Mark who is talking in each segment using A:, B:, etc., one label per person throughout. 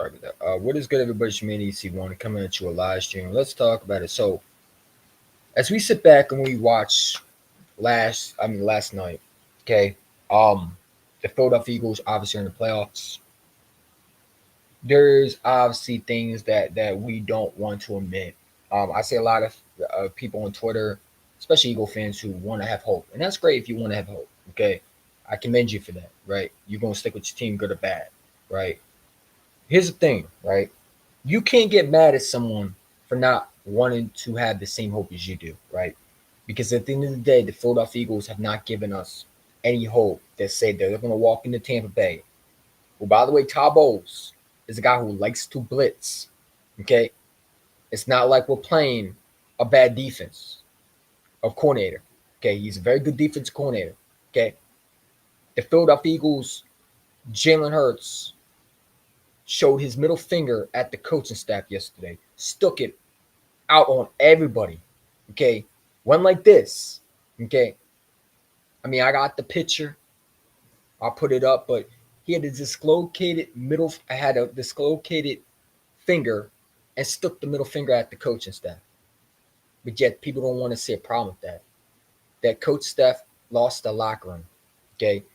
A: Sorry about that. What is good, everybody? It's me, C1, coming at you a live stream. Let's talk about it. So, as we sit back and we watch last night, okay, the Philadelphia Eagles obviously are in the playoffs. There's obviously things that we don't want to admit. I see a lot of people on Twitter, especially Eagle fans, who want to have hope, and that's great if you want to have hope. Okay, I commend you for that. Right, you're gonna stick with your team, good or bad. Right. Here's the thing. Right, you can't get mad at someone for not wanting to have the same hope as you do. Right, because at the end of the day, the Philadelphia Eagles have not given us any hope that say that they're gonna walk into Tampa Bay. Well, by the way, Todd Bowles is a guy who likes to blitz. Okay, it's not like we're playing a bad defense of coordinator. Okay, he's a very good defense coordinator. Okay, the Philadelphia Eagles, Jalen Hurts showed his middle finger at the coaching staff yesterday, stuck it out on everybody. Okay, went like this. Okay, I mean, I got the picture. I'll put it up, but he had a dislocated middle. I had a dislocated finger and stuck the middle finger at the coaching staff. But yet people don't want to see a problem with that. That coach staff lost the locker room. Okay.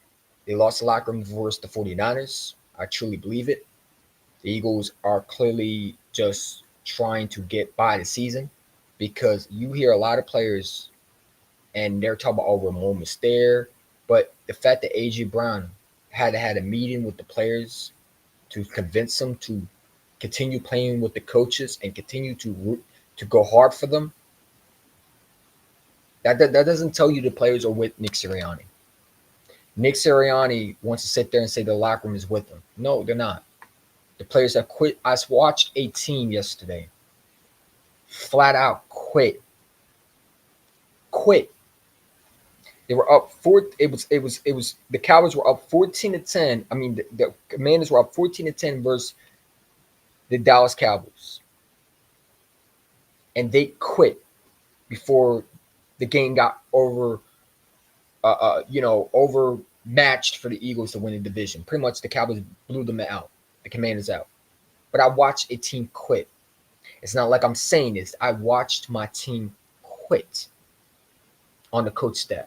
A: They lost the locker room versus the 49ers. I truly believe it. The Eagles are clearly just trying to get by the season because you hear a lot of players and they're talking about, oh, we're almost there. But the fact that A.J. Brown had a meeting with the players to convince them to continue playing with the coaches and continue to go hard for them, that doesn't tell you the players are with Nick Sirianni. Nick Sirianni wants to sit there and say the locker room is with them. No, they're not. The players have quit. I watched a team yesterday flat out quit. They were up four. It was the Cowboys were up 14-10. I mean, the Commanders were up 14-10 versus the Dallas Cowboys, and they quit before the game got overmatched for the Eagles to win the division. Pretty much, the Cowboys blew them out, the Commanders out. But I watched a team quit. It's not like I'm saying this. I watched my team quit on the coach staff.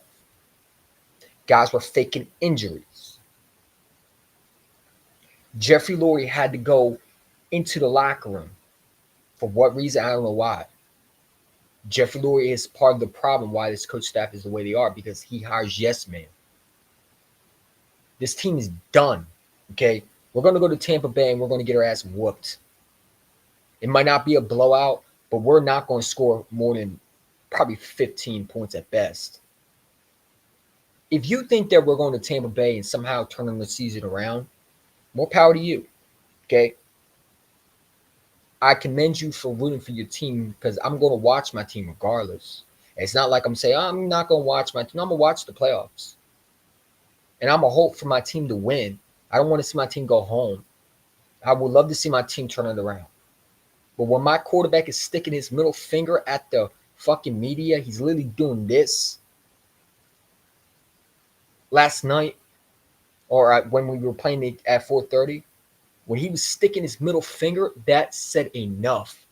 A: Guys were faking injuries. Jeffrey Lurie had to go into the locker room. For what reason? I don't know why. Jeffrey Lurie is part of the problem why this coach staff is the way they are because he hires yes men. This team is done. Okay, we're gonna go to Tampa Bay and we're gonna get our ass whooped. It might not be a blowout, but we're not going to score more than probably 15 points at best. If you think that we're going to Tampa Bay and somehow turning the season around, more power to you. Okay, I commend you for rooting for your team because I'm going to watch my team regardless. It's not like I'm saying I'm not going to watch my team. I'm going to watch the playoffs. And I'm going to hope for my team to win. I don't want to see my team go home. I would love to see my team turn it around. But when my quarterback is sticking his middle finger at the fucking media, he's literally doing this. Last night, or when we were playing it at 4:30, when he was sticking his middle finger, that said enough.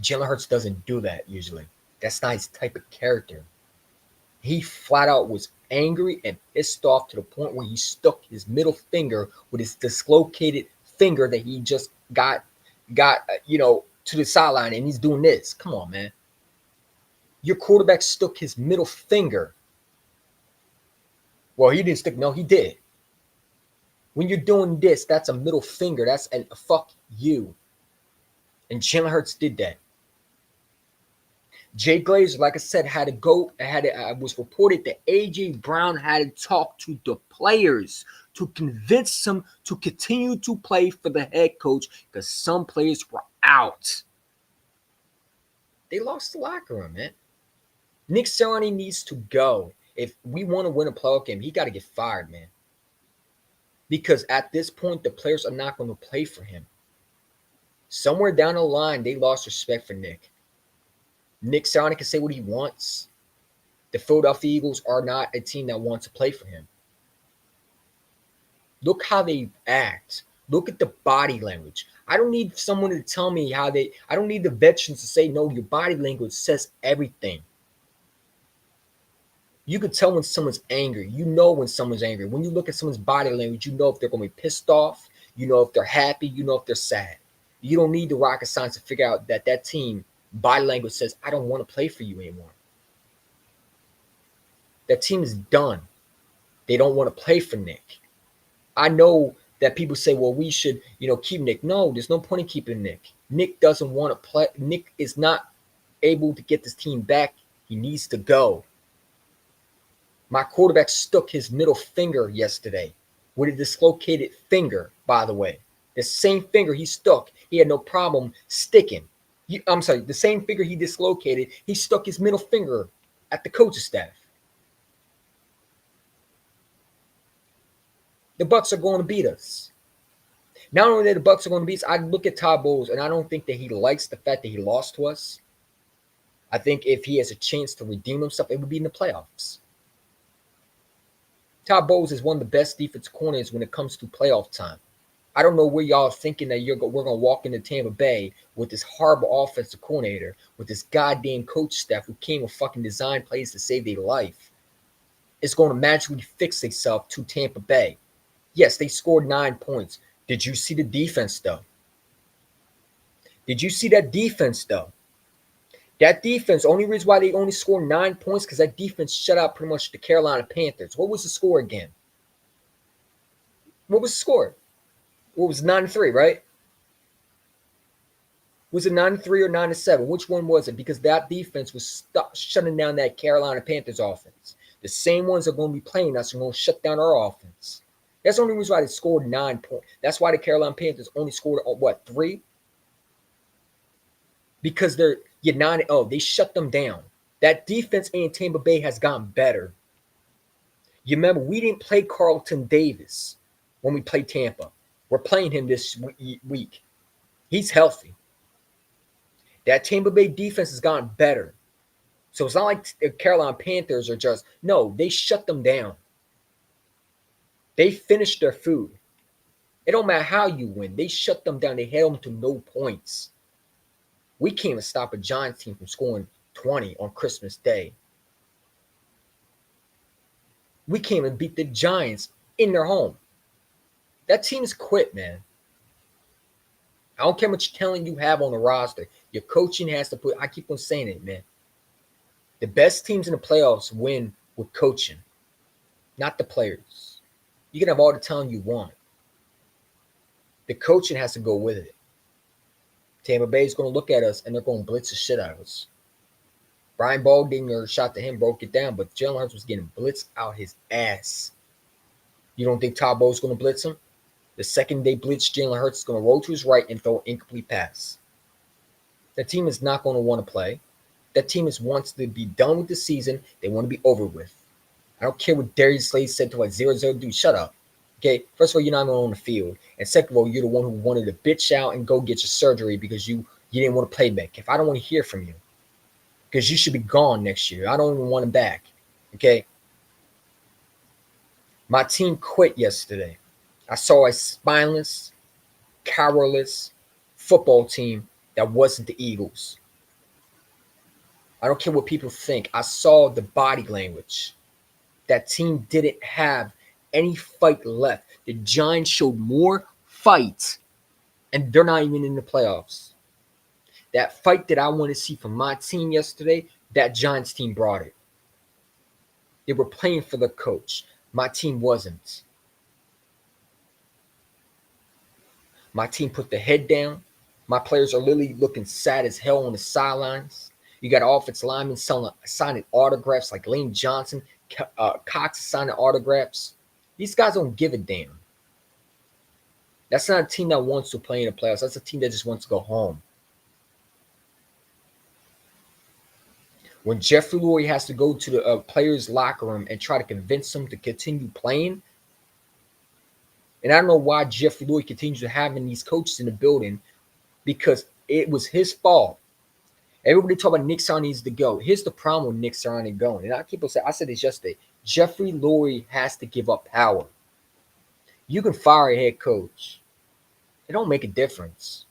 A: Jalen Hurts doesn't do that usually. That's not his type of character. He flat out was angry and pissed off to the point where he stuck his middle finger with his dislocated finger that he just got to the sideline, and he's doing this. Come on, man. Your quarterback stuck his middle finger. Well, he didn't stick. No, he did. When you're doing this, that's a middle finger. That's a fuck you. And Jalen Hurts did that. Jay Glazer, like I said, had to go. It was reported that A.J. Brown had to talk to the players to convince them to continue to play for the head coach because some players were out. They lost the locker room, man. Nick Sirianni needs to go. If we want to win a playoff game, he got to get fired, man. Because at this point, the players are not going to play for him. Somewhere down the line, they lost respect for Nick. Nick Sirianni can say what he wants. The Philadelphia Eagles are not a team that wants to play for him. Look how they act Look at the body language. I don't need someone to tell me how they. I don't need the veterans to say no. Your body language says everything. You could tell when someone's angry. You know when someone's angry. When you look at someone's body language, you know if they're going to be pissed off. You know if they're happy. You know if they're sad. You don't need the rocket science to figure out that that team body language says, I don't want to play for you anymore. That team is done. They don't want to play for Nick. I know that people say, well, we should, keep Nick. No, there's no point in keeping Nick. Nick doesn't want to play. Nick is not able to get this team back. He needs to go. My quarterback stuck his middle finger yesterday with a dislocated finger, by the way. The same finger he stuck, he had no problem sticking. The same finger he dislocated, he stuck his middle finger at the coaching staff. The Bucs are going to beat us. Not only that the Bucs are going to beat us, I look at Todd Bowles, and I don't think that he likes the fact that he lost to us. I think if he has a chance to redeem himself, it would be in the playoffs. Todd Bowles is one of the best defensive corners when it comes to playoff time. I don't know where y'all are thinking that we're going to walk into Tampa Bay with this horrible offensive coordinator, with this goddamn coach staff who came with fucking design plays to save their life. It's going to magically fix itself to Tampa Bay. Yes, they scored 9 points. Did you see the defense, though? Did you see that defense, though? That defense, only reason why they only scored 9 points, because that defense shut out pretty much the Carolina Panthers. What was the score again? What was the score? What was 9-3, right? Was it 9-3 or 9-7? Which one was it? Because that defense was shutting down that Carolina Panthers offense. The same ones are going to be playing us and going to shut down our offense. That's the only reason why they scored 9 points. That's why the Carolina Panthers only scored, 3? Because they're 9-0. They shut them down. That defense in Tampa Bay has gotten better. You remember, we didn't play Carlton Davis when we played Tampa. We're playing him this week. He's healthy. That Tampa Bay defense has gotten better. So it's not like the Carolina Panthers are just, no, they shut them down. They finished their food. It don't matter how you win. They shut them down. They held them to no points. We can't even stop a Giants team from scoring 20 on Christmas Day. We can't even beat the Giants in their home. That team's quit, man. I don't care how much talent you have on the roster. Your coaching has to I keep on saying it, man. The best teams in the playoffs win with coaching, not the players. You can have all the talent you want. The coaching has to go with it. Tampa Bay is going to look at us, and they're going to blitz the shit out of us. Brian Baldinger shot to him, broke it down, but Jalen Hurts was getting blitzed out his ass. You don't think Todd Bowles is going to blitz him? The second they blitz, Jalen Hurts is going to roll to his right and throw an incomplete pass. That team is not going to want to play. That team wants to be done with the season. They want to be over with. I don't care what Darius Slade said to 0-0 dude. Shut up. Okay, first of all, you're not even on the field. And second of all, you're the one who wanted to bitch out and go get your surgery because you didn't want to play back. If I don't want to hear from you, because you should be gone next year. I don't even want him back. Okay? My team quit yesterday. I saw a spineless, cowardless football team that wasn't the Eagles. I don't care what people think. I saw the body language. That team didn't have any fight left. The Giants showed more fight, and they're not even in the playoffs. That fight that I want to see from my team yesterday, that Giants team brought it. They were playing for the coach. My team wasn't. My team put the head down. My players are literally looking sad as hell on the sidelines. You got offensive linemen signing autographs like Lane Johnson, Cox signing autographs. These guys don't give a damn. That's not a team that wants to play in the playoffs. That's a team that just wants to go home. When Jeffrey Lurie has to go to the players' locker room and try to convince them to continue playing, and I don't know why Jeffrey Lurie continues to having these coaches in the building, because it was his fault. Everybody talk about Nick Sirianni needs to go. Here's the problem with Nick Sirianni going. And I said this yesterday. Jeffrey Lurie has to give up power. You can fire a head coach. It don't make a difference.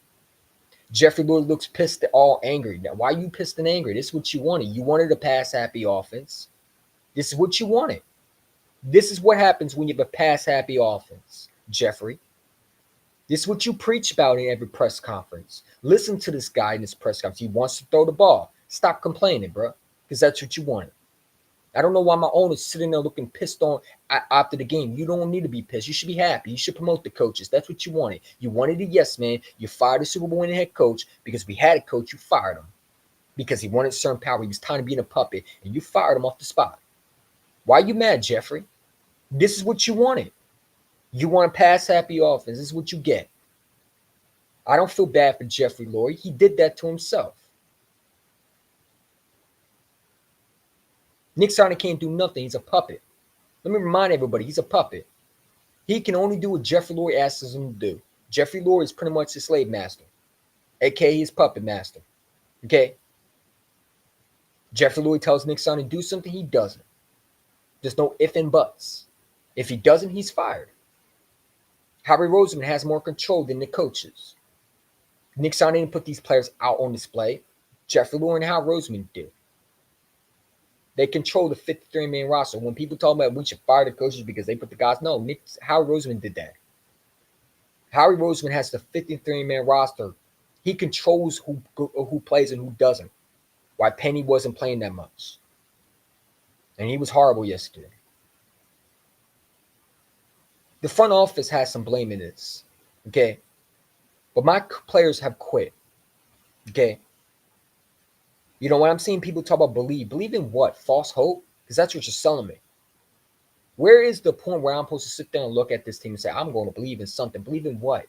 A: Jeffrey Lurie looks pissed, all angry. Now, why are you pissed and angry? This is what you wanted. You wanted a pass-happy offense. This is what you wanted. This is what happens when you have a pass-happy offense, Jeffrey. This is what you preach about in every press conference. Listen to this guy in this press conference. He wants to throw the ball. Stop complaining, bro, because that's what you wanted. I don't know why my owner's sitting there looking pissed on after the game. You don't need to be pissed. You should be happy. You should promote the coaches. That's what you wanted. You wanted a yes man. You fired the Super Bowl winning head coach because we had a coach. You fired him because he wanted certain power. He was tired of being a puppet, and you fired him off the spot. Why are you mad, Jeffrey? This is what you wanted. You want a pass-happy offense. This is what you get. I don't feel bad for Jeffrey Lurie. He did that to himself. Nick Sirianni can't do nothing. He's a puppet. Let me remind everybody, he's a puppet. He can only do what Jeffrey Lurie asks him to do. Jeffrey Lurie is pretty much his slave master, a.k.a. his puppet master. Okay? Jeffrey Lurie tells Nick Sirianni to do something, he doesn't. There's no ifs and buts. If he doesn't, he's fired. Howie Roseman has more control than the coaches. Nick Sirianni didn't put these players out on display. Jeffrey Lurie and Howie Roseman did. They control the 53-man roster. When people talk about we should fire the coaches because they put the guys, no, Howie Roseman did that. Howie Roseman has the 53-man roster. He controls who plays and who doesn't. Why Penny wasn't playing that much. And he was horrible yesterday. The front office has some blame in this. Okay? But my players have quit. Okay? You know, when I'm seeing people talk about believe in what? False hope? Because that's what you're selling me. Where is the point where I'm supposed to sit there and look at this team and say, I'm going to believe in something? Believe in what?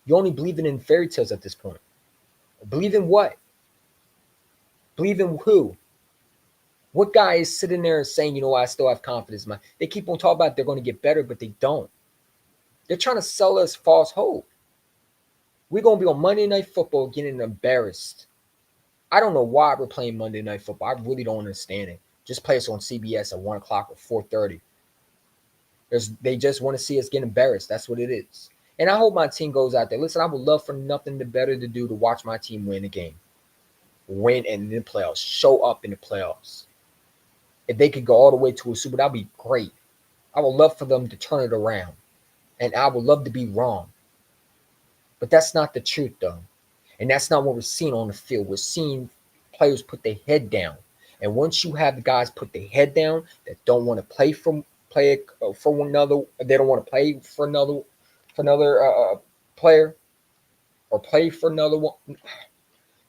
A: You're only believing in fairy tales at this point. Believe in what? Believe in who? What guy is sitting there saying, you know, I still have confidence? They keep on talking about they're going to get better, but they don't. They're trying to sell us false hope. We're going to be on Monday Night Football getting embarrassed. I don't know why we're playing Monday Night Football. I really don't understand it. Just play us on CBS at 1 o'clock or 4:30. They just want to see us get embarrassed. That's what it is. And I hope my team goes out there. Listen, I would love for nothing better to do to watch my team win a game. Win in the playoffs. Show up in the playoffs. If they could go all the way to a Super Bowl, that would be great. I would love for them to turn it around. And I would love to be wrong. But that's not the truth, though. And that's not what we're seeing on the field. We're seeing players put their head down. And once you have the guys put their head down that don't want to play for one another, they don't want to play for another player or play for another one.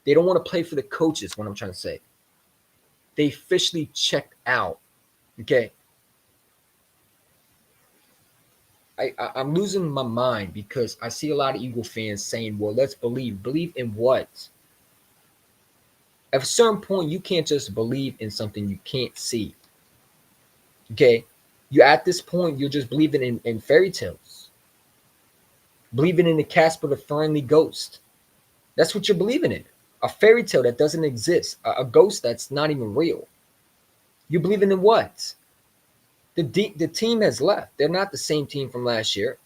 A: They don't want to play for the coaches, what I'm trying to say. They officially checked out. Okay. I'm losing my mind because I see a lot of Eagle fans saying, well, let's believe. Believe in what? At a certain point, you can't just believe in something you can't see. Okay? You at this point, you're just believing in fairy tales. Believing in the Casper the Friendly Ghost. That's what you're believing in. A fairy tale that doesn't exist. A ghost that's not even real. You're believing in what? The team has left. They're not the same team from last year.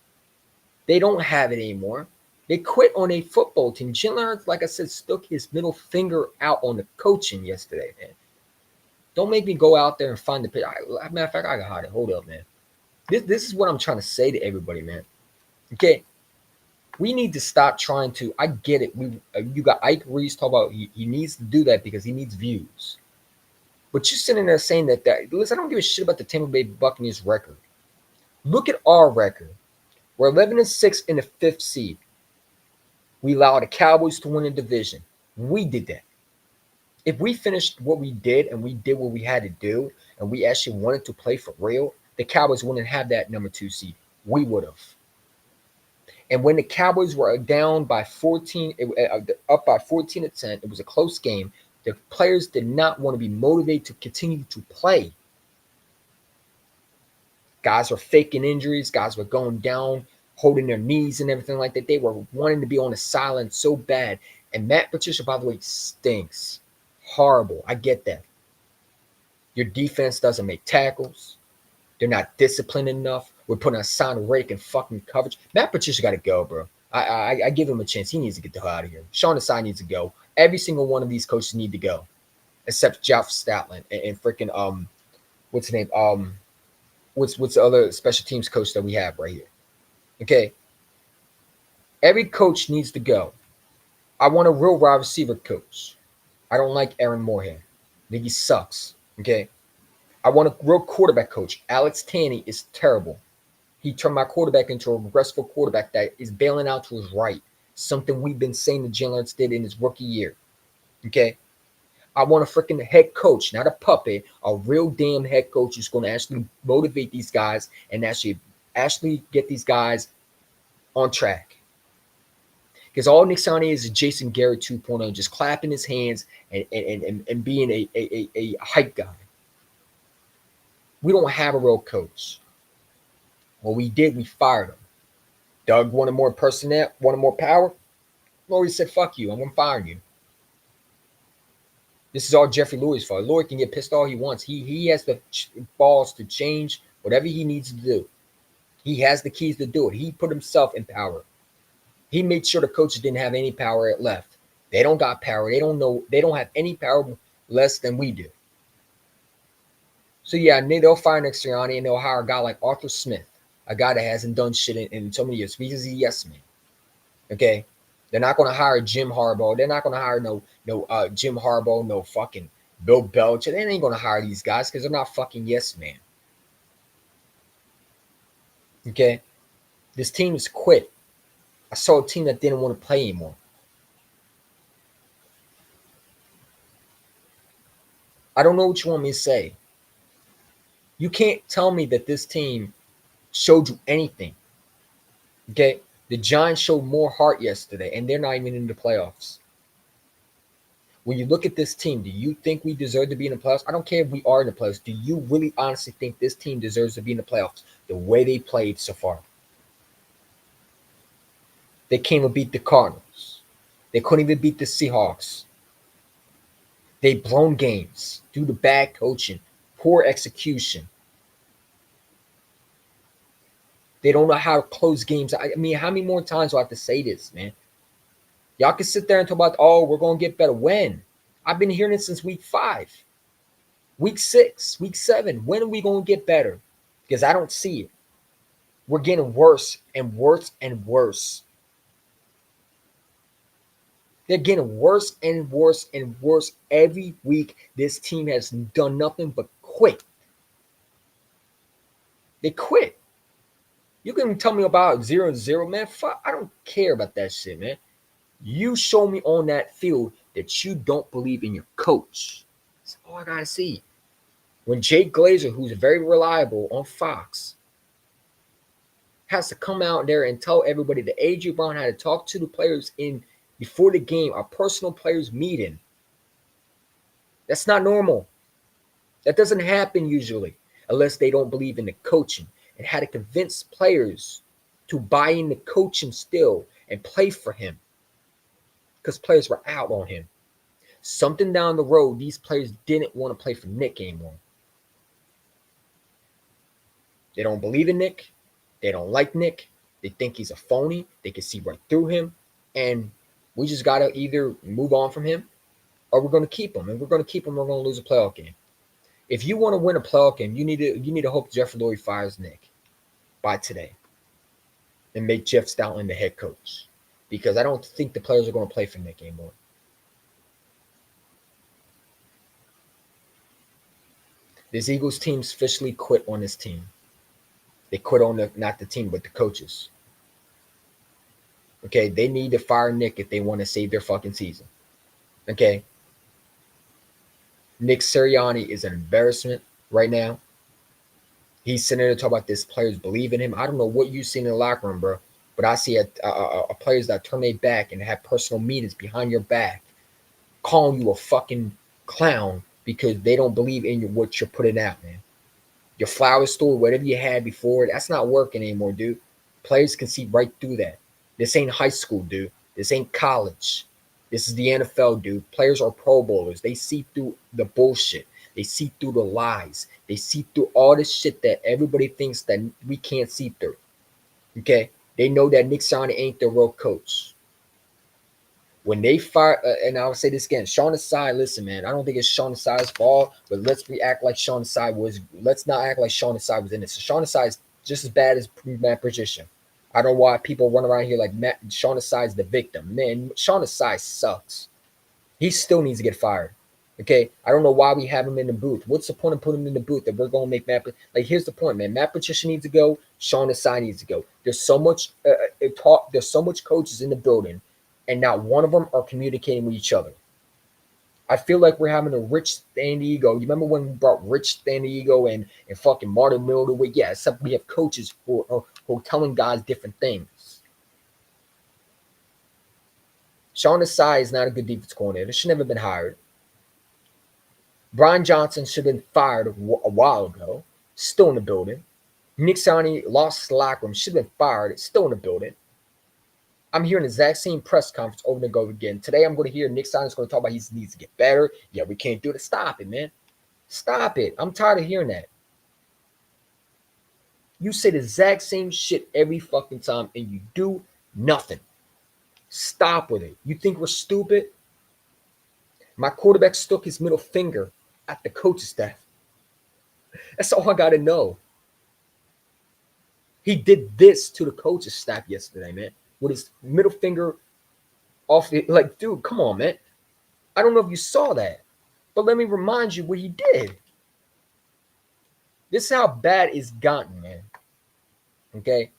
A: They don't have it anymore. They quit on a football team. Jim Leonhard, like I said, stuck his middle finger out on the coaching yesterday, man. Don't make me go out there and find the pitch. Matter of fact, I got hide it. Hold up, man. This is what I'm trying to say to everybody, man. Okay, we need to stop trying to. I get it. You got Ike Reese talk about he needs to do that because he needs views. But you're sitting there saying that listen, I don't give a shit about the Tampa Bay Buccaneers record. Look at our record. We're 11-6 in the 5th seed. We allowed the Cowboys to win the division. We did that. If we finished what we did and we did what we had to do and we actually wanted to play for real, the Cowboys wouldn't have that number 2 seed. We would have. And when the Cowboys were down by 14, up by 14-10, it was a close game. The players did not want to be motivated to continue to play. Guys were faking injuries. Guys were going down, holding their knees and everything like that. They were wanting to be on the sideline so bad. And Matt Patricia, by the way, stinks. Horrible. I get that. Your defense doesn't make tackles. They're not disciplined enough. We're putting a Son Reddick in fucking coverage. Matt Patricia got to go, bro. I give him a chance. He needs to get the hell out of here. Sean Desai needs to go. Every single one of these coaches need to go, except Jeff Statland and freaking what's his name? What's the other special teams coach that we have right here? Okay, every coach needs to go. I want a real wide receiver coach. I don't like Aaron Moorhead. I think he sucks. Okay, I want a real quarterback coach. Alex Tanney is terrible. He turned my quarterback into a regressive quarterback that is bailing out to his right. Something we've been saying that Jalen Hurts did in his rookie year. Okay, I want a freaking head coach, not a puppet, a real damn head coach who's going to actually motivate these guys and actually get these guys on track. Because all Nick Sirianni is Jason Garrett 2.0, just clapping his hands and being a hype guy. We don't have a real coach. What we did, we fired him. Doug wanted more personnel, wanted more power. Lurie said, fuck you, I'm going to fire you. This is all Jeffrey Lurie's fault. Lurie can get pissed all he wants. He has the balls to change whatever he needs to do. He has the keys to do it. He put himself in power. He made sure the coaches didn't have any power left. They don't got power. They don't know. They don't have any power less than we do. So yeah, they'll fire Nick Sirianni and they'll hire a guy like Arthur Smith, a guy that hasn't done shit in so many years because he's a yes man. Okay, they're not going to hire Jim Harbaugh. They're not going to hire no Jim Harbaugh, no fucking Bill Belichick. They ain't going to hire these guys because they're not fucking yes man. Okay, this team is quit. I saw a team that didn't want to play anymore. I don't know what you want me to say. You can't tell me that this team showed you anything. Okay? The Giants showed more heart yesterday, and they're not even in the playoffs. When you look at this team, do you think we deserve to be in the playoffs? I don't care if we are in the playoffs. Do you really honestly think this team deserves to be in the playoffs the way they played so far? They came and beat the Cardinals. They couldn't even beat the Seahawks. They've blown games due to bad coaching, poor execution. They don't know how to close games. I mean, how many more times do I have to say this, man? Y'all can sit there and talk about, oh, we're going to get better. When? I've been hearing it since week 5, week 6, week 7. When are we going to get better? Because I don't see it. We're getting worse and worse and worse. They're getting worse and worse and worse every week. This team has done nothing but quit. They quit. You can tell me about 0-0, man. Fuck, I don't care about that shit, man. You show me on that field that you don't believe in your coach. That's all I gotta see. When Jake Glazer, who's very reliable on Fox, has to come out there and tell everybody that A.J. Brown had to talk to the players in before the game, a personal players meeting. That's not normal. That doesn't happen usually unless they don't believe in the coaching, and had to convince players to buy in the coaching still and play for him because players were out on him. Something down the road, these players didn't want to play for Nick anymore. They don't believe in Nick. They don't like Nick. They think he's a phony. They can see right through him. And we just got to either move on from him or we're going to keep him. And we're going to keep him. We're going to lose a playoff game. If you want to win a playoff game, you need to hope Jeffrey Lurie fires Nick by today and make Jeff Stoutland the head coach, because I don't think the players are going to play for Nick anymore. This Eagles team's officially quit on this team. They quit on not the team, but the coaches. Okay, they need to fire Nick if they want to save their fucking season. Okay. Nick Sirianni is an embarrassment right now. He's sitting there to talk about this players believe in him. I don't know what you've seen in the locker room, bro, but I see a players that turn their back and have personal meetings behind your back, calling you a fucking clown because they don't believe in what you're putting out, man. Your flower store, whatever you had before, that's not working anymore, dude. Players can see right through that. This ain't high school, dude. This ain't college. This is the NFL, dude. Players are Pro Bowlers. They see through the bullshit. They see through the lies. They see through all this shit that everybody thinks that we can't see through. Okay? They know that Nick Sirianni ain't the real coach. When they fire, and I'll say this again, Sean Desai, listen, man, I don't think it's Sean Desai's fault, but let's react like Sean Desai was. Let's not act like Sean Desai was in it. So Sean Desai is just as bad as Matt Patricia. I don't know why people run around here like Sean Desai is the victim. Man, Sean Desai sucks. He still needs to get fired. Okay, I don't know why we have him in the booth. What's the point of putting him in the booth that we're going to make Matt? Like, here's the point, man. Matt Patricia needs to go. Sean Desai needs to go. There's so much talk. There's so much coaches in the building, and not one of them are communicating with each other. I feel like we're having a Rich San Diego. You remember when we brought Rich San Diego and fucking Martin Miller? Yeah, except we have coaches who are telling guys different things. Sean Desai is not a good defense coordinator. Should never been hired. Brian Johnson should have been fired a while ago. Still in the building. Nick Sirianni lost slack room. Should have been fired. Still in the building. I'm hearing the exact same press conference over and over again. Today I'm going to hear Nick Sirianni's going to talk about he needs to get better. Yeah, we can't do it. Stop it, man. Stop it. I'm tired of hearing that. You say the exact same shit every fucking time and you do nothing. Stop with it. You think we're stupid? My quarterback stuck his middle finger at the coaching staff. That's all I got to know. He did this to the coaching staff yesterday, man, with his middle finger off it. Like, dude, come on, man. I don't know if you saw that, but let me remind you what he did. This is how bad it's gotten, man. Okay?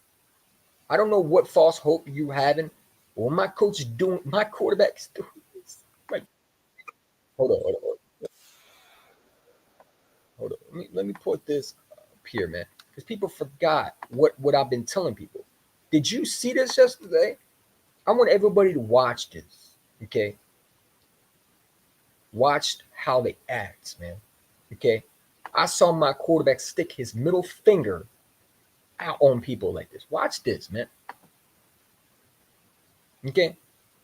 A: I don't know what false hope you having. Well, my coach is doing, my quarterback is doing this. Right. Hold on. Let me put this up here, man, because people forgot what I've been telling people. Did you see this yesterday? I want everybody to watch this, okay? Watch how they act, man, okay? I saw my quarterback stick his middle finger out on people like this. Watch this, man. Okay?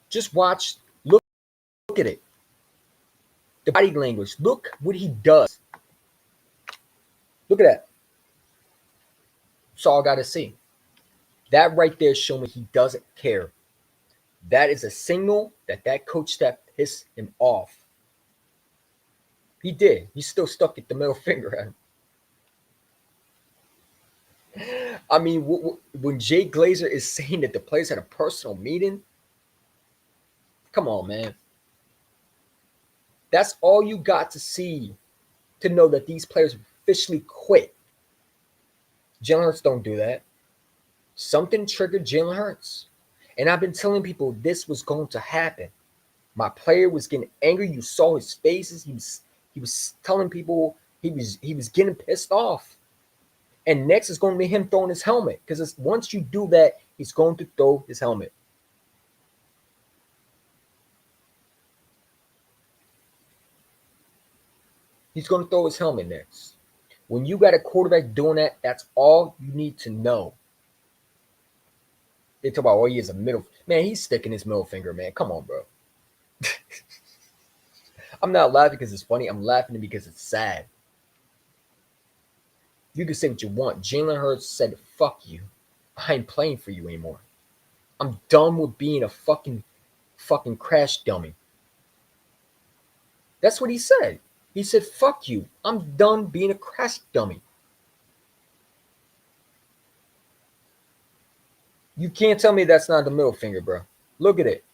A: Just watch. Look at it. The body language. Look what he does. Look at that. That's all I got to see. That right there showing me he doesn't care. That is a signal that coach staff pissed him off. He did. He still stuck at the middle finger at him. I mean, when Jay Glazer is saying that the players had a personal meeting, come on, man. That's all you got to see to know that these players officially quit. Jalen Hurts don't do that. Something triggered Jalen Hurts. And I've been telling people this was going to happen. My player was getting angry. You saw his faces. He was telling people he was getting pissed off. And next is going to be him throwing his helmet. Because once you do that, he's going to throw his helmet. He's going to throw his helmet next. When you got a quarterback doing that, that's all you need to know. They talk about, oh, he is a middle. Man, he's sticking his middle finger, man. Come on, bro. I'm not laughing because it's funny. I'm laughing because it's sad. You can say what you want. Jalen Hurts said, fuck you. I ain't playing for you anymore. I'm done with being a fucking crash dummy. That's what he said. He said, fuck you. I'm done being a crash dummy. You can't tell me that's not the middle finger, bro. Look at it.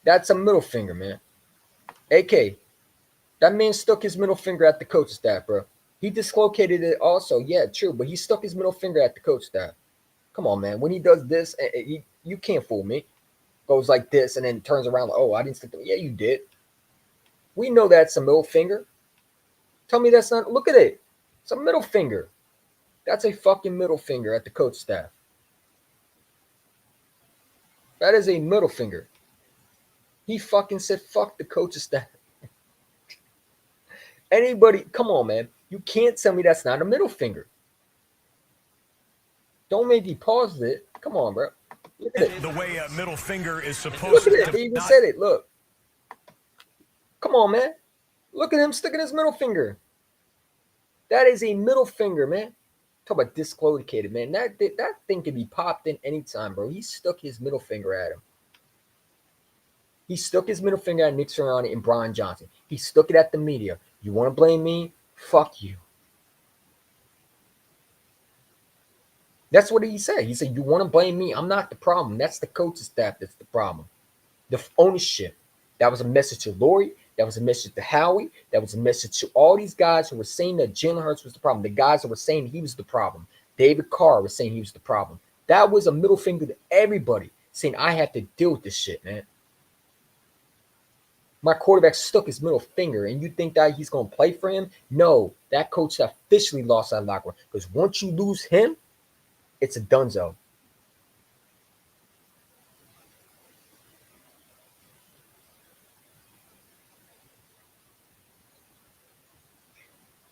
A: That's a middle finger, man. AK, that man stuck his middle finger at the coach staff, bro. He dislocated it also. Yeah, true. But he stuck his middle finger at the coach staff. Come on, man. When he does this, you can't fool me. Goes like this and then turns around like, oh, I didn't stick the. Yeah, you did. We know that's a middle finger. Tell me that's not. Look at it. It's a middle finger. That's a fucking middle finger at the coach staff. That is a middle finger. He fucking said, fuck the coach's staff. Anybody, come on, man. You can't tell me that's not a middle finger. Don't make me pause it. Come on, bro. Look at it.
B: The way a middle finger is supposed
A: to. Look at it. They even said it. Look. Come on, man. Look at him sticking his middle finger. That is a middle finger, man. Talk about dislocated, man. That thing can be popped in anytime, bro. He stuck his middle finger at him. He stuck his middle finger at Nick Sirianni and Brian Johnson. He stuck it at the media. You want to blame me? Fuck you. That's what he said. He said, you want to blame me? I'm not the problem. That's the coaching staff that's the problem. The ownership. That was a message to Lori. That was a message to Howie. That was a message to all these guys who were saying that Jalen Hurts was the problem. The guys that were saying he was the problem. David Carr was saying he was the problem. That was a middle finger to everybody, saying I have to deal with this shit, man. My quarterback stuck his middle finger, and you think that he's going to play for him? No, that coach officially lost that locker room. Because once you lose him, it's a donezo.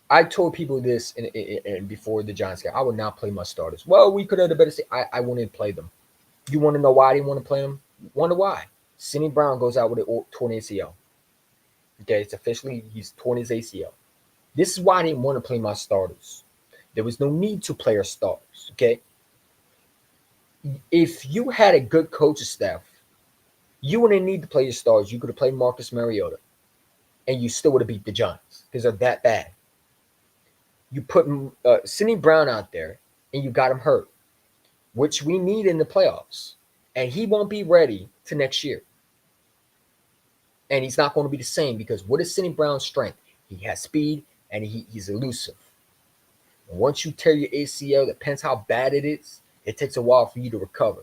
A: I told people this in before the Giants game. I would not play my starters. Well, we could have the better say I wouldn't play them. You want to know why I didn't want to play them? Wonder why? Sidney Brown goes out with a torn ACL. Okay, it's officially he's torn his ACL. This is why I didn't want to play my starters. There was no need to play our starters. Okay, if you had a good coaching staff, you wouldn't need to play your stars. You could have played Marcus Mariota, and you still would have beat the Giants because they're that bad. You put Sidney Brown out there, and you got him hurt, which we need in the playoffs, and he won't be ready to next year. And he's not going to be the same because what is Sidney Brown's strength? He has speed, and he's elusive. And once you tear your ACL, depends how bad it is, it takes a while for you to recover.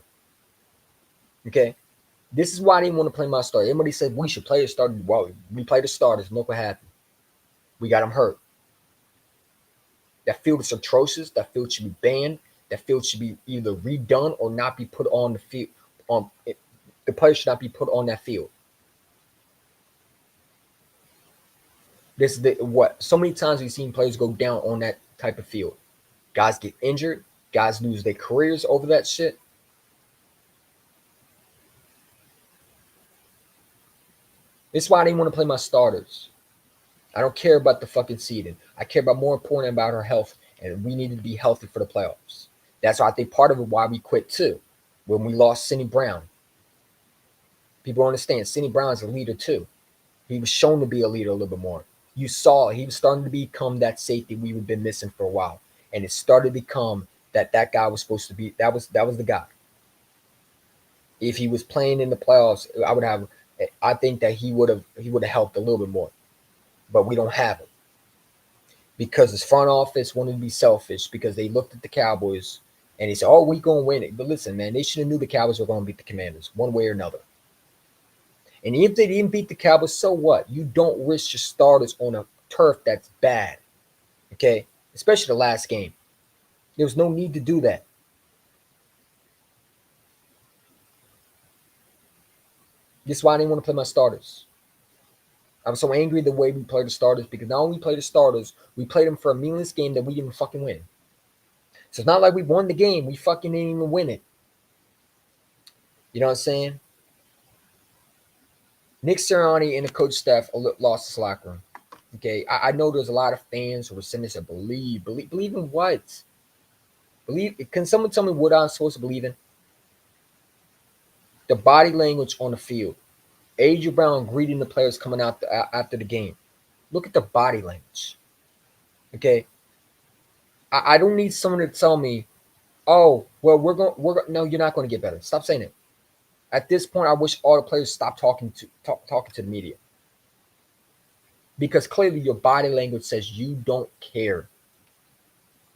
A: Okay? This is why I didn't want to play my starter. Everybody said we should play a starter. Well, we played the starters. Look what happened. We got him hurt. That field is atrocious. That field should be banned. That field should be either redone or not be put on the field. The players should not be put on that field. This is what so many times we've seen players go down on that type of field. Guys get injured. Guys lose their careers over that shit. This is why I didn't want to play my starters. I don't care about the fucking seeding. I care about more important about our health, and we needed to be healthy for the playoffs. That's why I think part of it why we quit too, when we lost Sidney Brown. People understand Sidney Brown is a leader too. He was shown to be a leader a little bit more. You saw he was starting to become that safety we've been missing for a while, and it started to become that guy was supposed to be. That was the guy. If he was playing in the playoffs, I think that he would have helped a little bit more. But we don't have it because his front office wanted to be selfish because they looked at the Cowboys and they said, "Oh, we gonna win it." But listen, man, they should have knew the Cowboys were gonna beat the Commanders one way or another. And if they didn't beat the Cowboys, so what? You don't risk your starters on a turf that's bad, okay? Especially the last game. There was no need to do that. This is why I didn't want to play my starters. I was so angry the way we played the starters because not only played the starters, we played them for a meaningless game that we didn't fucking win. So it's not like we won the game. We fucking didn't even win it. You know what I'm saying? Nick Sirianni and the coach staff lost his locker room. Okay, I know there's a lot of fans who were saying this. Believe in what? Can someone tell me what I'm supposed to believe in? The body language on the field. A.J. Brown greeting the players coming out after the game. Look at the body language. Okay, I don't need someone to tell me, "Oh, well, we're going." No, you're not going to get better. Stop saying it. At this point, I wish all the players stopped talking to the media because clearly your body language says you don't care.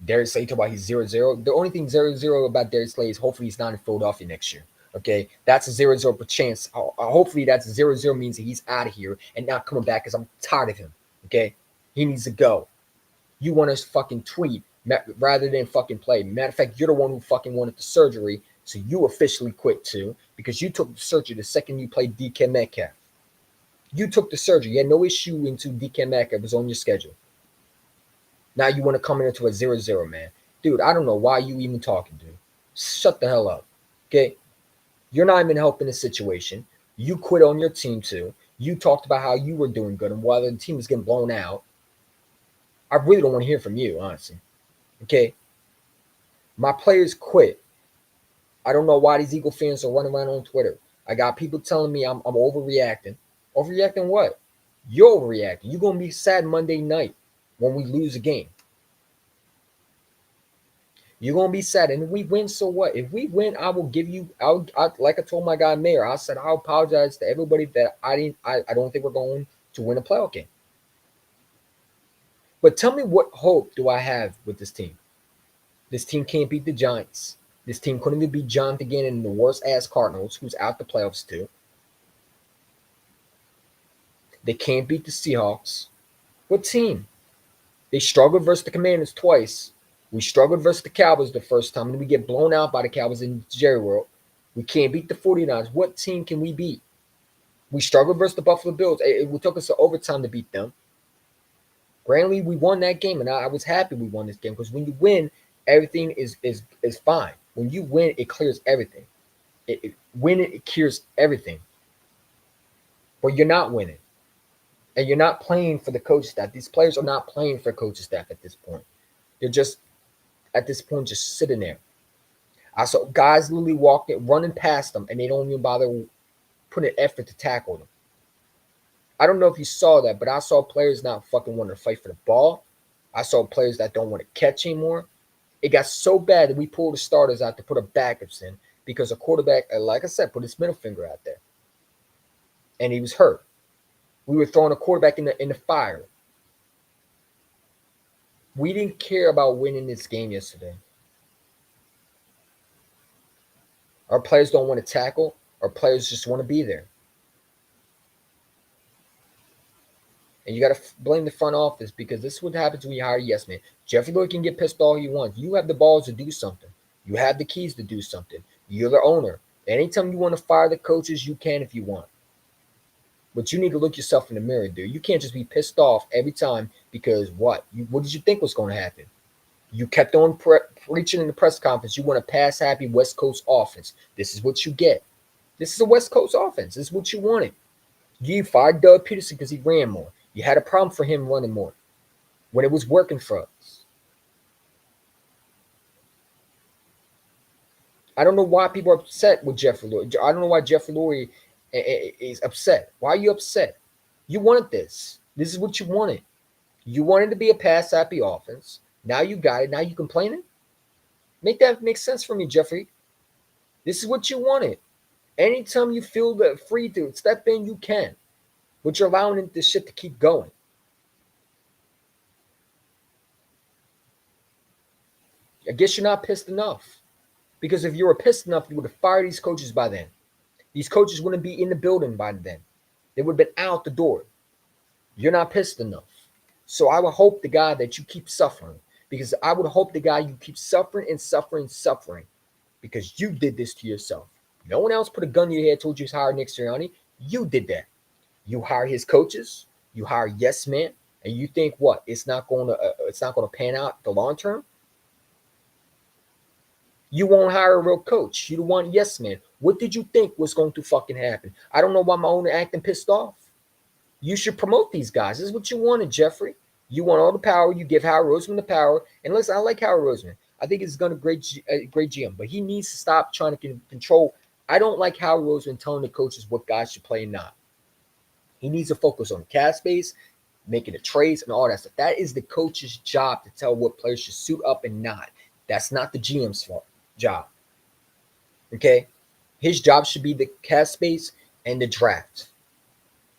A: Darius Slay talk about he's 0-0. The only thing 0-0 about Darius Slay is hopefully he's not in Philadelphia next year. Okay, that's a 0-0 chance. Hopefully that's 0-0 means that he's out of here and not coming back because I'm tired of him. Okay, he needs to go. You want to fucking tweet rather than fucking play. Matter of fact, you're the one who fucking wanted the surgery, so you officially quit too because you took the surgery the second you played DK Metcalf. You took the surgery. You had no issue until DK Metcalf was on your schedule. Now you want to come into a 0-0, man. Dude, I don't know why you even talking, dude. Shut the hell up. Okay? You're not even helping the situation. You quit on your team too. You talked about how you were doing good and while the team was getting blown out. I really don't want to hear from you, honestly. Okay? My players quit. I don't know why these Eagle fans are running around on Twitter. I got people telling me I'm overreacting. Overreacting what? You're overreacting. You're going to be sad Monday night when we lose a game. You're going to be sad. And if we win, so what? If we win, I will give you, like I told my guy Mayor, I said, I'll apologize to everybody that I don't think we're going to win a playoff game. But tell me, what hope do I have with this team? This team can't beat the Giants. This team couldn't even beat Jonathan Gannon and the worst-ass Cardinals, who's out the playoffs too. They can't beat the Seahawks. What team? They struggled versus the Commanders twice. We struggled versus the Cowboys the first time, and we get blown out by the Cowboys in Jerry World. We can't beat the 49ers. What team can we beat? We struggled versus the Buffalo Bills. It took us to overtime to beat them. Granted, we won that game, and I was happy we won this game because when you win, everything is fine. When you win, it clears everything. Winning, it cures everything. But you're not winning. And you're not playing for the coach staff. These players are not playing for coaching staff at this point. They're just, at this point, just sitting there. I saw guys literally walking, running past them, and they don't even bother putting an effort to tackle them. I don't know if you saw that, but I saw players not fucking wanting to fight for the ball. I saw players that don't want to catch anymore. It got so bad that we pulled the starters out to put a backups in because a quarterback, like I said, put his middle finger out there. And he was hurt. We were throwing a quarterback in the fire. We didn't care about winning this game yesterday. Our players don't want to tackle. Our players just want to be there. And you got to blame the front office because this is what happens when you hire yes man. Jeffrey Lurie can get pissed all he wants. You have the balls to do something. You have the keys to do something. You're the owner. Anytime you want to fire the coaches, you can if you want. But you need to look yourself in the mirror, dude. You can't just be pissed off every time because what? What did you think was going to happen? You kept on preaching in the press conference. You want a pass-happy West Coast offense. This is what you get. This is a West Coast offense. This is what you wanted. You fired Doug Peterson because he ran more. You had a problem for him running more when it was working for us. I don't know why people are upset with Jeffrey Lurie. I don't know why Jeffrey Lurie is upset. Why are you upset? You wanted this. This is what you wanted. You wanted to be a pass-happy offense. Now you got it. Now you complaining? Make that make sense for me, Jeffrey. This is what you wanted. Anytime you feel free to step in, you can. But you're allowing this shit to keep going. I guess you're not pissed enough. Because if you were pissed enough, you would have fired these coaches by then. These coaches wouldn't be in the building by then. They would have been out the door. You're not pissed enough. So I would hope the guy that you keep suffering. Because I would hope the guy you keep suffering and suffering and suffering. Because you did this to yourself. No one else put a gun to your head, told you to hire Nick Sirianni. You did that. You hire his coaches. You hire yes man, and you think what? It's not going to pan out the long term. You won't hire a real coach. You the one yes man. What did you think was going to fucking happen? I don't know why my owner acting pissed off. You should promote these guys. This is what you wanted, Jeffrey. You want all the power. You give Howard Roseman the power. And listen, I like Howard Roseman. I think he's going to great GM, but he needs to stop trying to control. I don't like Howard Roseman telling the coaches what guys should play and not. He needs to focus on cap space, making the trades and all that stuff. That is the coach's job to tell what players should suit up and not. That's not the GM's job. Okay? His job should be the cap space and the draft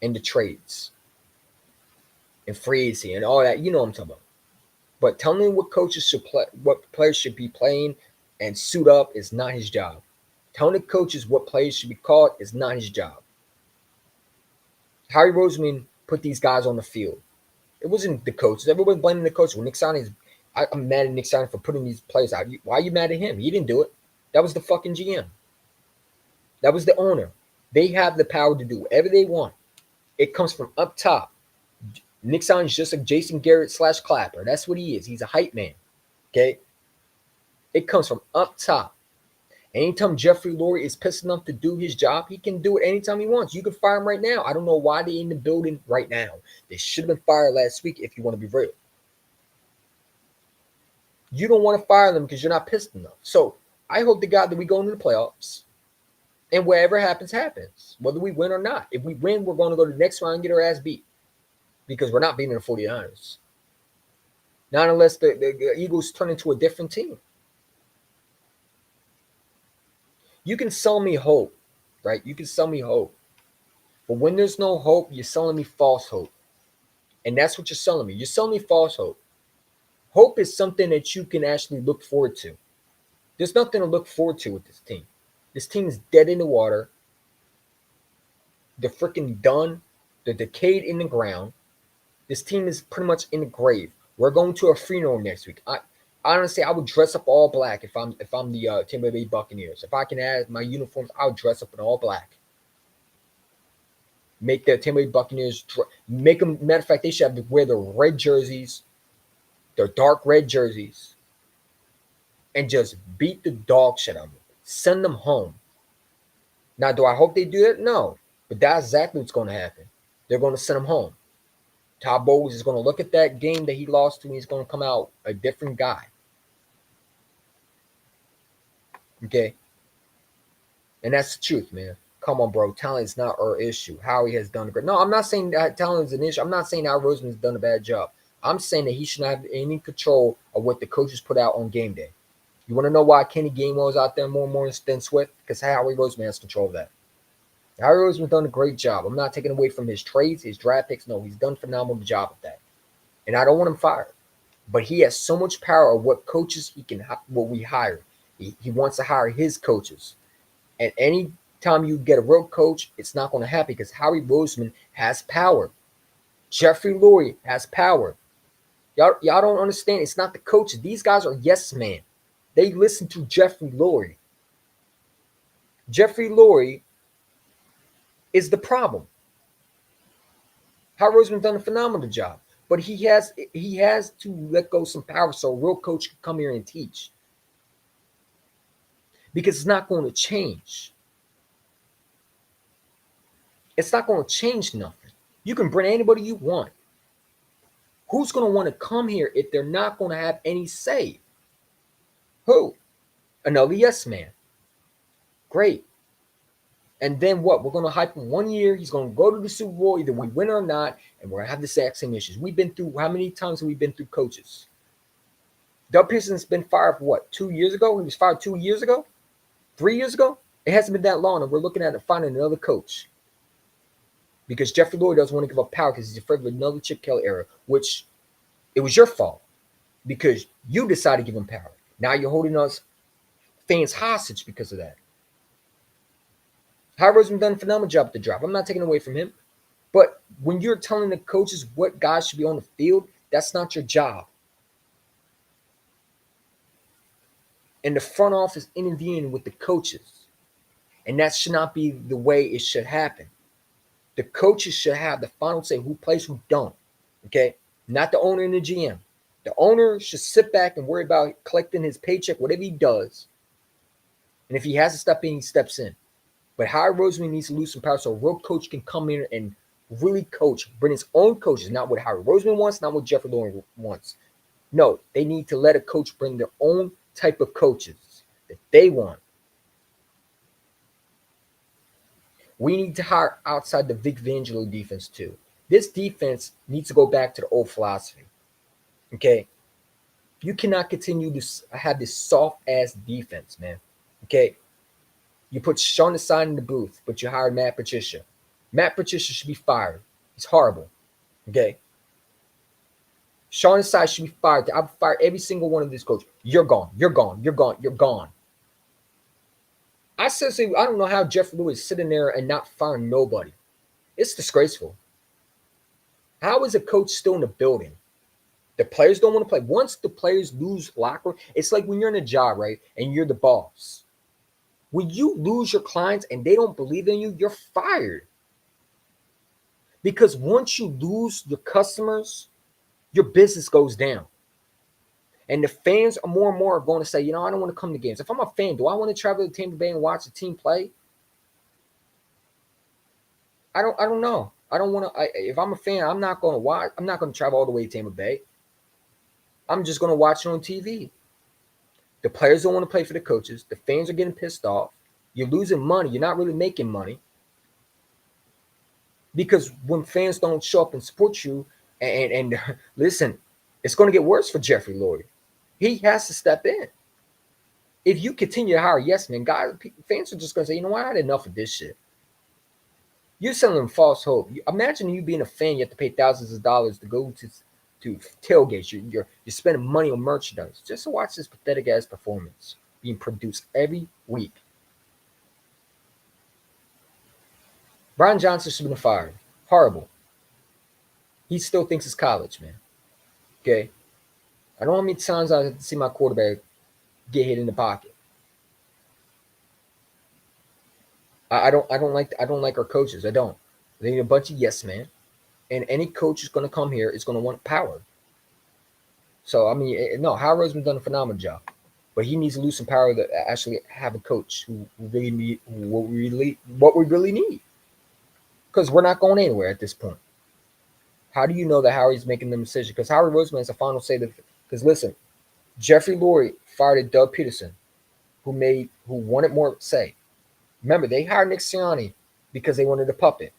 A: and the trades and free agency and all that. You know what I'm talking about. But telling him what coaches should play, what players should be playing and suit up is not his job. Telling the coaches what players should be called is not his job. Harry Roseman put these guys on the field. It wasn't the coaches. Everyone's blaming the coach. Well, Nick Sirianni, I'm mad at Nick Sirianni for putting these players out. Why are you mad at him? He didn't do it. That was the fucking GM. That was the owner. They have the power to do whatever they want. It comes from up top. Nick Sirianni's just a Jason Garrett / Clapper. That's what he is. He's a hype man. Okay? It comes from up top. Anytime Jeffrey Lurie is pissed enough to do his job, he can do it anytime he wants. You can fire him right now. I don't know why they're in the building right now. They should have been fired last week if you want to be real. You don't want to fire them because you're not pissed enough. So I hope to God that we go into the playoffs and whatever happens, happens, whether we win or not. If we win, we're going to go to the next round and get our ass beat because we're not beating the 49ers. Not unless the Eagles turn into a different team. You can sell me hope, right? You can sell me hope. But when there's no hope, you're selling me false hope. And that's what you're selling me. You're selling me false hope. Hope is something that you can actually look forward to. There's nothing to look forward to with this team. This team is dead in the water. They're freaking done. They're decayed in the ground. This team is pretty much in the grave. We're going to a funeral next week. Honestly, I would dress up all black if I'm the Tampa Bay Buccaneers. If I can add my uniforms, I would dress up in all black. Make the Tampa Bay Buccaneers make them. Matter of fact, they should have to wear the red jerseys, their dark red jerseys, and just beat the dog shit out of them. Send them home. Now, do I hope they do it? No, but that's exactly what's going to happen. They're going to send them home. Todd Bowles is going to look at that game that he lost to, and he's going to come out a different guy. Okay? And that's the truth, man. Come on, bro. Talent is not our issue. Howie has done a great. No, I'm not saying that talent is an issue. I'm not saying Al Roseman has done a bad job. I'm saying that he should not have any control of what the coaches put out on game day. You want to know why Kenny Gainwell is out there more than Swift? Because Howie Roseman has control of that. Howie Roseman's done a great job. I'm not taking away from his trades, his draft picks. No, he's done a phenomenal job at that. And I don't want him fired. But he has so much power of what coaches what we hire. He wants to hire his coaches. And any time you get a real coach, it's not going to happen because Howie Roseman has power. Jeffrey Lurie has power. Y'all don't understand. It's not the coaches. These guys are yes men. They listen to Jeffrey Lurie. Jeffrey Lurie is the problem. Howie Roseman's done a phenomenal job, but he has to let go some power so a real coach can come here and teach. Because it's not going to change. It's not going to change nothing. You can bring anybody you want. Who's going to want to come here if they're not going to have any say? Who? Another yes man. Great. And then what? We're going to hype him 1 year. He's going to go to the Super Bowl. Either we win or not. And we're going to have the exact same issues. We've been through, how many times have we been through coaches? Doug Pearson's been fired for what? 2 years ago? He was fired 2 years ago? 3 years ago? It hasn't been that long. And we're looking at finding another coach. Because Jeffrey Lurie doesn't want to give up power because he's afraid of another Chip Kelly era, which it was your fault because you decided to give him power. Now you're holding us fans hostage because of that. Howie Roseman done a phenomenal job at the draft. I'm not taking away from him. But when you're telling the coaches what guys should be on the field, that's not your job. And the front office intervening with the coaches. And that should not be the way it should happen. The coaches should have the final say who plays, who don't. Okay? Not the owner and the GM. The owner should sit back and worry about collecting his paycheck, whatever he does. And if he has to step in, he steps in. But Howie Roseman needs to lose some power so a real coach can come in and really coach, bring his own coaches, not what Howie Roseman wants, not what Jeffrey Lurie wants. No, they need to let a coach bring their own type of coaches that they want. We need to hire outside the Vic Fangio defense too. This defense needs to go back to the old philosophy. Okay? You cannot continue to have this soft-ass defense, man. Okay? You put Sean Desai in the booth, but you hired Matt Patricia. Matt Patricia should be fired. He's horrible. Okay? Sean Desai should be fired. I would fire every single one of these coaches. You're gone. You're gone. You're gone. You're gone. I don't know how Jeff Lurie is sitting there and not firing nobody. It's disgraceful. How is a coach still in the building? The players don't want to play. Once the players lose locker room, it's like when you're in a job, right? And you're the boss. When you lose your clients and they don't believe in you, you're fired. Because once you lose your customers, your business goes down. And the fans are more and more going to say, I don't want to come to games. If I'm a fan, do I want to travel to Tampa Bay and watch the team play? I don't know. I don't want to. If I'm a fan, I'm not going to watch. I'm not going to travel all the way to Tampa Bay. I'm just going to watch it on TV. The players don't want to play for the coaches. The fans are getting pissed off. You're losing money. You're not really making money. Because when fans don't show up and support you, and listen, it's going to get worse for Jeffrey Lurie. He has to step in. If you continue to hire yes men, guys, fans are just going to say, you know what, I had enough of this shit. You're selling them false hope. Imagine you being a fan, you have to pay thousands of dollars to go to tailgates. You're spending money on merchandise just to watch this pathetic ass performance being produced every week. Brian Johnson should have been fired. Horrible. He still thinks it's college, man. Okay? I don't want many times I have to see my quarterback get hit in the pocket. I don't like our coaches. I don't. They need a bunch of yes men. And any coach is going to come here is going to want power. So I mean, no, Howard Roseman's done a phenomenal job, but he needs to lose some power to actually have a coach who really need what we really need. Because we're not going anywhere at this point. How do you know that Howard's making the decision? Because Howard Roseman has a final say. Because listen, Jeffrey Lurie fired Doug Peterson, who wanted more say. Remember, they hired Nick Sirianni because they wanted a puppet.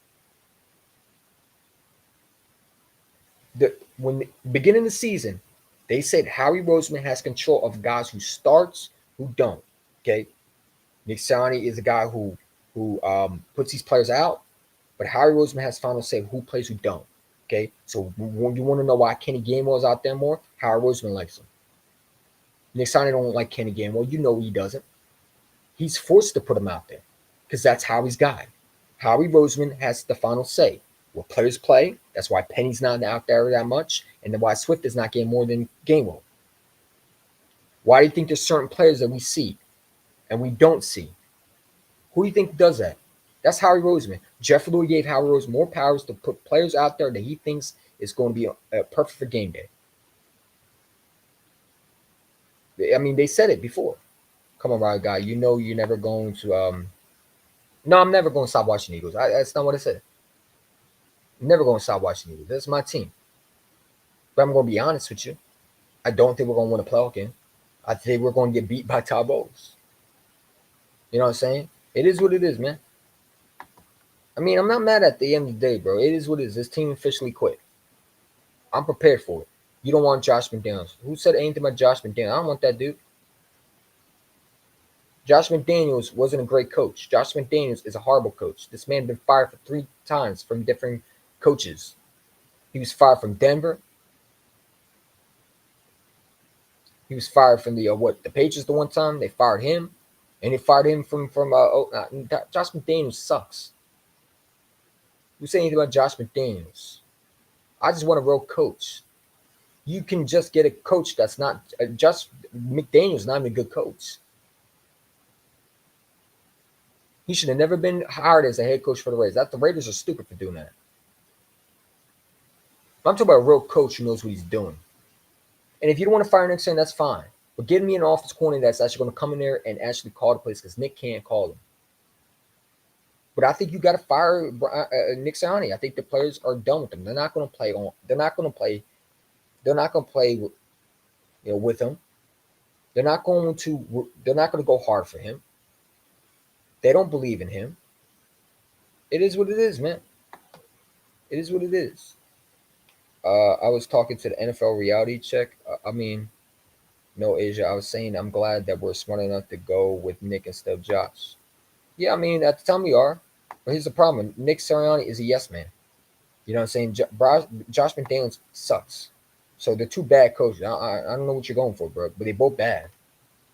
A: When the beginning of the season, they said Howie Roseman has control of guys who starts, who don't. Okay, Nick Sirianni is a guy who puts these players out, but Howie Roseman has final say who plays, who don't. Okay, so when you want to know why Kenny Gainwell's out there more, Howie Roseman likes him. Nick Sirianni don't like Kenny Gainwell. You know he doesn't. He's forced to put him out there because that's Howie's guy. Howie Roseman has the final say. What players play, that's why Penny's not out there that much, and then why Swift is not getting more than Gainwell. Why do you think there's certain players that we see and we don't see? Who do you think does that? That's Howie Roseman. Jeff Lurie gave Howie Roseman more powers to put players out there that he thinks is going to be perfect for game day. I mean, they said it before. Come on, right guy. You know you're never going to No, I'm never going to stop watching Eagles. That's not what I said. I'm never going to stop watching Eagles. That's my team. But I'm going to be honest with you. I don't think we're going to win a playoff game. I think we're going to get beat by Todd Bowles. You know what I'm saying? It is what it is, man. I mean, I'm not mad at the end of the day, bro. It is what it is. This team officially quit. I'm prepared for it. You don't want Josh McDaniels. Who said anything about Josh McDaniels? I don't want that dude. Josh McDaniels wasn't a great coach. Josh McDaniels is a horrible coach. This man been fired for 3 times from different coaches. He was fired from Denver. He was fired from the Patriots the one time. They fired him, and they fired him from Josh McDaniels sucks. Who say anything about Josh McDaniels? I just want a real coach. You can just get a coach that's not Josh McDaniels. Not even a good coach. He should have never been hired as a head coach for the Raiders. The Raiders are stupid for doing that. But I'm talking about a real coach who knows what he's doing. And if you don't want to fire Nick Sirianni, that's fine. But give me an offense coordinator that's actually going to come in there and actually call the plays because Nick can't call them. But I think you got to fire Nick Sirianni. I think the players are done with him. They're not going to play on. They're not going to play. They're not going to play, with him. They're not going to. They're not going to go hard for him. They don't believe in him. It is what it is, man. It is what it is. I was talking to the NFL reality check. No, Asia. I was saying I'm glad that we're smart enough to go with Nick instead of Josh. Yeah, I mean, at the time we are. But here's the problem. Nick Sirianni is a yes man. You know what I'm saying? Josh McDaniels sucks. So they're 2 bad coaches. I don't know what you're going for, bro. But they both bad.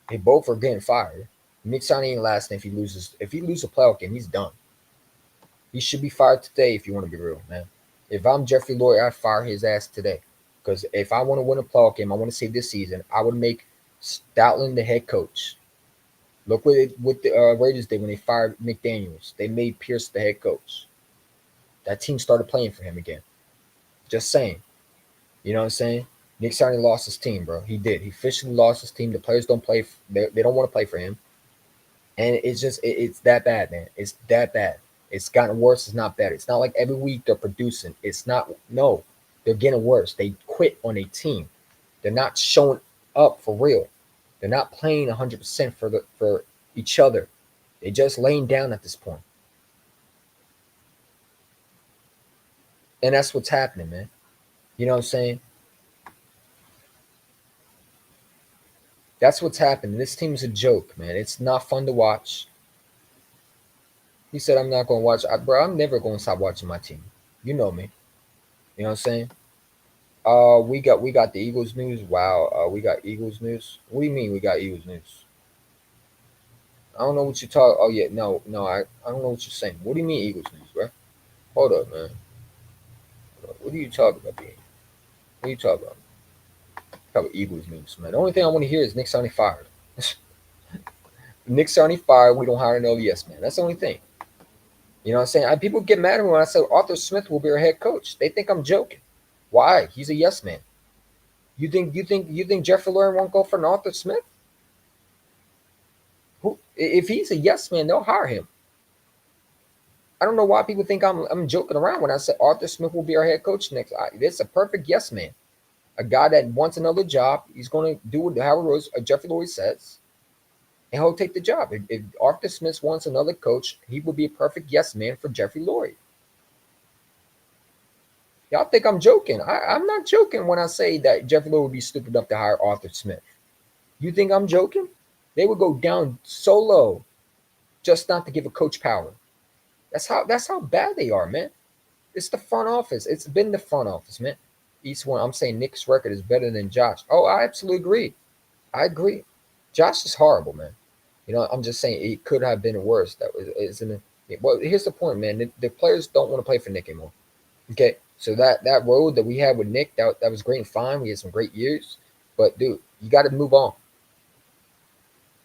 A: They both are getting fired. Nick Sirianni ain't lasting if he loses. If he loses a playoff game, he's done. He should be fired today if you want to be real, man. If I'm Jeffrey Lurie, I'd fire his ass today. Because if I want to win a playoff game, I want to save this season, I would make Stoutland the head coach. Look what the Raiders did when they fired McDaniels. They made Pierce the head coach. That team started playing for him again. Just saying. You know what I'm saying? Nick Sirianni lost his team, bro. He did. He officially lost his team. The players don't play. They don't want to play for him. And it's just it's that bad, man. It's that bad. It's gotten worse. It's not better. It's not like every week they're producing. It's not. No, they're getting worse. They quit on a team. They're not showing up for real. They're not playing 100% for each other. They're just laying down at this point. And that's what's happening, man. You know what I'm saying? That's what's happening. This team's a joke, man. It's not fun to watch. He said, I'm not going to watch. Bro, I'm never going to stop watching my team. You know me. You know what I'm saying? We got the Eagles news. Wow. We got Eagles news. What do you mean we got Eagles news? I don't know what you talk. Oh yeah, no. I don't know what you're saying. What do you mean Eagles news, bro? Hold up, man. What are you talking about, B? What are you talking about? Talk about Eagles news, man. The only thing I want to hear is Nick Sirianni fired. Nick Sirianni fired. We don't hire another yes man. That's the only thing. You know what I'm saying? People get mad at me when I say Arthur Smith will be our head coach. They think I'm joking. Why? He's a yes man. You think Jeffrey Lurie won't go for an Arthur Smith? Who? If he's a yes man, they'll hire him. I don't know why people think I'm joking around when I say Arthur Smith will be our head coach next. It's a perfect yes man. A guy that wants another job. He's going to do what Howard Rose, Jeffrey Lurie says, and he'll take the job. If Arthur Smith wants another coach, he would be a perfect yes man for Jeffrey Lurie. Y'all think I'm joking. I'm not joking when I say that Jeffrey Lurie would be stupid enough to hire Arthur Smith. You think I'm joking? They would go down so low just not to give a coach power. That's how bad they are, man. It's the front office. It's been the front office, man. Each one. I'm saying Nick's record is better than Josh. Oh, I absolutely agree. I agree. Josh is horrible, man. You know, I'm just saying it could have been worse. That was isn't it? Well, here's the point, man. The players don't want to play for Nick anymore. Okay, so that road that we had with Nick, that was great and fine. We had some great years, but dude, you got to move on.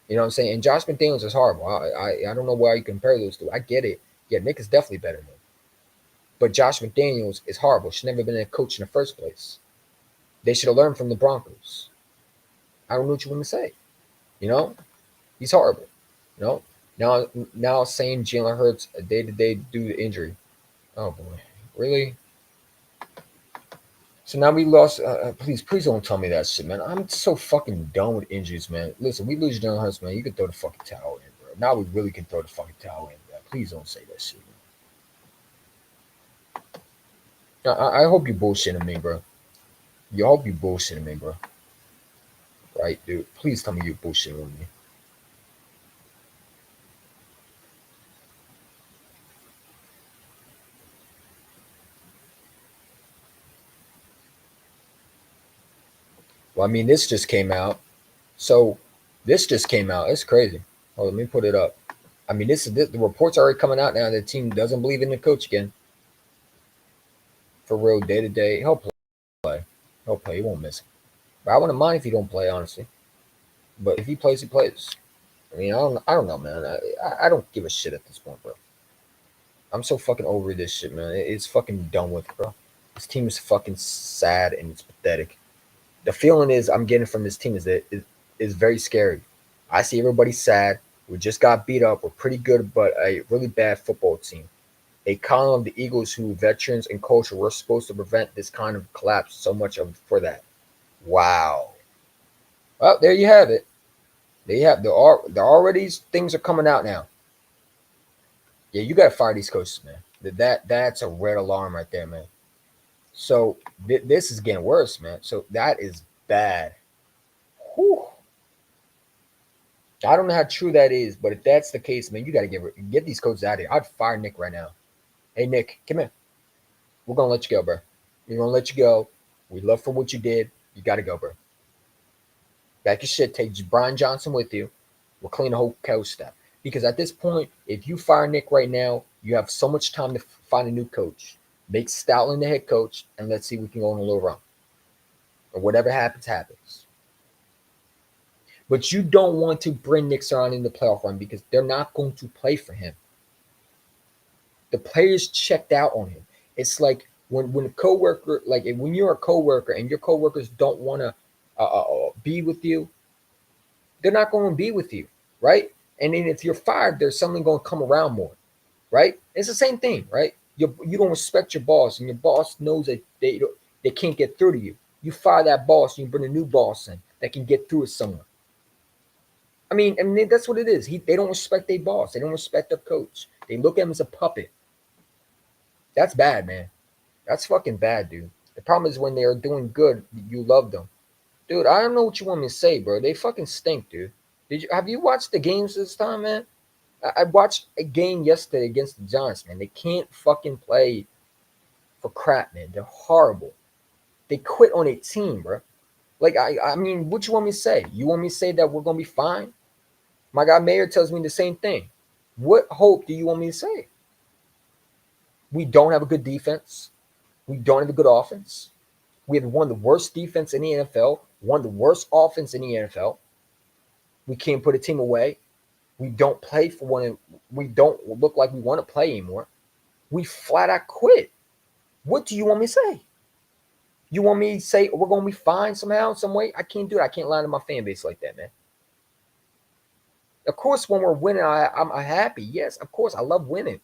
A: You know what I'm saying? And Josh McDaniels is horrible. I don't know why you compare those two. I get it. Yeah, Nick is definitely better than him. But Josh McDaniels is horrible. Should never been a coach in the first place. They should have learned from the Broncos. I don't know what you want to say. You know, he's horrible. You know, now saying Jalen Hurts a day-to-day due to injury. Oh boy, really? So now we lost. Please don't tell me that shit, man. I'm so fucking done with injuries, man. Listen, we lose Jalen Hurts, man. You can throw the fucking towel in, bro. Now we really can throw the fucking towel in, bro. Please don't say that shit. I hope you bullshitting me, bro. You hope you bullshitting me, bro. Right, dude? Please tell me you bullshitting with me. Well, I mean, this just came out. So this just came out. It's crazy. Oh, let me put it up. I mean, the reports are already coming out now. The team doesn't believe in the coach again. For real, day to day, he'll play. He'll play. He won't miss it. But I wouldn't mind if he don't play, honestly. But if he plays, he plays. I mean, I don't know, man. I don't give a shit at this point, bro. I'm so fucking over this shit, man. It's fucking done with, bro. This team is fucking sad and it's pathetic. The feeling is I'm getting from this team is that it is very scary. I see everybody sad. We just got beat up. We're pretty good, but a really bad football team. A column of the Eagles who veterans and culture were supposed to prevent this kind of collapse so much of for that. Wow. Well, there you have it. There you have the already things are coming out now. Yeah, you gotta fire these coaches, man. That's a red alarm right there, man. So this is getting worse, man. So that is bad. Whew. I don't know how true that is, but if that's the case, man, you got to get these coaches out of here. I'd fire Nick right now. Hey, Nick, come here. We're gonna let you go, bro. We're gonna let you go. We love for what you did. You got to go, bro. Back your shit. Take Brian Johnson with you. We'll clean the whole coach staff. Because at this point, if you fire Nick right now, you have so much time to find a new coach. Make Stoutland the head coach, and let's see if we can go on a little run. Or whatever happens, happens. But you don't want to bring Nick Sirianni in the playoff run because they're not going to play for him. The players checked out on him. It's like when a coworker, like when you're a coworker and your coworkers don't want to be with you, they're not going to be with you, right? And then if you're fired, there's something going to come around more, right? It's the same thing, right? You don't respect your boss, and your boss knows that they can't get through to you. You fire that boss, and you bring a new boss in that can get through to someone. I mean that's what it is. They don't respect their boss. They don't respect their coach. They look at him as a puppet. That's bad, man. That's fucking bad, dude. The problem is when they are doing good, you love them. Dude, I don't know what you want me to say, bro. They fucking stink, dude. Have you watched the games this time, man? I watched a game yesterday against the Giants, man. They can't fucking play for crap, man. They're horrible. They quit on a team, bro. Like, I mean, what you want me to say? You want me to say that we're gonna be fine? My guy Mayor tells me the same thing. What hope do you want me to say? We don't have a good defense. We don't have a good offense. We have one of the worst defense in the NFL, one of the worst offense in the NFL. We can't put a team away. We don't play for one. We don't look like we want to play anymore. We flat out quit. What do you want me to say? You want me to say we're going to be fine somehow, some way? I can't do it. I can't lie to my fan base like that, man. Of course, when we're winning, I'm happy. Yes, of course, I love winning.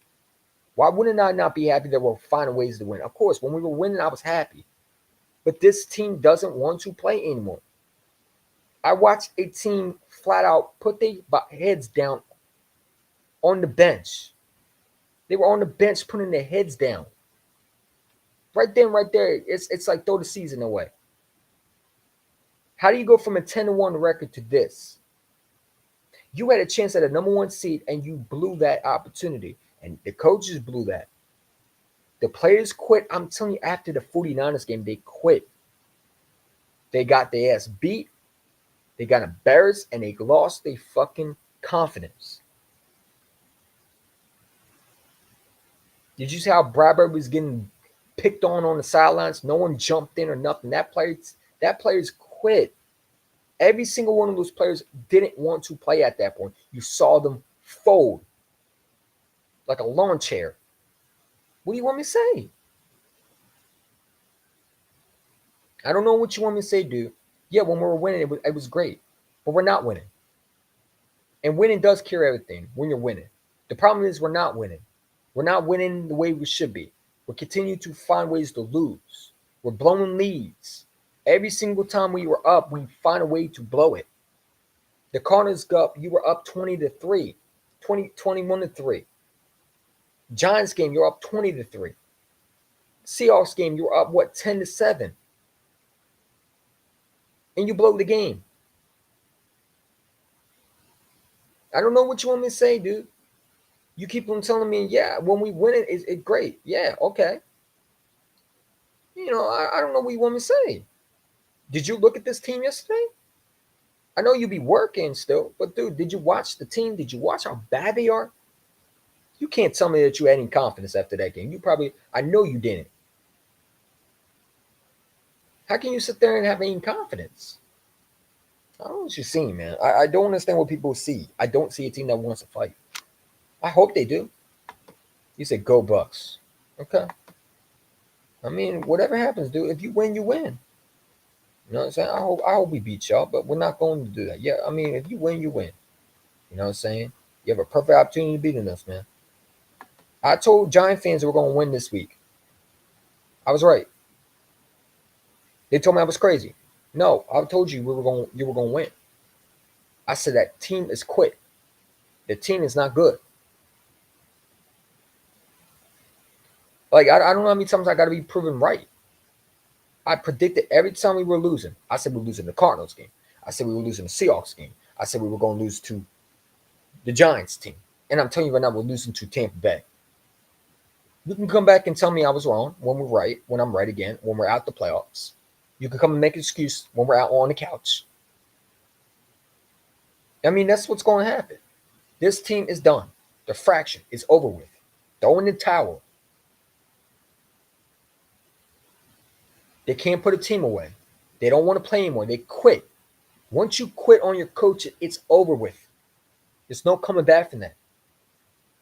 A: Why wouldn't I not be happy that we're finding ways to win? Of course, when we were winning, I was happy. But this team doesn't want to play anymore. I watched a team flat out put their heads down on the bench. They were on the bench putting their heads down. Right then, right there, it's like throw the season away. How do you go from a 10-1 record to this? You had a chance at a number one seed and you blew that opportunity. And the coaches blew that. The players quit. I'm telling you, after the 49ers game, they quit. They got their ass beat. They got embarrassed and they lost their fucking confidence. Did you see how Bradbury was getting picked on the sidelines? No one jumped in or nothing. That players quit. Every single one of those players didn't want to play at that point. You saw them fold like a lawn chair. What do you want me to say? I don't know what you want me to say, dude. Yeah, when we were winning, it was great. But we're not winning. And winning does cure everything when you're winning. The problem is we're not winning. We're not winning the way we should be. We're continuing to find ways to lose. We're blowing leads. Every single time we were up, we find a way to blow it. The Cardinals Cup, you were up 20-3, 21-3. Giants game, you're up 20-3. Seahawks game, you're up 10-7. And you blow the game. I don't know what you want me to say, dude. You keep on telling me, yeah, when we win it's great. Yeah, okay. You know, I don't know what you want me to say. Did you look at this team yesterday? I know you be working still, but dude, did you watch the team? Did you watch how bad they are? You can't tell me that you had any confidence after that game. I know you didn't. How can you sit there and have any confidence? I don't know what you're seeing, man. I don't understand what people see. I don't see a team that wants to fight. I hope they do. You said go Bucks. Okay. I mean, whatever happens, dude, if you win, you win. You know what I'm saying? I hope we beat y'all, but we're not going to do that. Yeah, I mean, if you win, you win. You know what I'm saying? You have a perfect opportunity to beat us, man. I told Giant fans that we're going to win this week. I was right. They told me I was crazy. No, I told you you were going to win. I said that team is quit. The team is not good. Like, I don't know how many times I got to be proven right. I predicted every time we were losing. I said we were losing the Cardinals game. I said we were losing the Seahawks game. I said we were going to lose to the Giants team. And I'm telling you right now, we're losing to Tampa Bay. You can come back and tell me I was wrong when we're right, when I'm right again, when we're out the playoffs. You can come and make an excuse when we're out on the couch. I mean, that's what's going to happen. This team is done. The fraction is over with. Throw in the towel. They can't put a team away. They don't want to play anymore. They quit. Once you quit on your coach, it's over with. There's no coming back from that.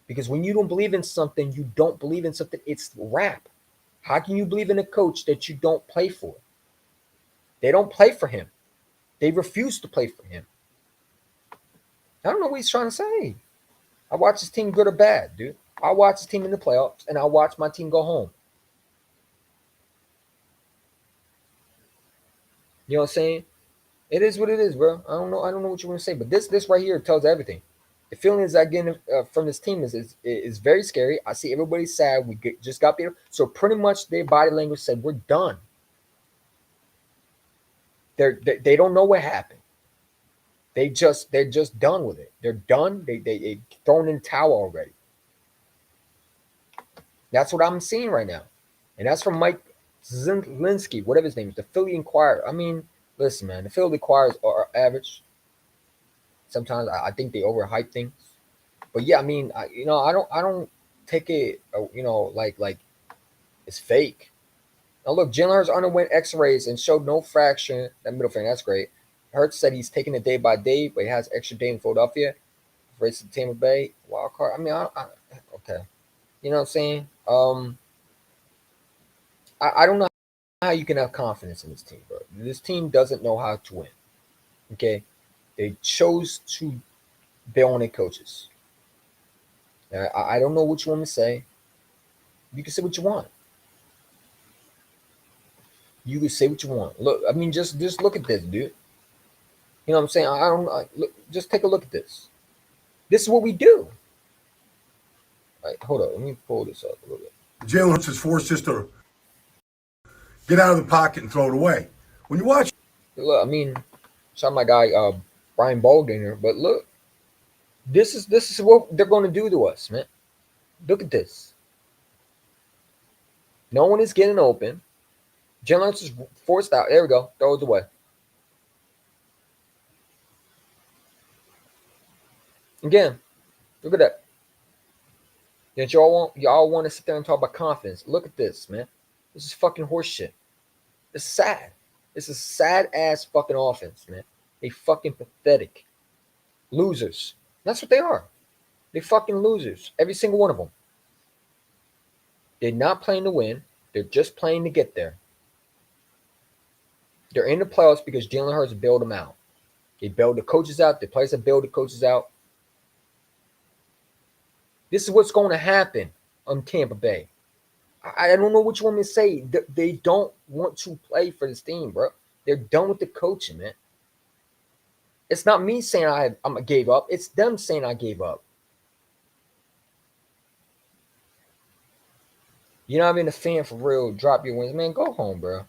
A: Because when you don't believe in something, you don't believe in something, it's rap. How can you believe in a coach that you don't play for? They don't play for him. They refuse to play for him. I don't know what he's trying to say. I watch this team good or bad, dude. I watch this team in the playoffs, and I watch my team go home. You know what I'm saying? It is what it is, bro. I don't know what you want to say, but this right here tells everything. The feelings I get from this team is very scary. I see everybody sad. Just got there, so pretty much their body language said we're done. They don't know what happened. They're just done with it. They're done. They thrown in the towel already. That's what I'm seeing right now, and that's from Mike Zielinski, whatever his name is, the Philly Inquirer. I mean, listen, man, the Philly Inquirers are average. Sometimes I think they overhype things, but yeah, I mean, I don't take it, like it's fake. Now look, Jalen Hurts underwent X-rays and showed no fracture. That middle finger, that's great. Hurts said he's taking it day by day, but he has extra day in Philadelphia. Race to Tampa Bay wild card. I mean, okay, you know what I'm saying? I don't know how you can have confidence in this team, bro. This team doesn't know how to win. Okay, they chose to bail on their coaches. I don't know what you want me to say. You can say what you want. You can say what you want. Look, I mean, just look at this, dude. You know what I'm saying? I don't look. Just take a look at this. This is what we do. All right, hold up. Let me pull this up a little bit.
C: Jalen Hurts is forced just to get out of the pocket and throw it away. When you watch,
A: Look, I mean, shout out my guy Brian Baldwin, but look, this is what they're going to do to us, man. Look at this. No one is getting open. Jalen Hurts is forced out. There we go. Throw it away. Again, look at that. That y'all want to sit there and talk about confidence. Look at this, man. This is fucking horseshit. It's sad. It's a sad ass fucking offense, man. They fucking pathetic. Losers. That's what they are. They fucking losers. Every single one of them. They're not playing to win. They're just playing to get there. They're in the playoffs because Jalen Hurts bailed them out. They bailed the coaches out. The players have bailed the coaches out. This is what's going to happen on Tampa Bay. I don't know what you want me to say. They don't want to play for this team, bro. They're done with the coaching, man. It's not me saying I gave up. It's them saying I gave up. You're not being a fan for real. Drop your wins, man. Go home, bro.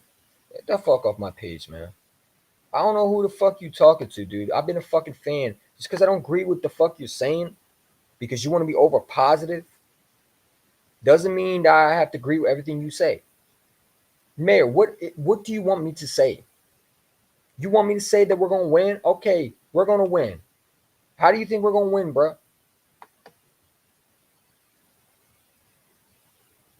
A: Get the fuck off my page, man. I don't know who the fuck you talking to, dude. I've been a fucking fan. Just because I don't agree with the fuck you're saying, because you want to be over positive, doesn't mean that I have to agree with everything you say. Mayor, what do you want me to say? You want me to say that we're going to win? Okay, we're going to win. How do you think we're going to win, bro?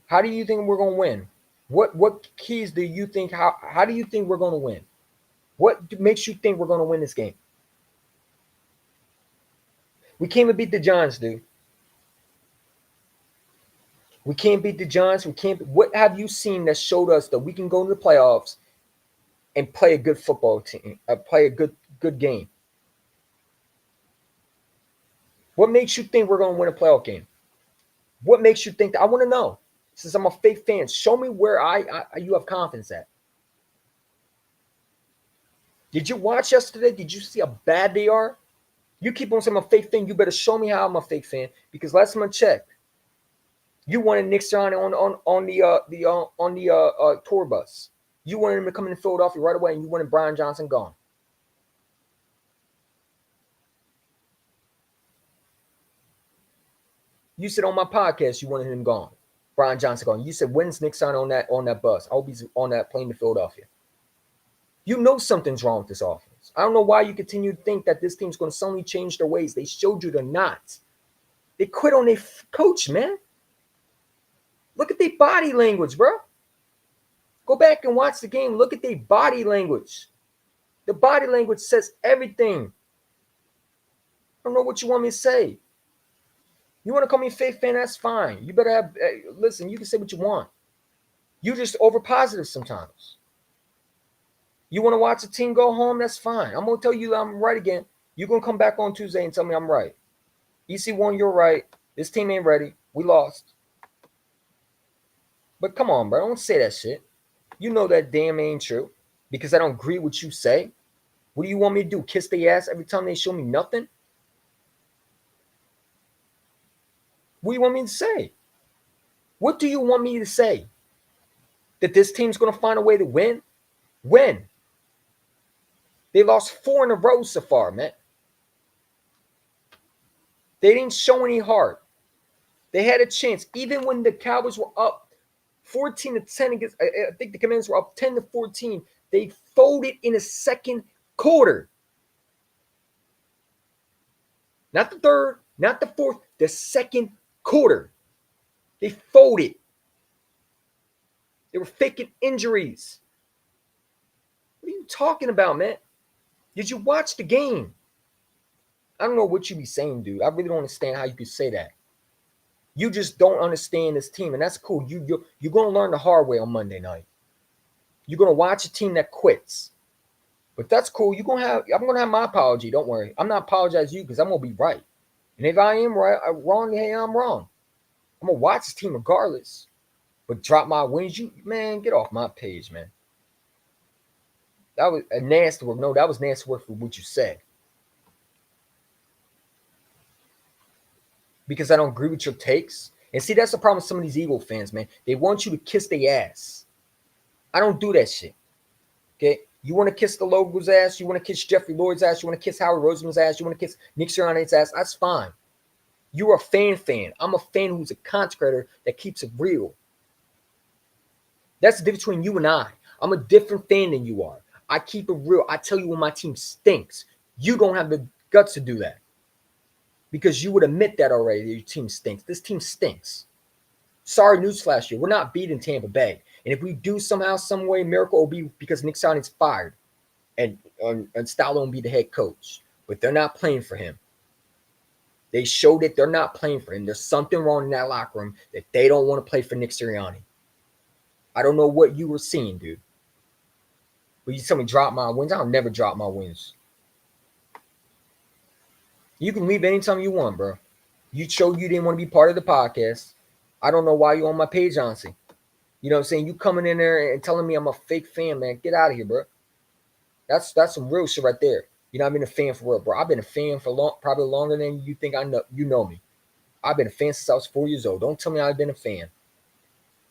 A: How do you think we're going to win? What keys do you think, how do you think we're going to win? What makes you think we're going to win this game? We can't even beat the Giants, dude. We can't beat the Giants. What have you seen that showed us that we can go into the playoffs and play a good football team, play a good game? What makes you think we're going to win a playoff game? What makes you think that? I want to know. Since I'm a fake fan, show me where you have confidence at. Did you watch yesterday? Did you see how bad they are? You keep on saying I'm a fake fan. You better show me how I'm a fake fan, because last time I checked, you wanted Nick Sirianni on the tour bus. You wanted him to come into Philadelphia right away, and you wanted Brian Johnson gone. You said on my podcast you wanted him gone, Brian Johnson gone. You said, when's Nick Sirianni on that bus? I hope he's on that plane to Philadelphia. You know something's wrong with this offense. I don't know why you continue to think that this team's going to suddenly change their ways. They showed you they're not. They quit on their coach, man. Look at their body language, bro. Go back and watch the game. Look at their body language. The body language says everything. I don't know what you want me to say. You want to call me a fake fan? That's fine. You better have, listen, you can say what you want. You just over positive sometimes. You want to watch the team go home? That's fine. I'm going to tell you I'm right again. You're going to come back on Tuesday and tell me I'm right. EC1, you're right. This team ain't ready. We lost. But come on, bro. Don't say that shit. You know that damn ain't true, because I don't agree with what you say. What do you want me to do? Kiss their ass every time they show me nothing? What do you want me to say? What do you want me to say? That this team's going to find a way to win? When? They lost 4 in a row so far, man. They didn't show any heart. They had a chance. Even when the Cowboys were up 14-10 against, I think the Commanders were up 10-14. They folded in the second quarter. Not the third, not the fourth, the second quarter. They folded. They were faking injuries. What are you talking about, man? Did you watch the game? I don't know what you be saying, dude. I really don't understand how you could say that. You just don't understand this team, and that's cool. You're going to learn the hard way on Monday night. You're going to watch a team that quits. But that's cool. I'm going to have my apology. Don't worry. I'm not apologizing to you because I'm going to be right. And if I am wrong, hey, I'm wrong. I'm going to watch this team regardless. But drop my wins, man, get off my page, man. That was a nasty word. No, that was nasty word for what you said. Because I don't agree with your takes. And see, that's the problem with some of these Eagle fans, man. They want you to kiss their ass. I don't do that shit. Okay? You want to kiss the Logos' ass. You want to kiss Jeffrey Lloyd's ass. You want to kiss Howard Roseman's ass. You want to kiss Nick Sirianni's ass. That's fine. You're a fan. I'm a fan who's a content creator that keeps it real. That's the difference between you and I. I'm a different fan than you are. I keep it real. I tell you when my team stinks. You don't have the guts to do that. Because you would admit that already, that your team stinks. This team stinks. Sorry, newsflash here. We're not beating Tampa Bay. And if we do somehow, some way, miracle will be because Nick Sirianni's fired. And Stallo will be the head coach. But they're not playing for him. They showed that they're not playing for him. There's something wrong in that locker room that they don't want to play for Nick Sirianni. I don't know what you were seeing, dude. But you tell me drop my wins. I'll never drop my wins. You can leave anytime you want, bro. You showed you didn't want to be part of the podcast. I don't know why you're on my page, honestly. You know what I'm saying? You coming in there and telling me I'm a fake fan, man. Get out of here, bro. That's some real shit right there. You know, I've been a fan for real, bro. I've been a fan for probably longer than you think I know. You know me. I've been a fan since I was 4 years old. Don't tell me I've been a fan.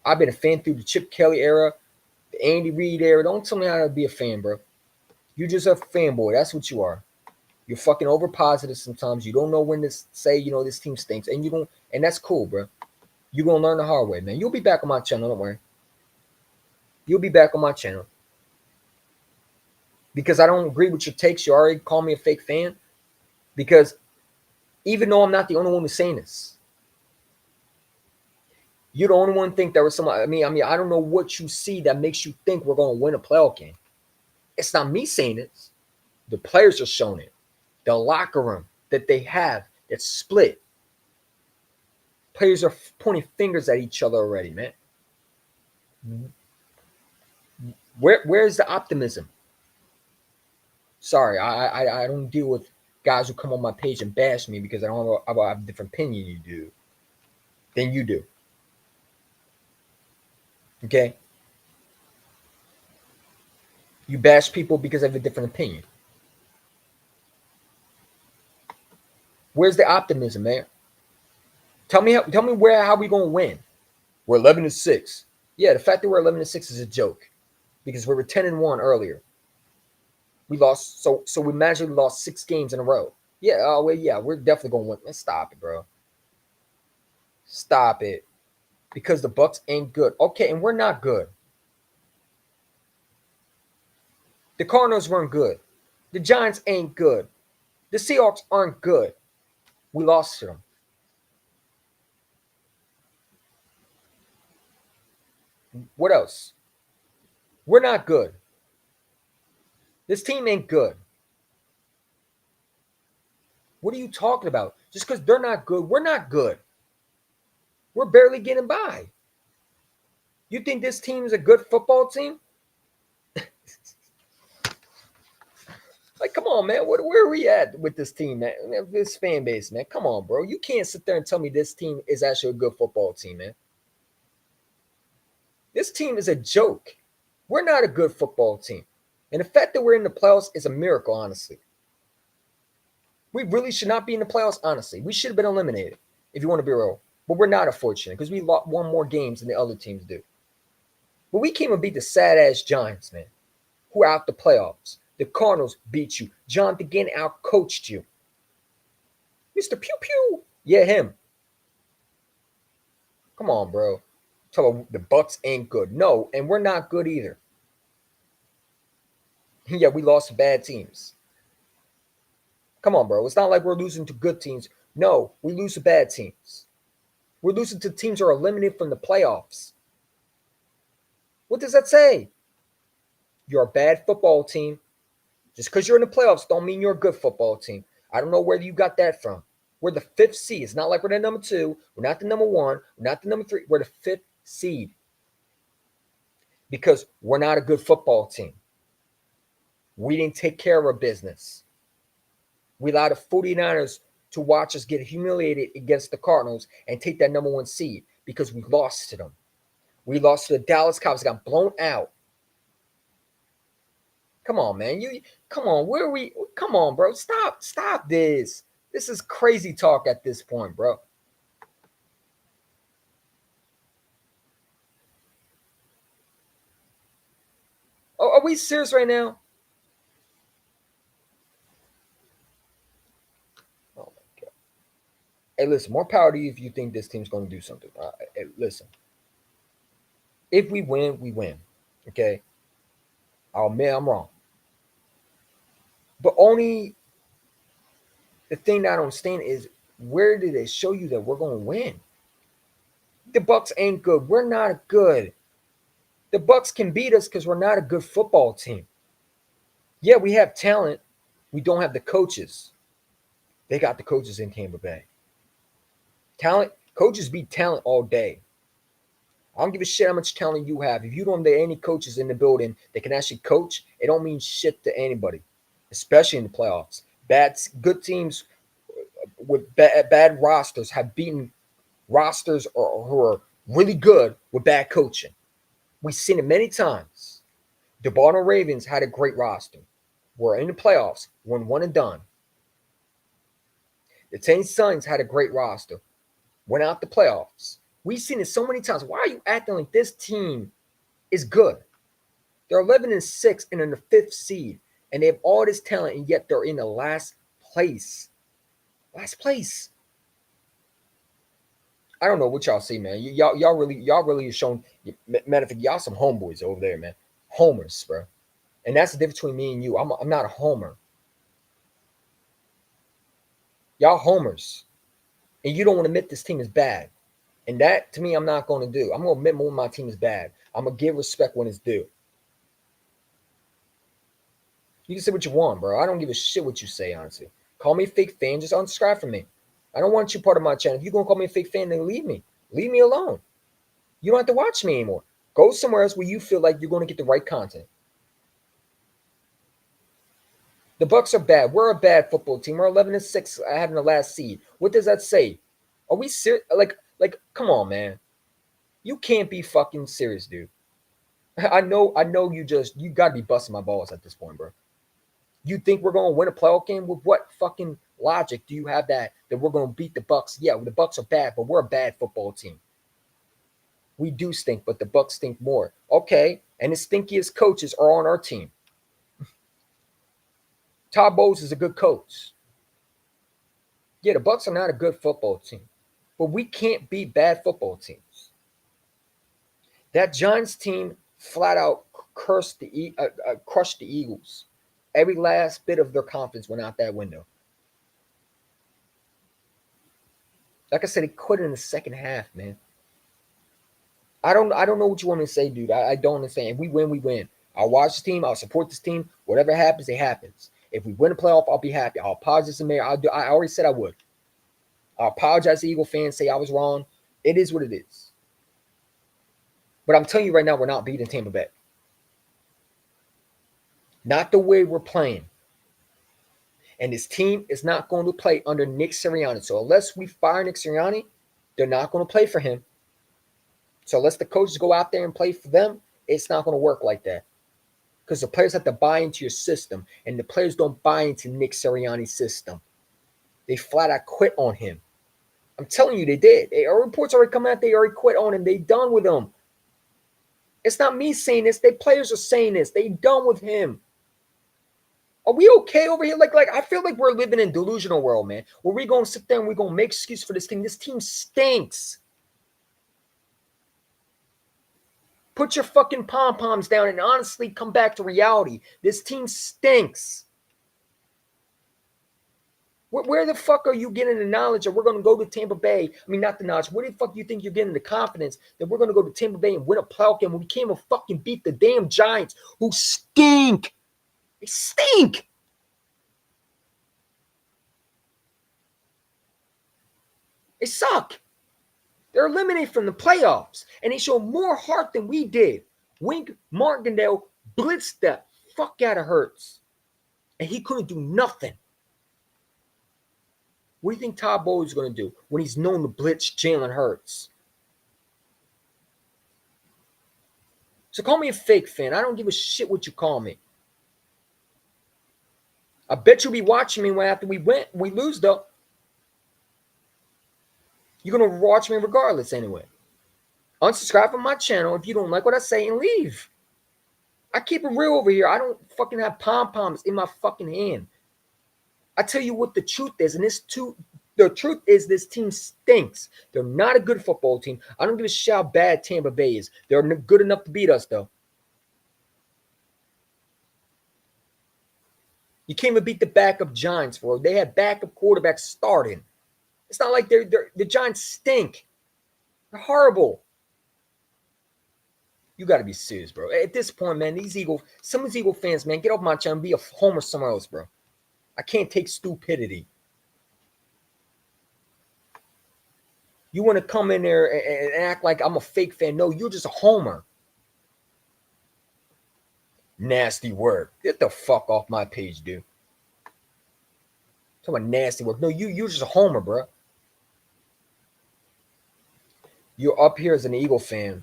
A: I've been a fan through the Chip Kelly era, the Andy Reid era. Don't tell me how to be a fan, bro. You just a fanboy. That's what you are. You're fucking over positive sometimes. You don't know when to say, you know, this team stinks. And and that's cool, bro. You're going to learn the hard way, man. You'll be back on my channel. Don't worry. You'll be back on my channel. Because I don't agree with your takes. You already call me a fake fan. Because even though I'm not the only one who's saying this, you're the only one think there was somebody. I mean, I don't know what you see that makes you think we're going to win a playoff game. It's not me saying it. The players are showing it. The locker room that they have that's split. Players are pointing fingers at each other already, man. Where's the optimism? Sorry, I don't deal with guys who come on my page and bash me because I have a different opinion than you do. Okay? You bash people because I have a different opinion. Where's the optimism, man? Tell me how we gonna win. We're 11-6. Yeah, the fact that we're 11-6 is a joke because we were 10-1 earlier. We lost, so we magically lost 6 games in a row. Yeah, oh well, yeah, we're definitely gonna win. Man, stop it, bro. Stop it, because the Bucs ain't good. Okay, and we're not good. The Cardinals weren't good. The Giants ain't good. The Seahawks aren't good. We lost to them. What else? We're not good. This team ain't good. What are you talking about? Just because they're not good, we're not good. We're barely getting by. You think this team is a good football team? Like, come on, man. Where are we at with this team, man? This fan base, man. Come on, bro. You can't sit there and tell me this team is actually a good football team, man. This team is a joke. We're not a good football team. And the fact that we're in the playoffs is a miracle, honestly. We really should not be in the playoffs, honestly. We should have been eliminated, if you want to be real. But we're not, unfortunate, because we won more games than the other teams do. But we came and beat the sad-ass Giants, man, who are out the playoffs. The Cardinals beat you. Jonathan Gannon out-coached you. Mr. Pew Pew. Yeah, him. Come on, bro. Tell them the Bucks ain't good. No, and we're not good either. Yeah, we lost to bad teams. Come on, bro. It's not like we're losing to good teams. No, we lose to bad teams. We're losing to teams that are eliminated from the playoffs. What does that say? You're a bad football team. Just because you're in the playoffs don't mean you're a good football team. I don't know where you got that from. We're the 5th seed. It's not like we're the number 2. We're not the number 1. We're not the number 3. We're the 5th seed. Because we're not a good football team. We didn't take care of our business. We allowed the 49ers to watch us get humiliated against the Cardinals and take that number 1 seed because we lost to them. We lost to the Dallas Cowboys, got blown out. Come on, man. Come on. Where are we? Come on, bro. Stop this. This is crazy talk at this point, bro. Oh, are we serious right now? Oh my God. Hey, listen, more power to you if you think this team's going to do something. Hey, listen. If we win, we win. Okay? I'll admit I'm wrong. But only the thing that I don't understand is where did it show you that we're going to win? The Bucks ain't good. We're not good. The Bucks can beat us because we're not a good football team. Yeah, we have talent. We don't have the coaches. They got the coaches in Tampa Bay. Talent, coaches beat talent all day. I don't give a shit how much talent you have. If you don't have any coaches in the building that can actually coach, it don't mean shit to anybody, especially in the playoffs. Good teams with bad rosters have beaten rosters who are really good with bad coaching. We've seen it many times. The Baltimore Ravens had a great roster. We're in the playoffs, won one and done. The Tennessee Suns had a great roster, went out the playoffs. We've seen it so many times. Why are you acting like this team is good? They're 11-6 and in the 5th seed, and they have all this talent, and yet they're in the last place. Last place. I don't know what y'all see, man. Y'all really shown. Matter of fact, y'all some homeboys over there, man. Homers, bro. And that's the difference between me and you. I'm not a homer. Y'all homers, and you don't want to admit this team is bad. And that, to me, I'm not going to do. I'm going to admit more my team is bad. I'm going to give respect when it's due. You can say what you want, bro. I don't give a shit what you say, honestly. Call me a fake fan. Just unsubscribe from me. I don't want you part of my channel. If you're going to call me a fake fan, then leave me. Leave me alone. You don't have to watch me anymore. Go somewhere else where you feel like you're going to get the right content. The Bucks are bad. We're a bad football team. We're 11-6 having the last seed. What does that say? Are we serious? Like, come on, man. You can't be fucking serious, dude. I know you got to be busting my balls at this point, bro. You think we're going to win a playoff game? With what fucking logic do you have that we're going to beat the Bucks? Yeah, the Bucks are bad, but we're a bad football team. We do stink, but the Bucks stink more. Okay, and the stinkiest coaches are on our team. Todd Bowles is a good coach. Yeah, the Bucks are not a good football team, but we can't beat bad football teams. That Giants team flat out crushed the Eagles. Every last bit of their confidence went out that window. Like I said, they quit in the second half, man. I don't know what you want me to say, dude. I don't understand. If we win, we win. I'll watch this team. I'll support this team. Whatever happens, it happens. If we win a playoff, I'll be happy. I'll apologize to Mayor. I already said I would. I'll apologize to Eagle fans, say I was wrong. It is what it is. But I'm telling you right now, we're not beating Tampa Bay. Not the way we're playing. And this team is not going to play under Nick Sirianni. So unless we fire Nick Sirianni, they're not going to play for him. So unless the coaches go out there and play for them, it's not going to work like that. because the players have to buy into your system, and the players don't buy into Nick Sirianni's system. They flat out quit on him. I'm telling you, they did. Our reports already come out. They already quit on him. They done with him. It's not me saying this. The players are saying this. They done with him. Are we okay over here? Like I feel like we're living in a delusional world, man. Where we gonna sit there and we're gonna make excuses for this team. This team stinks. Put your fucking pom-poms down and honestly come back to reality. This team stinks. Where the fuck are you getting the knowledge that we're going to go to Tampa Bay? I mean, not the knowledge. Where the fuck do you think you're getting the confidence that we're going to go to Tampa Bay and win a playoff game when we can't even fucking beat the damn Giants who stink? They stink. They suck. They're eliminated from the playoffs, and they show more heart than we did. Wink Martindale blitzed the fuck out of Hurts, and he couldn't do nothing. What do you think Todd Bowles is going to do when he's known to blitz Jalen Hurts? So call me a fake fan. I don't give a shit what you call me. I bet you'll be watching me after we lose, though. You're going to watch me regardless anyway. Unsubscribe from my channel if you don't like what I say and leave. I keep it real over here. I don't fucking have pom-poms in my fucking hand. I tell you what the truth is, and the truth is this team stinks. They're not a good football team. I don't give a shit how bad Tampa Bay is. They're good enough to beat us, though. You can't even beat the backup Giants, bro. They had backup quarterbacks starting. It's not like the Giants stink. They're horrible. You got to be serious, bro. At this point, man, some of these Eagle fans, man, get off my channel and be a homer somewhere else, bro. I can't take stupidity. You want to come in there and act like I'm a fake fan. No, you're just a homer. Nasty work. Get the fuck off my page, dude. Talking about nasty work. No, you're just a homer, bro. You're up here as an Eagle fan,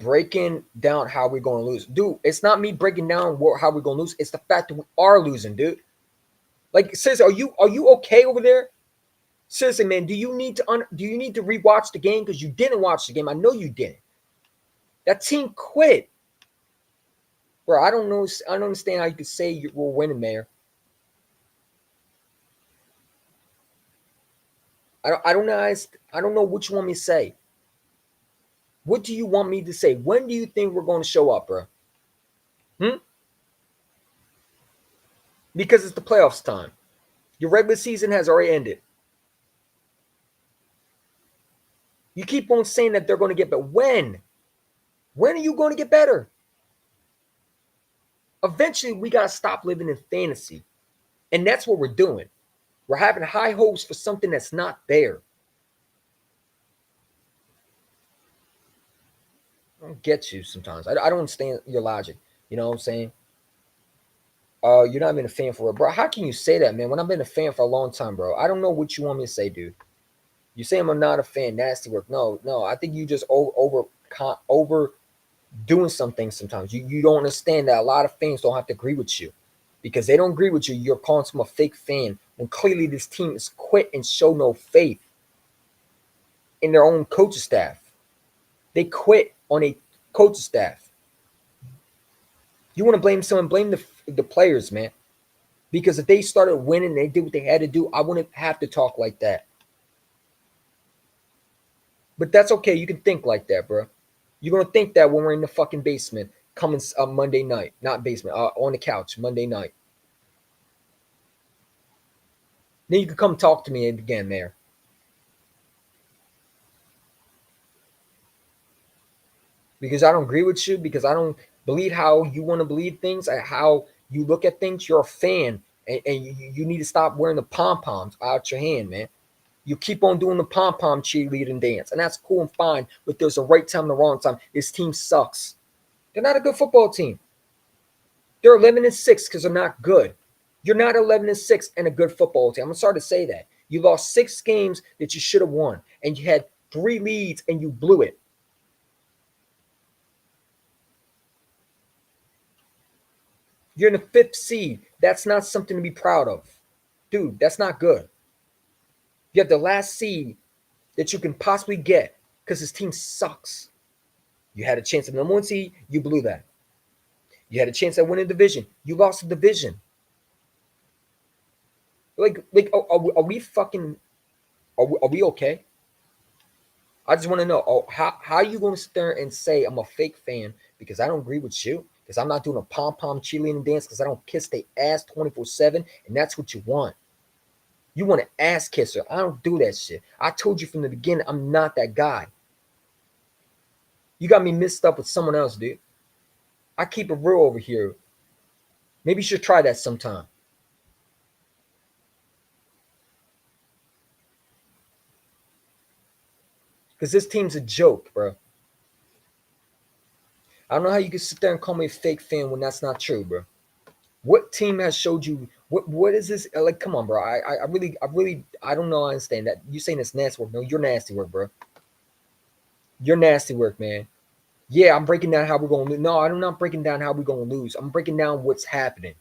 A: breaking down how we're going to lose. Dude, it's not me breaking down how we're going to lose. It's the fact that we are losing, dude. Like, seriously, are you okay over there? Seriously, man, do you need to rewatch the game because you didn't watch the game? I know you didn't. That team quit, bro. I don't know. I don't understand how you could say we're winning, Mayor. I don't know. I don't know what you want me to say. What do you want me to say? When do you think we're going to show up, bro? Because it's the playoffs time. Your regular season has already ended. You keep on saying that they're going to get better. When? When are you going to get better? Eventually, we got to stop living in fantasy. And that's what we're doing. We're having high hopes for something that's not there. I don't get you sometimes. I don't understand your logic. You know what I'm saying? You're not been a fan for it, bro. How can you say that, man? When I've been a fan for a long time, bro. I don't know what you want me to say, dude. You say I'm not a fan, nasty work. No. I think you just over doing something sometimes. You don't understand that a lot of fans don't have to agree with you. Because they don't agree with you, you're calling them a fake fan when clearly this team is quit and show no faith in their own coaching staff. They quit on a coaching staff. You want to blame someone, blame the players, man. Because if they started winning, they did what they had to do, I wouldn't have to talk like that. But that's okay. You can think like that, bro. You're going to think that when we're in the fucking basement coming Monday night. Not basement, on the couch Monday night. Then you can come talk to me again, Mayor. Because I don't agree with you, because I don't believe how you want to believe things, how you look at things. You're a fan, and you need to stop wearing the pom-poms out your hand, man. You keep on doing the pom-pom cheerleading dance, and that's cool and fine, but there's a right time and a wrong time. This team sucks. They're not a good football team. They're 11-6 because they're not good. You're not 11-6 and a good football team. I'm sorry to say that. You lost 6 games that you should have won, and you had 3 leads, and you blew it. You're in the 5th seed. That's not something to be proud of. Dude, that's not good. You have the last seed that you can possibly get because this team sucks. You had a chance at number 1 seed, you blew that. You had a chance at winning the division, you lost the division. Are we fucking? Are we okay? I just want to know. How are you going to sit there and say I'm a fake fan because I don't agree with you? Because I'm not doing a pom pom cheerleading dance because I don't kiss their ass 24/7, and that's what you want. You want an ass kisser. I don't do that shit. I told you from the beginning I'm not that guy. You got me mixed up with someone else, dude. I keep it real over here. Maybe you should try that sometime. Because this team's a joke, bro. I don't know how you can sit there and call me a fake fan when that's not true, bro. What team has showed you what is this? Like, come on, bro. I really I don't know. I understand that. You saying it's nasty work. No, you're nasty work, bro. You're nasty work, man. Yeah, I'm breaking down how we're gonna lose. No, I'm not breaking down how we're gonna lose. I'm breaking down what's happening.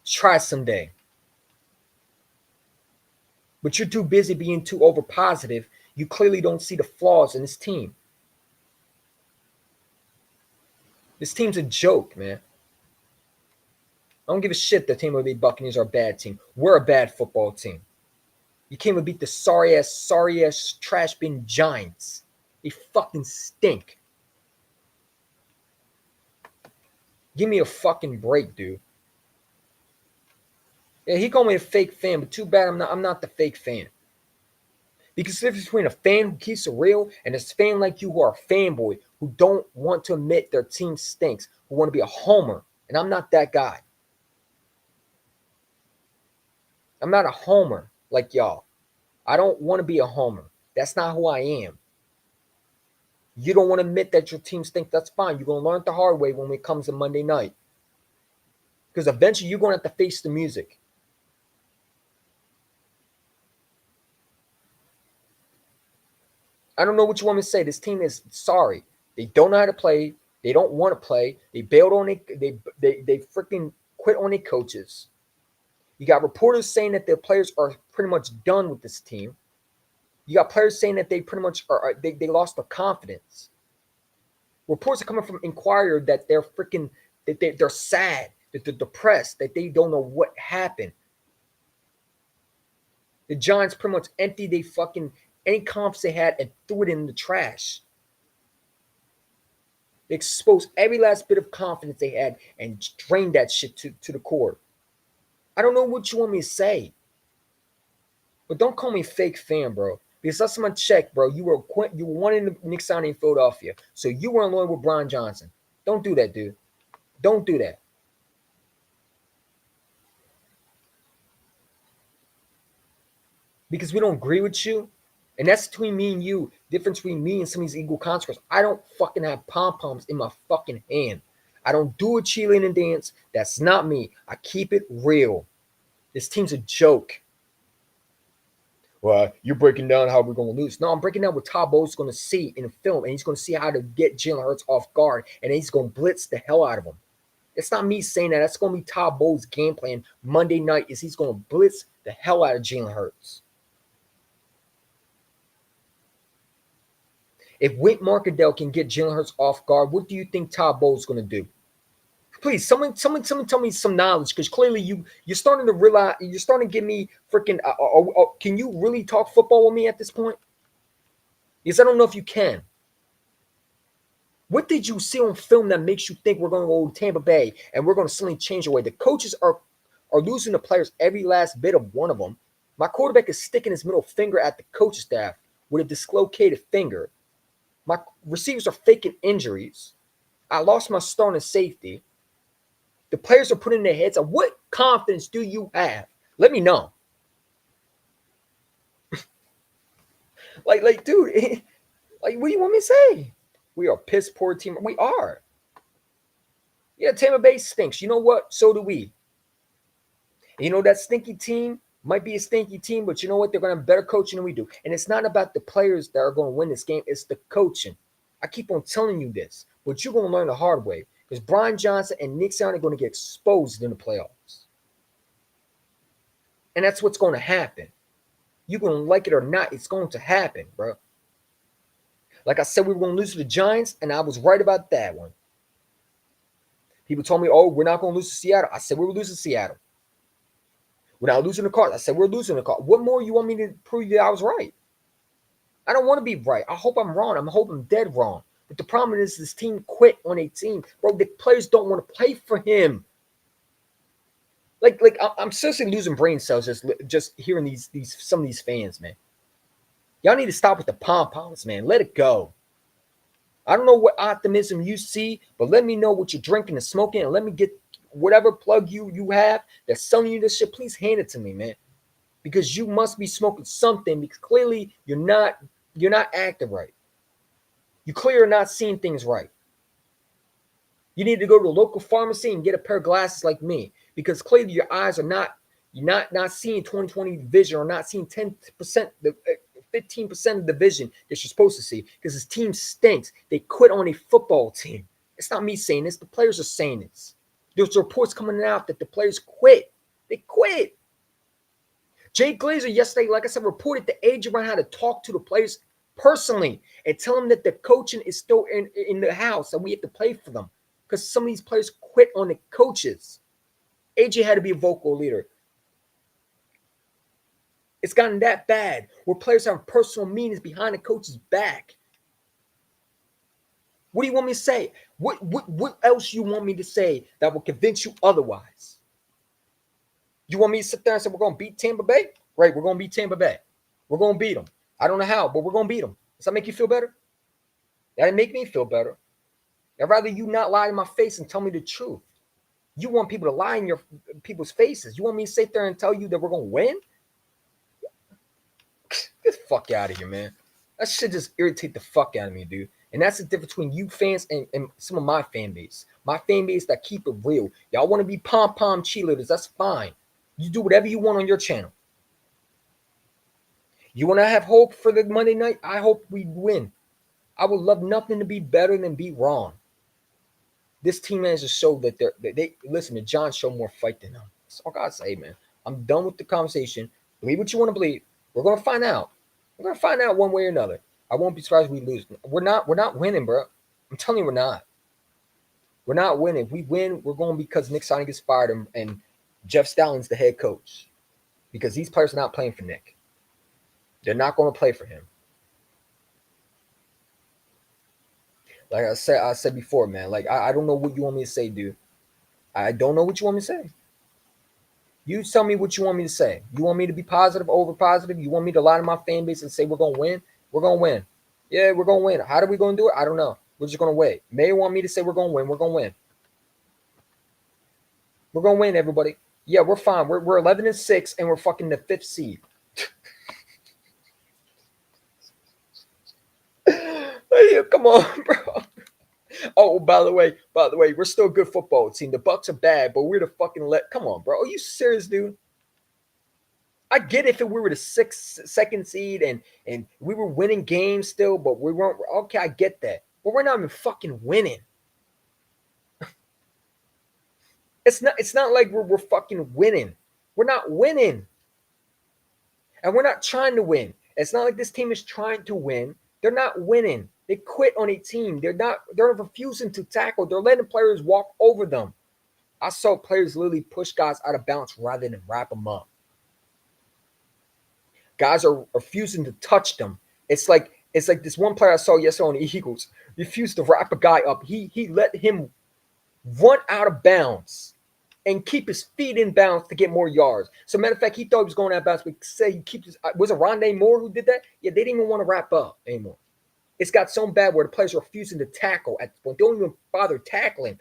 A: Try someday. But you're too busy being too over positive. You clearly don't see the flaws in this team. This team's a joke, man. I don't give a shit that Tampa Bay Buccaneers are a bad team. We're a bad football team. You can't even beat the sorry ass, trash bin Giants. They fucking stink. Give me a fucking break, dude. Yeah, he called me a fake fan, but too bad I'm not the fake fan. Because the difference between a fan who keeps it real and a fan like you who are a fanboy who don't want to admit their team stinks, who want to be a homer, and I'm not that guy. I'm not a homer like y'all. I don't want to be a homer. That's not who I am. You don't want to admit that your team stinks. That's fine. You're going to learn it the hard way when it comes to Monday night. Because eventually you're going to have to face the music. I don't know what you want me to say. This team is sorry. They don't know how to play. They don't want to play. They bailed on it. They freaking quit on their coaches. You got reporters saying that their players are pretty much done with this team. You got players saying that they pretty much they lost their confidence. Reports are coming from Inquirer that they're freaking they're sad, that they're depressed, that they don't know what happened. The Giants pretty much emptied they fucking any confidence they had and threw it in the trash. They exposed every last bit of confidence they had and drained that shit to the core. I don't know what you want me to say. But don't call me a fake fan, bro. Because that's my check, bro. You were wanting the Knicks signing in Philadelphia. So you weren't loyal with Brian Johnson. Don't do that, dude. Don't do that. Because we don't agree with you. And that's between me and you. Difference between me and some of these equal consequences. I don't fucking have pom-poms in my fucking hand. I don't do a cheerleading dance. That's not me. I keep it real. This team's a joke. Well, you're breaking down how we're going to lose. No, I'm breaking down what Todd Bowles is going to see in the film, and he's going to see how to get Jalen Hurts off guard, and then he's going to blitz the hell out of him. It's not me saying that. That's going to be Todd Bowles' game plan Monday night is he's going to blitz the hell out of Jalen Hurts. If Wink Martindale can get Jalen Hurts off guard, what do you think Todd Bowles is going to do? Please, someone tell me some knowledge, because clearly you're starting to realize, you're starting to give me freaking. Can you really talk football with me at this point? Because I don't know if you can. What did you see on film that makes you think we're going to go to Tampa Bay and we're going to suddenly change the way? The coaches are losing the players every last bit of one of them. My quarterback is sticking his middle finger at the coaching staff with a dislocated finger. My receivers are faking injuries. I lost my starting safety. The players are putting their heads on. What confidence do you have? Let me know. Dude, what do you want me to say? We are a piss poor team. We are. Yeah, Tampa Bay stinks. You know what? So do we. You know, that stinky team might be a stinky team, but you know what? They're going to have better coaching than we do. And it's not about the players that are going to win this game. It's the coaching. I keep on telling you this, but you're going to learn the hard way. Because Brian Johnson and Nick Sirianni are going to get exposed in the playoffs. And that's what's going to happen. You're going to like it or not, it's going to happen, bro. Like I said, we were going to lose to the Giants, and I was right about that one. People told me, oh, we're not going to lose to Seattle. I said we were losing to Seattle. We're not losing the Cardinals. I said we're losing the Cardinals. What more you want me to prove that I was right? I don't want to be right. I hope I'm wrong. I hope I'm dead wrong. But the problem is this team quit on a team. Bro, the players don't want to play for him. Like I'm seriously losing brain cells just hearing these some of these fans, man. Y'all need to stop with the pom-poms, man. Let it go. I don't know what optimism you see, but let me know what you're drinking and smoking, and let me get whatever plug you have that's selling you this shit. Please hand it to me, man. Because you must be smoking something, because clearly you're not acting right. You clearly are not seeing things right. You need to go to a local pharmacy and get a pair of glasses like me, because clearly your eyes are not seeing 20/20 vision, or not seeing 10%, 15% of the vision that you're supposed to see, because this team stinks. They quit on a football team. It's not me saying this. The players are saying this. There's reports coming out that the players quit. They quit. Jay Glazer yesterday, like I said, reported to AJ Brown how to talk to the players personally and tell them that the coaching is still in the house and we have to play for them, because some of these players quit on the coaches. AJ had to be a vocal leader. It's gotten that bad where players have personal meetings behind the coach's back. What do you want me to say? What else you want me to say that will convince you otherwise? You want me to sit there and say we're going to beat Tampa Bay? Right, we're going to beat Tampa Bay. We're going to beat them. I don't know how, but we're going to beat them. Does that make you feel better? That didn't make me feel better. I'd rather you not lie in my face and tell me the truth. You want people to lie in your people's faces. You want me to sit there and tell you that we're going to win? Get the fuck out of here, man. That shit just irritate the fuck out of me, dude. And that's the difference between you fans and some of my fan base. My fan base that keep it real. Y'all want to be pom-pom cheerleaders, that's fine. You do whatever you want on your channel. You want to have hope for the Monday night? I hope we win. I would love nothing to be better than be wrong. This team has to show that they listen to John show more fight than them. That's all I gotta say, man. I'm done with the conversation. Believe what you want to believe. We're gonna find out. We're gonna find out one way or another. I won't be surprised if we lose. We're not winning, bro. I'm telling you, we're not. We're not winning. If we win, we're going because Nick Sirianni gets fired and Jeff Stallings the head coach. Because these players are not playing for Nick. They're not going to play for him. Like I said before, man. Like I don't know what you want me to say, dude. I don't know what you want me to say. You tell me what you want me to say. You want me to be positive over positive? You want me to lie to my fan base and say we're going to win? We're going to win. Yeah, we're going to win. How are we going to do it? I don't know. We're just going to wait. May want me to say we're going to win. We're going to win. We're going to win, everybody. Yeah, we're fine. We're 11-6, and we're fucking the 5th seed. Hey, come on, bro. Oh, by the way, we're still a good football team. The Bucks are bad, but we're the fucking come on, bro. Are you serious, dude? I get if we were the second seed and we were winning games still, but we weren't. Okay, I get that. But we're not even fucking winning. It's not like we're fucking winning. We're not winning. And we're not trying to win. It's not like this team is trying to win. They're not winning. They quit on a team. They're refusing to tackle. They're letting players walk over them. I saw players literally push guys out of bounds rather than wrap them up. Guys are refusing to touch them. It's like this one player I saw yesterday on the Eagles refused to wrap a guy up. He let him run out of bounds and keep his feet in bounds to get more yards. So matter of fact, he thought he was going out of bounds, but say he keeps his, was it Rondé Moore who did that? Yeah, they didn't even want to wrap up anymore. It's got so bad where the players are refusing to tackle at this point. They don't even bother tackling.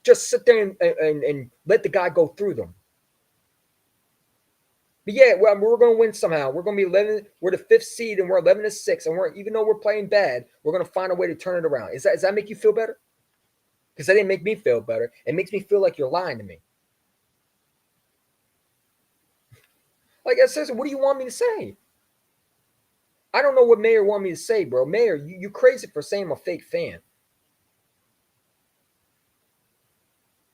A: Just sit there and let the guy go through them. But yeah, well, we're going to win somehow. We're going to be 11. We're the 5th seed, and we're 11-6. And even though we're playing bad, we're going to find a way to turn it around. Does that make you feel better? Because that didn't make me feel better. It makes me feel like you're lying to me. Like I said, what do you want me to say? I don't know what Mayor want me to say, bro. Mayor, you crazy for saying I'm a fake fan.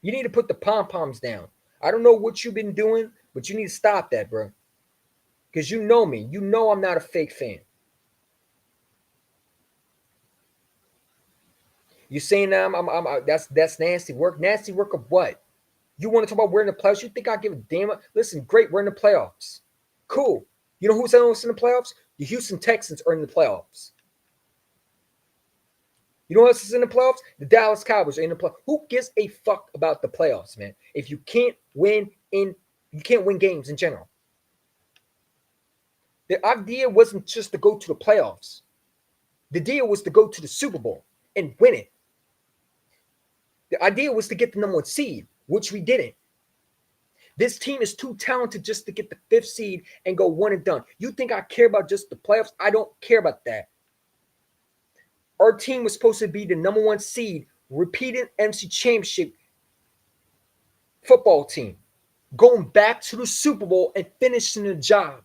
A: You need to put the pom-poms down. I don't know what you've been doing, but you need to stop that, bro. Because you know me. You know I'm not a fake fan. You saying that that's nasty work? Nasty work of what? You want to talk about we're in the playoffs? You think I give a damn? Listen, great, we're in the playoffs. Cool. You know who's else in the playoffs? The Houston Texans are in the playoffs. You know who else is in the playoffs? The Dallas Cowboys are in the playoffs. Who gives a fuck about the playoffs, man? If you can't win games in general. The idea wasn't just to go to the playoffs. The deal was to go to the Super Bowl and win it. The idea was to get the number 1 seed, which we didn't. This team is too talented just to get the 5th seed and go one and done. You think I care about just the playoffs? I don't care about that. Our team was supposed to be the number 1 seed, repeating MC Championship football team, going back to the Super Bowl and finishing the job.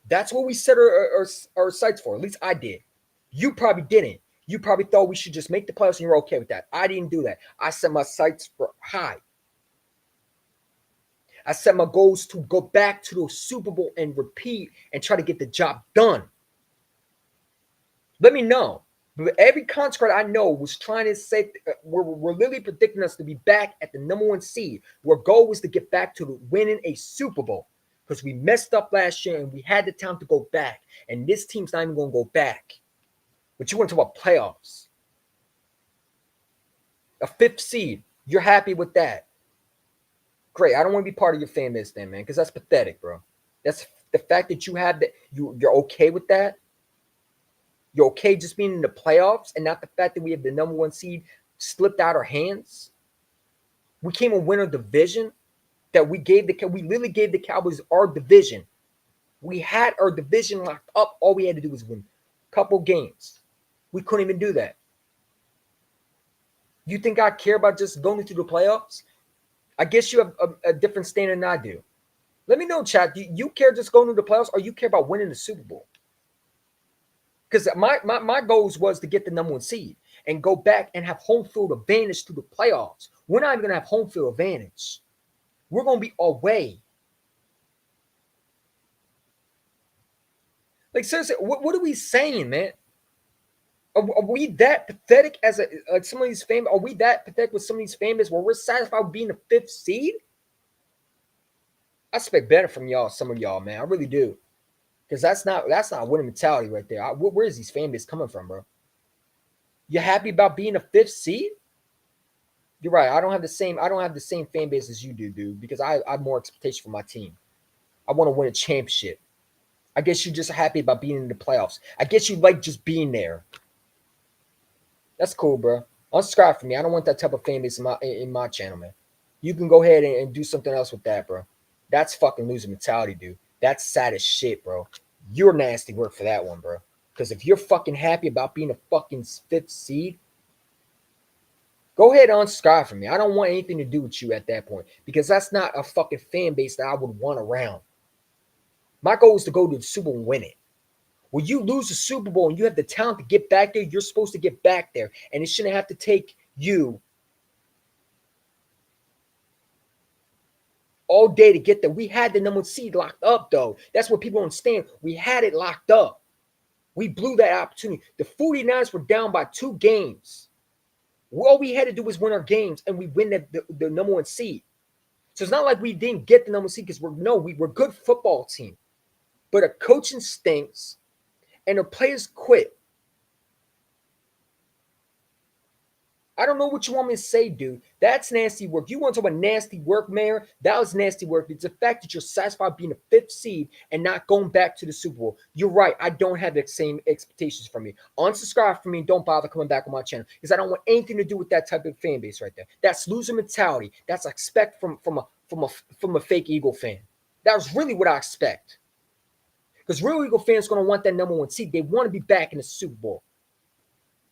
A: That's what we set our sights for. At least I did. You probably didn't. You probably thought we should just make the playoffs and you're okay with that. I didn't do that. I set my sights for high. I set my goals to go back to the Super Bowl and repeat and try to get the job done. Let me know. But every contract I know was trying to say we're literally predicting us to be back at the number 1 seed. Our goal was to get back to winning a Super Bowl because we messed up last year and we had the time to go back. And this team's not even going to go back. But you want to talk about playoffs. A 5th seed. You're happy with that. Great. I don't want to be part of your fan base then, man, because that's pathetic, bro. That's the fact that you have that. You're okay with that. You're okay just being in the playoffs and not the fact that we have the number 1 seed slipped out our hands. We came and win a division that we literally gave the Cowboys our division. We had our division locked up. All we had to do was win a couple games. We couldn't even do that. You think I care about just going into the playoffs? I guess you have a different standard than I do. Let me know, chat. Do you care just going to the playoffs or you care about winning the Super Bowl? Because my goals was to get the number 1 seed and go back and have home field advantage to the playoffs. We're not even going to have home field advantage. We're going to be away. Like, seriously, what are we saying, man? Are we that pathetic as like some of these fans? Are we that pathetic with some of these fans where we're satisfied with being the 5th seed? I expect better from y'all, some of y'all, man. I really do. Because that's not a winning mentality right there. Where is these fan base coming from, bro? You happy about being a 5th seed? You're right. I don't have the same fan base as you do, dude, because I have more expectation for my team. I want to win a championship. I guess you're just happy about being in the playoffs. I guess you like just being there. That's cool, bro. Unsubscribe for me. I don't want that type of fan base in my channel, man. You can go ahead and do something else with that, bro. That's fucking loser mentality, dude. That's sad as shit, bro. You're nasty work for that one, bro. Because if you're fucking happy about being a fucking 5th seed, go ahead and unsubscribe from me. I don't want anything to do with you at that point because that's not a fucking fan base that I would want around. My goal is to go to the Super Bowl and win it. When you lose the Super Bowl and you have the talent to get back there, you're supposed to get back there. And it shouldn't have to take you all day to get there. We had the number 1 seed locked up, though. That's what people don't understand. We had it locked up. We blew that opportunity. The 49ers were down by 2 games. All we had to do was win our games, and we win the number 1 seed. So it's not like we didn't get the number 1 seed because we're a good football team. But our coaching stinks, and the players quit. I don't know what you want me to say, dude. That's nasty work. You want to talk about nasty work, Mayor? That was nasty work. It's the fact that you're satisfied being a 5th seed and not going back to the Super Bowl. You're right. I don't have the same expectations from you. Unsubscribe from me. Don't bother coming back on my channel because I don't want anything to do with that type of fan base right there. That's loser mentality. That's I expect from a fake Eagle fan. That was really what I expect. Because real Eagle fans are going to want that number 1 seed. They want to be back in the Super Bowl.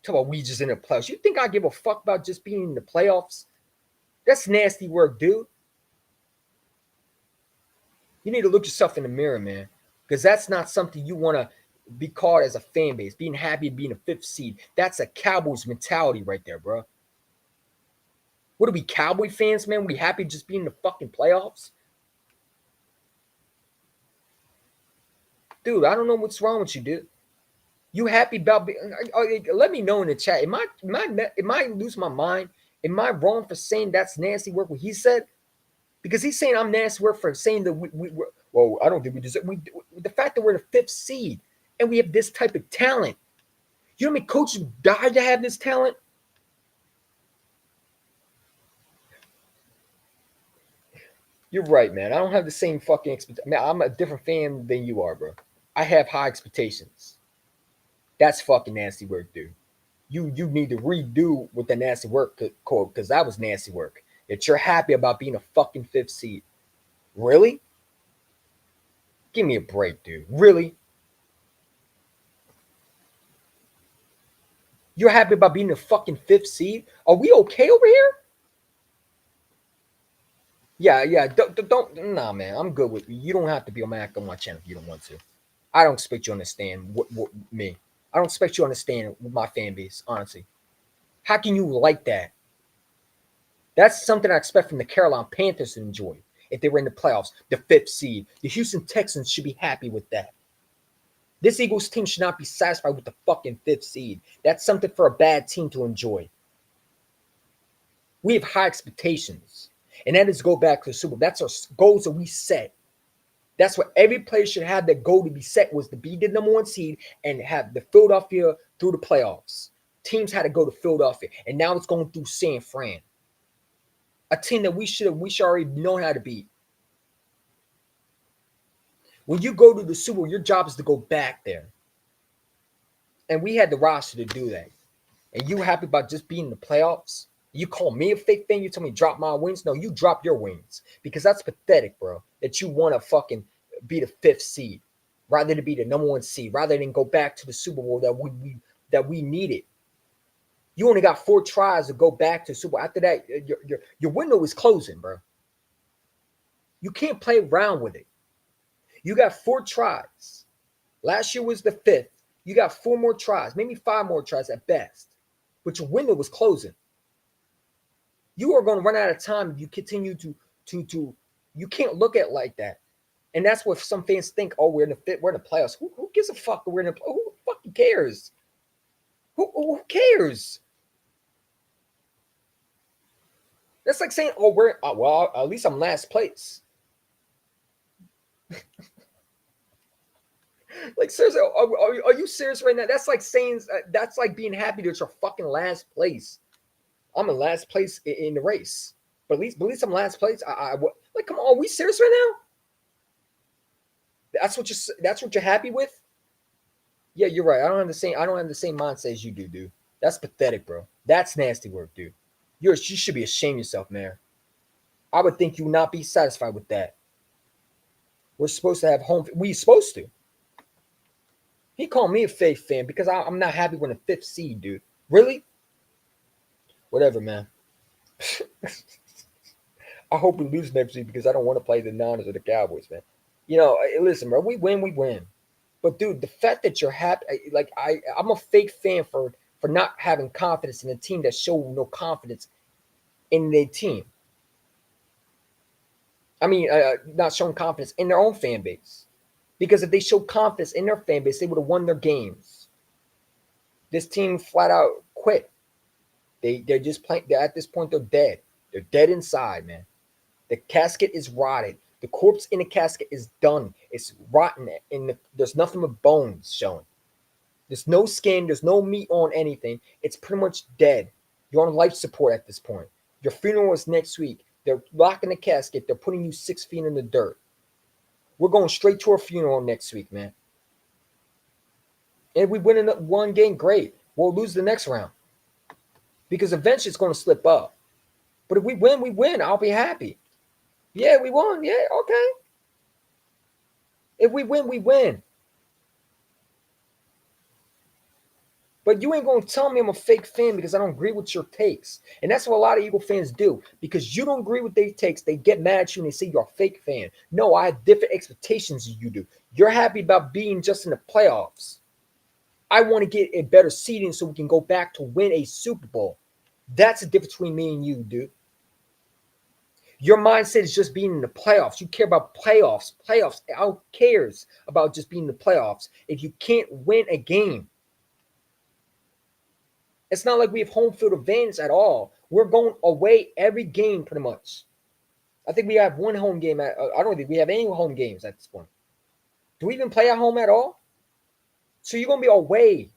A: Talk about we just in the playoffs. You think I give a fuck about just being in the playoffs? That's nasty work, dude. You need to look yourself in the mirror, man. Because that's not something you want to be called as a fan base. Being happy being a 5th seed. That's a Cowboys mentality right there, bro. What are we, Cowboy fans, man? We happy just being in the fucking playoffs? Dude, I don't know what's wrong with you, dude. You happy about being? Let me know in the chat. Am I lose my mind? Am I wrong for saying that's nasty work? What he said? Because he's saying I'm nasty work for saying that well, I don't think we deserve. The fact that we're the 5th seed and we have this type of talent. You know how many coaches died to have this talent? You're right, man. I don't have the same fucking expectations. Man, I'm a different fan than you are, bro. I have high expectations. That's fucking nasty work, dude. You need to redo with the nasty work quote because that was nasty work. That you're happy about being a fucking 5th seed. Really? Give me a break, dude. Really? You're happy about being a fucking 5th seed? Are we okay over here? Yeah. Don't. Nah, man. I'm good with you. You don't have to be on my channel if you don't want to. I don't expect you to understand what me. I don't expect you to understand my fan base, honestly. How can you like that? That's something I expect from the Carolina Panthers to enjoy if they were in the playoffs, the 5th seed. The Houston Texans should be happy with that. This Eagles team should not be satisfied with the fucking 5th seed. That's something for a bad team to enjoy. We have high expectations, and that is go back to the Super Bowl. That's our goals that we set. That's what every player should have. That goal to be set was to be the number 1 seed and have the Philadelphia through the playoffs. Teams had to go to Philadelphia, and now it's going through San Fran. A team that we should already know how to beat. When you go to the Super Bowl, your job is to go back there. And we had the roster to do that. And you happy about just being in the playoffs? You call me a fake fan? You tell me drop my wings? No, you drop your wings. Because that's pathetic, bro. That you want to fucking be the 5th seed. Rather than be the number 1 seed. Rather than go back to the Super Bowl that we needed. You only got 4 tries to go back to Super Bowl. After that, your window is closing, bro. You can't play around with it. You got 4 tries. Last year was the 5th. You got 4 more tries, maybe 5 more tries at best. But your window was closing. You are going to run out of time if you continue to you can't look at it like that. And that's what some fans think, oh, we're in the playoffs. Who gives a fuck that we're in the playoffs? Who fucking cares? Who cares? That's like saying, oh, well, at least I'm last place. Like, seriously, are you serious right now? That's like saying, that's like being happy that you're fucking last place. I'm in last place in the race. But at least I'm last place. Like, come on, are we serious right now? That's what you're happy with? Yeah, you're right. I don't have the same mindset as you do, dude. That's pathetic, bro. That's nasty work, dude. You should be ashamed of yourself, man. I would think you would not be satisfied with that. We're supposed to have home. We're supposed to. He called me a fake fan because I'm not happy with the 5th seed, dude. Really? Whatever, man. I hope we lose next week because I don't want to play the Niners or the Cowboys, man. You know, listen, bro. We win. But dude, the fact that you're happy, like I'm a fake fan for not having confidence in a team that showed no confidence in their team. I mean, not showing confidence in their own fan base. Because if they showed confidence in their fan base, they would have won their games. This team flat out quit. They're just playing. At this point, they're dead. They're dead inside, man. The casket is rotted. The corpse in the casket is done. It's rotten. There's nothing but bones showing. There's no skin. There's no meat on anything. It's pretty much dead. You're on life support at this point. Your funeral is next week. They're locking the casket. They're putting you 6 feet in the dirt. We're going straight to our funeral next week, man. And if we win one game, great. We'll lose the next round. Because eventually it's going to slip up. But if we win, we win. I'll be happy. Yeah, we won. Yeah, okay. If we win, we win. But you ain't going to tell me I'm a fake fan because I don't agree with your takes. And that's what a lot of Eagle fans do. Because you don't agree with their takes, they get mad at you and they say you're a fake fan. No, I have different expectations than you do. You're happy about being just in the playoffs. I want to get a better seeding so we can go back to win a Super Bowl. That's the difference between me and you, dude. Your mindset is just being in the playoffs. You care about playoffs. Playoffs. Who cares about just being in the playoffs if you can't win a game? It's not like we have home field advantage at all. We're going away every game pretty much. I think we have one home game. I don't think we have any home games at this point. Do we even play at home at all? So you're going to be away.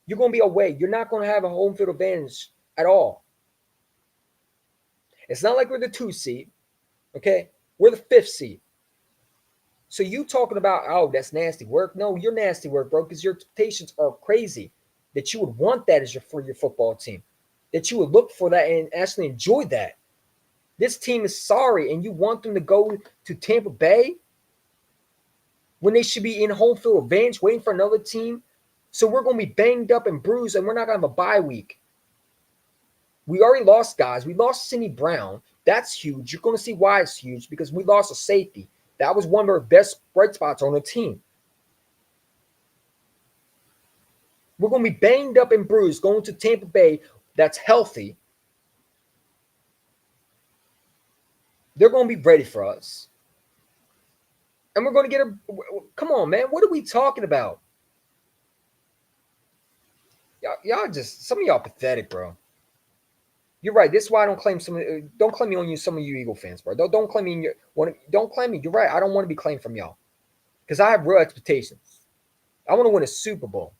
A: You're going to be away. You're not going to have a home field advantage at all. It's not like we're the 2 seed. Okay? We're the 5th seed. So you talking about, oh, that's nasty work. No, you're nasty work, bro, because your expectations are crazy. That you would want that as for your football team. That you would look for that and actually enjoy that. This team is sorry, and you want them to go to Tampa Bay when they should be in home field advantage waiting for another team. So we're going to be banged up and bruised, and we're not going to have a bye week. We already lost guys. We lost Sidney Brown. That's huge. You're going to see why it's huge, because we lost a safety. That was one of our best bright spots on the team. We're going to be banged up and bruised going to Tampa Bay that's healthy. They're going to be ready for us. And we're going to get a – come on, man. What are we talking about? Y'all just – some of y'all pathetic, bro. You're right. This is why I don't claim don't claim me on you, some of you Eagle fans, bro. Don't claim me don't claim me. You're right. I don't want to be claimed from y'all because I have real expectations. I want to win a Super Bowl.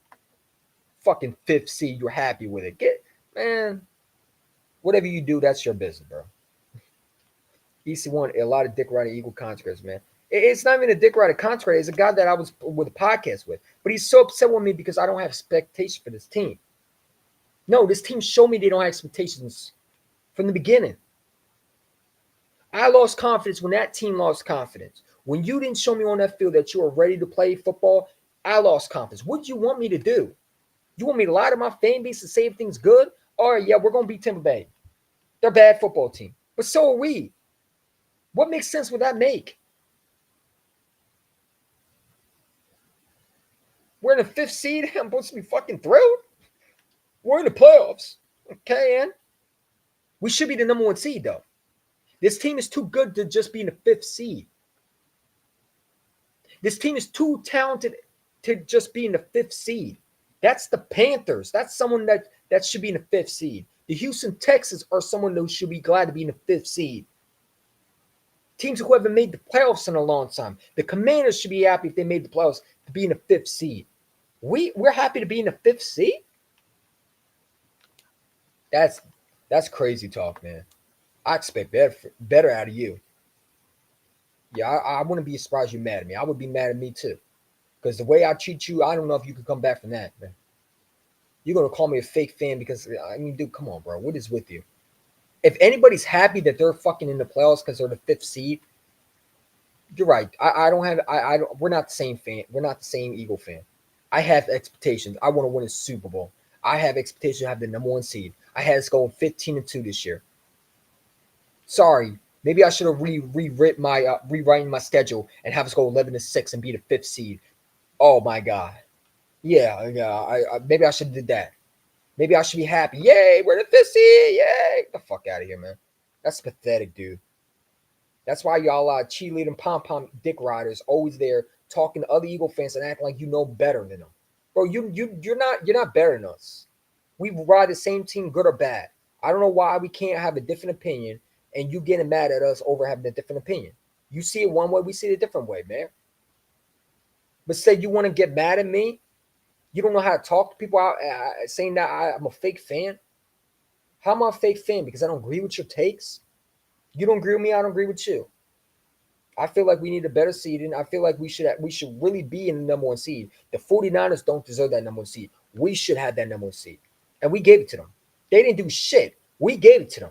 A: Fucking 5th seed. You're happy with it. Man, whatever you do, that's your business, bro. EC1, a lot of dick riding Eagle contracts, man. It's not even a dick rider contract. It's a guy that I was with a podcast with. But he's so upset with me because I don't have expectations for this team. No, this team showed me they don't have expectations from the beginning. I lost confidence when that team lost confidence. When you didn't show me on that field that you were ready to play football, I lost confidence. What do you want me to do? You want me to lie to my fan base and say everything's good? All right, yeah, we're going to beat Tampa Bay. They're a bad football team. But so are we. What makes sense would that make? We're in the 5th seed. I'm supposed to be fucking thrilled. We're in the playoffs. Okay, and we should be the number 1 seed, though. This team is too good to just be in the 5th seed. This team is too talented to just be in the 5th seed. That's the Panthers. That's someone that should be in the 5th seed. The Houston Texans are someone who should be glad to be in the 5th seed. Teams who haven't made the playoffs in a long time. The Commanders should be happy if they made the playoffs to be in the 5th seed. We're happy to be in the 5th seed? That's crazy talk, man. I expect better out of you. Yeah, I wouldn't be surprised you're mad at me. I would be mad at me too. Because the way I treat you, I don't know if you could come back from that, man. You're going to call me a fake fan because, I mean, dude, come on, bro. What is with you? If anybody's happy that they're fucking in the playoffs because they're the 5th seed, you're right. We're not the same fan. We're not the same Eagle fan. I have expectations. I want to win a Super Bowl. I have expectations to have the number 1 seed. I had us going 15-2 this year. Sorry. Maybe I should have rewritten my schedule and have us go 11-6 and be the 5th seed. Oh my God. Yeah. Maybe I should have did that. Maybe I should be happy. Yay, we're the 5th seed. Yay. Get the fuck out of here, man. That's pathetic, dude. That's why y'all cheerleading pom-pom dick riders always there talking to other Eagle fans and acting like you know better than them. Bro, you're not better than us. We ride the same team, good or bad. I don't know why we can't have a different opinion and you getting mad at us over having a different opinion. You see it one way, we see it a different way, man. But say you want to get mad at me, you don't know how to talk to people out saying that I'm a fake fan. How am I a fake fan? Because I don't agree with your takes? You don't agree with me, I don't agree with you. I feel like we need a better seed, and I feel like we should really be in the number 1 seed. The 49ers don't deserve that number 1 seed. We should have that number 1 seed. And we gave it to them. They didn't do shit. We gave it to them.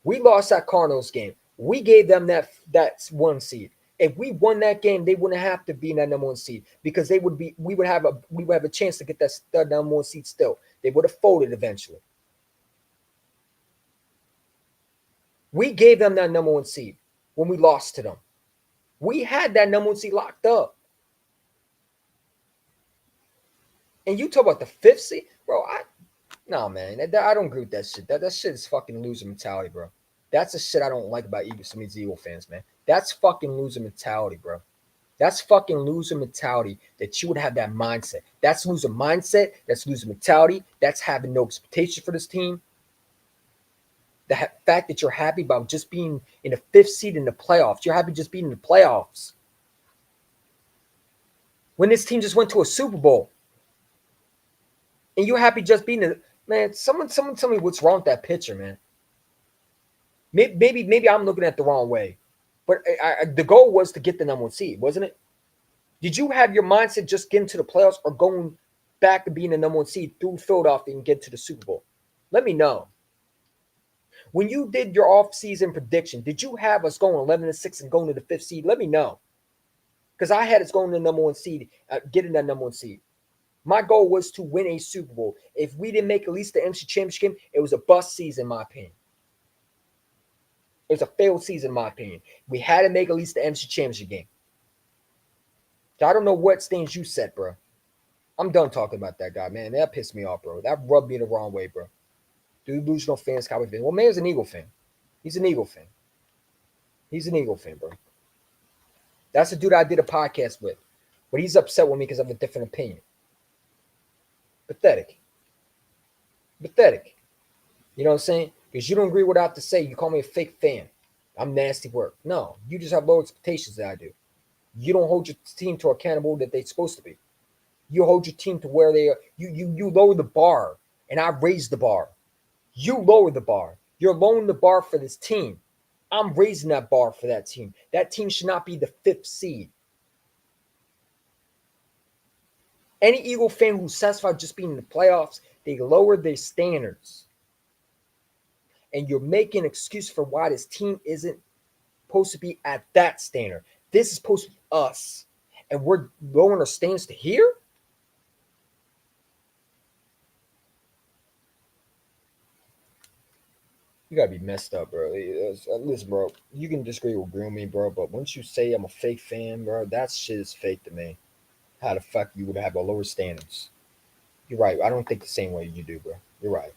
A: We lost that Cardinals game. We gave them that 1 seed. If we won that game, they wouldn't have to be in that number 1 seed because we would have a chance to get that number 1 seed still. They would have folded eventually. We gave them that number 1 seed when we lost to them. We had that number 1 seed locked up. And you talk about the 5th seed? Bro, no, man. I don't agree with that shit. That shit is fucking loser mentality, bro. That's the shit I don't like about some of these Eagle fans, man. That's fucking loser mentality, bro. That's fucking loser mentality that you would have that mindset. That's loser mindset. That's loser mentality. That's having no expectation for this team. The fact that you're happy about just being in the 5th seed in the playoffs. You're happy just being in the playoffs. When this team just went to a Super Bowl. And you're happy just being in man, someone tell me what's wrong with that picture, man. Maybe I'm looking at it the wrong way. But the goal was to get the number 1 seed, wasn't it? Did you have your mindset just getting to the playoffs or going back to being the number 1 seed through Philadelphia and get to the Super Bowl? Let me know. When you did your off-season prediction, did you have us going 11-6 and going to the 5th seed? Let me know. Because I had us going to the number 1 seed, getting that number 1 seed. My goal was to win a Super Bowl. If we didn't make at least the NFC Championship game, it was a bust season, in my opinion. It was a failed season, in my opinion. We had to make at least the NFC Championship game. So I don't know what stands you set, bro. I'm done talking about that guy, man. That pissed me off, bro. That rubbed me the wrong way, bro. Delusional fans, Cowboy fans. Well, Mayor's an Eagle fan. He's an Eagle fan. He's an Eagle fan, bro. That's the dude I did a podcast with. But he's upset with me because I have a different opinion. Pathetic. Pathetic. You know what I'm saying? Because you don't agree with what I have to say. You call me a fake fan. I'm nasty work. No, you just have low expectations than I do. You don't hold your team to accountable that they're supposed to be. You hold your team to where they are. You lower the bar, and I raise the bar. You lower the bar. You're lowering the bar for this team. I'm raising that bar for that team. That team should not be the 5th seed. Any Eagle fan who's satisfied just being in the playoffs, they lower their standards. And you're making an excuse for why this team isn't supposed to be at that standard. This is supposed to be us. And we're lowering our standards to here? You gotta be messed up, bro. Listen, bro, you can disagree with me, bro, but once you say I'm a fake fan, bro, that shit is fake to me. How the fuck you would have a lower standards? You're right. I don't think the same way you do, bro. You're right.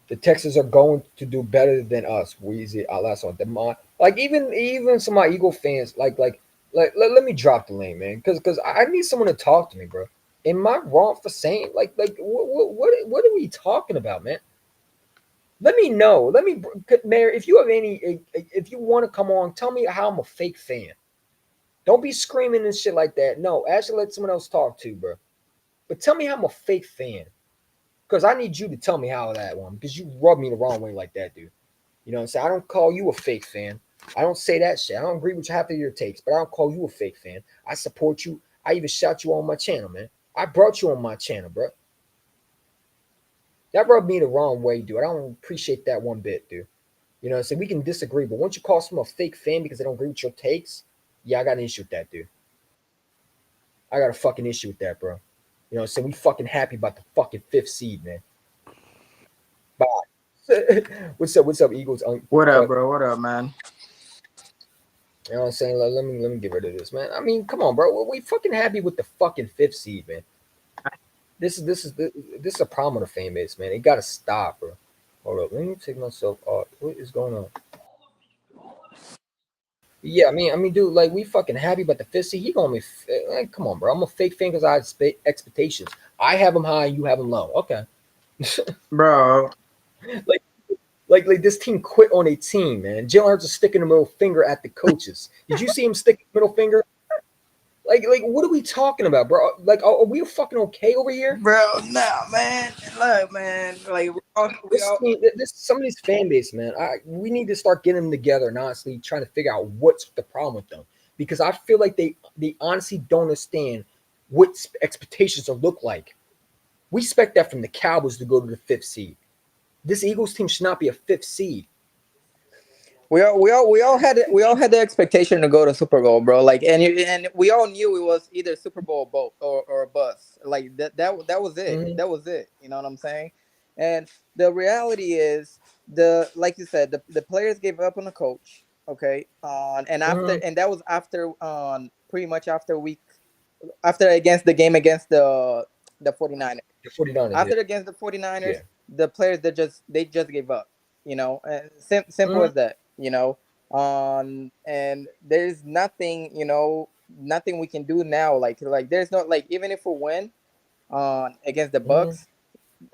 A: The Texans are going to do better than us. Weezy, last one. Like even some of my Eagle fans, like let me drop the lane, man, because I need someone to talk to me, bro. Am I wrong for saying like what are we talking about, man? Let me know. Mayor, if you have if you want to come on, tell me how I'm a fake fan. Don't be screaming and shit like that. No, actually let someone else talk to, bro. But tell me how I'm a fake fan. Because I need you to tell me how that one. Because you rub me the wrong way like that, dude. You know what I'm saying? I don't call you a fake fan. I don't say that shit. I don't agree with half of your takes, but I don't call you a fake fan. I support you. I even shout you on my channel, man. I brought you on my channel, bro. That rubbed me the wrong way, dude. I don't appreciate that one bit, dude. You know what I'm saying? We can disagree, but once you call someone a fake fan because they don't agree with your takes, yeah, I got an issue with that, dude. I got a fucking issue with that, bro. You know what I'm saying? We fucking happy about the fucking 5th seed, man. Bye. What's up, Eagles?
D: What up, bro? What up, man?
A: You know what I'm saying? Let me get rid of this, man. I mean, come on, bro. We fucking happy with the fucking 5th seed, man. This is a problem with the fan base, man. It gotta stop, bro. Hold up, let me take myself off. What is going on? Yeah, I mean, dude, like we fucking happy about the 5th seed. He gonna be like, come on, bro. I'm a fake fan because I had expectations. I have them high, you have them low. Okay,
D: Bro.
A: Like this team quit on a team, man. Jalen Hurts is sticking the middle finger at the coaches. Did you see him stick the middle finger? Like, what are we talking about, bro? Like, are we fucking okay over here,
D: bro? Nah, man. Look, man. Like,
A: some of these fan base, man. We need to start getting them together and honestly trying to figure out what's the problem with them, because I feel like they honestly don't understand what expectations will look like. We expect that from the Cowboys to go to the 5th seed. This Eagles team should not be a 5th seed.
D: We all had the expectation to go to Super Bowl, bro. Like, and we all knew it was either Super Bowl or a bust. Like that was it.
A: Mm-hmm.
D: That was it. You know what I'm saying? And the reality is, like you said, the players gave up on the coach. Okay, and after and that was after pretty much after against the game against the 49ers.
A: The 49ers.
D: After against the 49ers, the players that they just gave up. You know, simple as that. You know, and there's nothing, you know, nothing we can do now. Like there's no, like, even if we win against the Bucks,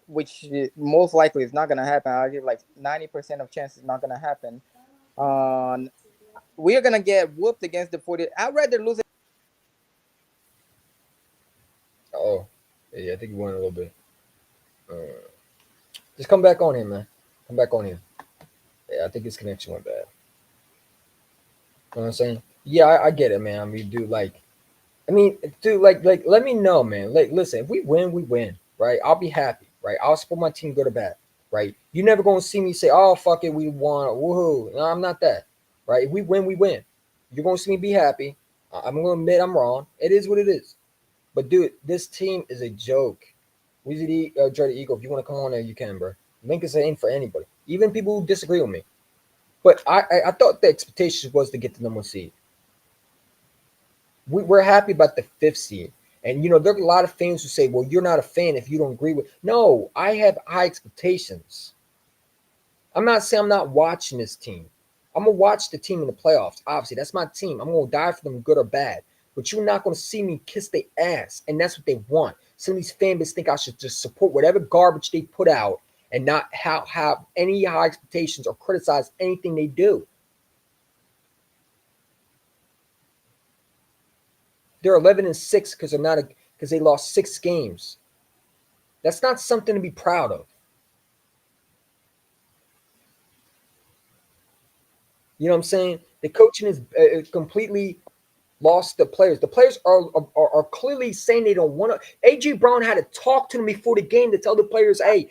D: which most likely is not gonna happen. I'll give like 90% of chances not gonna happen. Um, we are gonna get whooped against the 40. I'd rather lose.
A: Oh, yeah, I think you won a little bit. Just come back on here, man. Come back on here. Yeah, I think his connection went bad. You know what I'm saying? Yeah, I get it, man. I mean, dude, let me know, man. Like, listen, if we win, we win, right? I'll be happy, right? I'll support my team, go to bat, right? You never gonna see me say, "Oh, fuck it, we won," woohoo. No, I'm not that, right? If we win, we win. You're gonna see me be happy. I'm gonna admit I'm wrong. It is what it is. But dude, this team is a joke. Weezy Dre Eagle, if you want to come on there, you can, bro. Link is in for anybody, even people who disagree with me. But I thought the expectation was to get the number 1 seed. We're happy about the 5th seed. And, you know, there are a lot of fans who say, well, you're not a fan if you don't agree with. No, I have high expectations. I'm not saying I'm not watching this team. I'm going to watch the team in the playoffs. Obviously, that's my team. I'm going to die for them, good or bad. But you're not going to see me kiss their ass. And that's what they want. Some of these fan bases think I should just support whatever garbage they put out and not have any high expectations or criticize anything they do. They're 11-6 because they lost 6 games. That's not something to be proud of. You know what I'm saying? The coaching is completely lost the players. The players are clearly saying they don't want to. AJ Brown had to talk to them before the game to tell the players, hey,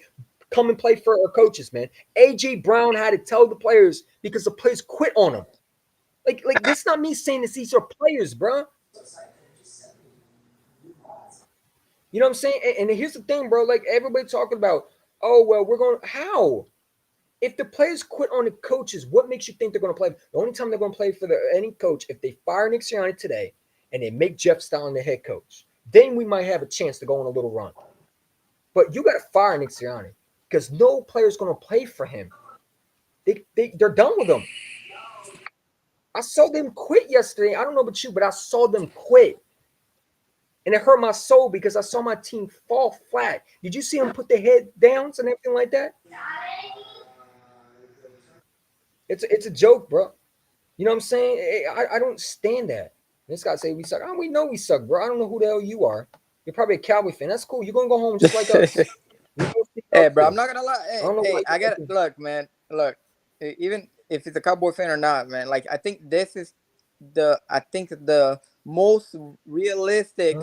A: come and play for our coaches, man. AJ Brown had to tell the players because the players quit on him. Like that's not me saying this. These are players, bro. You know what I'm saying? And here's the thing, bro. Like everybody talking about, oh well, we're going. How? If the players quit on the coaches, what makes you think they're going to play? The only time they're going to play for any coach if they fire Nick Sirianni today and they make Jeff Stoutland the head coach, then we might have a chance to go on a little run. But you got to fire Nick Sirianni because no player's going to play for him. They're done with him. I saw them quit yesterday. I don't know about you, but I saw them quit. And it hurt my soul because I saw my team fall flat. Did you see them put their head downs and everything like that? It's a joke, bro. You know what I'm saying? I don't stand that. This guy say we suck. Oh, we know we suck, bro. I don't know who the hell you are. You're probably a Cowboy fan. That's cool. You're gonna go home just like us.
D: Hey, bro, I'm not gonna lie. Hey, I got it. Look, man. Look, even if it's a Cowboy fan or not, man. Like, I think this is the most realistic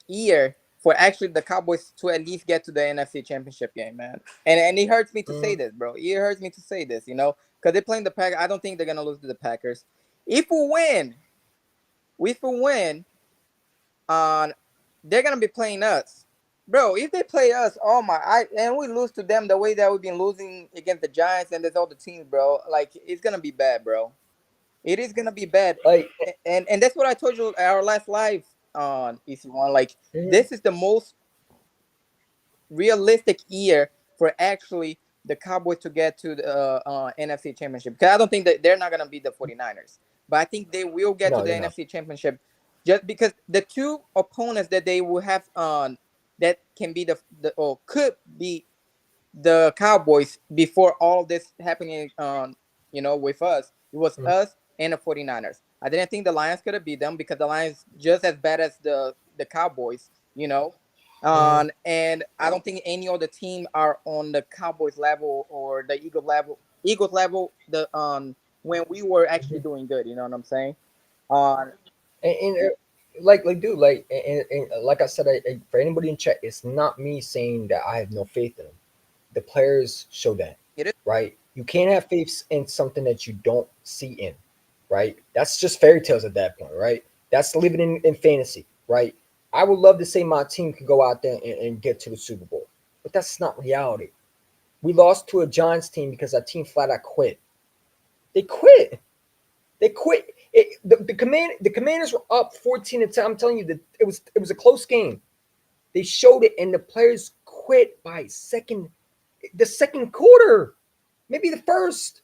D: year for actually the Cowboys to at least get to the NFC Championship game, man. And it hurts me to say this, bro. It hurts me to say this, you know, because they're playing the Packers. I don't think they're gonna lose to the Packers. If we win, they're gonna be playing us, bro. If they play us, and we lose to them the way that we've been losing against the Giants and there's all the teams, bro. Like, it's gonna be bad, bro. It is gonna be bad. Like, and that's what I told you our last live on EC1. Like, this is the most realistic year for actually the Cowboys to get to the NFC Championship. Because I don't think that they're not gonna beat the 49ers, but I think they will get to the NFC Championship just because the two opponents that they will have that can be or could be the Cowboys before all this happening with us. It was us and the 49ers. I didn't think the Lions could have beat them because the Lions just as bad as the Cowboys, you know. And I don't think any other team are on the Cowboys level or the Eagles level. When we were actually doing good, you know what I'm saying?
A: Like I said, for anybody in chat, it's not me saying that I have no faith in them. The players show that, right? You can't have faith in something that you don't see in, right? That's just fairy tales at that point, right? That's living in fantasy, right? I would love to say my team could go out there and get to the Super Bowl, but that's not reality. We lost to a Giants team because our team flat out quit. They quit. The Commanders were up 14-10. I'm telling you that it was a close game. They showed it, and the players quit by the second quarter, maybe the first.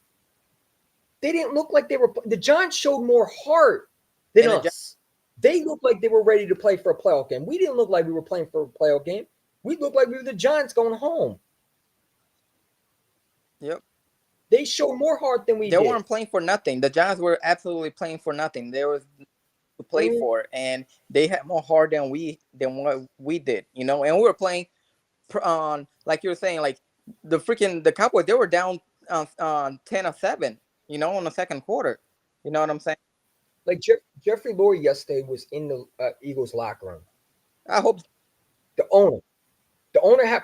A: They didn't look like they were. The Giants showed more heart than
D: And
A: us. They looked like they were ready to play for a playoff game. We didn't look like we were playing for a playoff game. We looked like we were the Giants going home.
D: Yep.
A: They showed more heart than we
D: They
A: did.
D: weren't playing for nothing. The Giants were absolutely playing for nothing. There was to play for, and they had more heart than what we did, you know. And we were playing on, like you were saying, like the Cowboys. They were down 10-7, you know, in the second quarter. You know what I'm saying?
A: Like Jeffrey Lurie yesterday was in the Eagles locker room.
D: I hope
A: The owner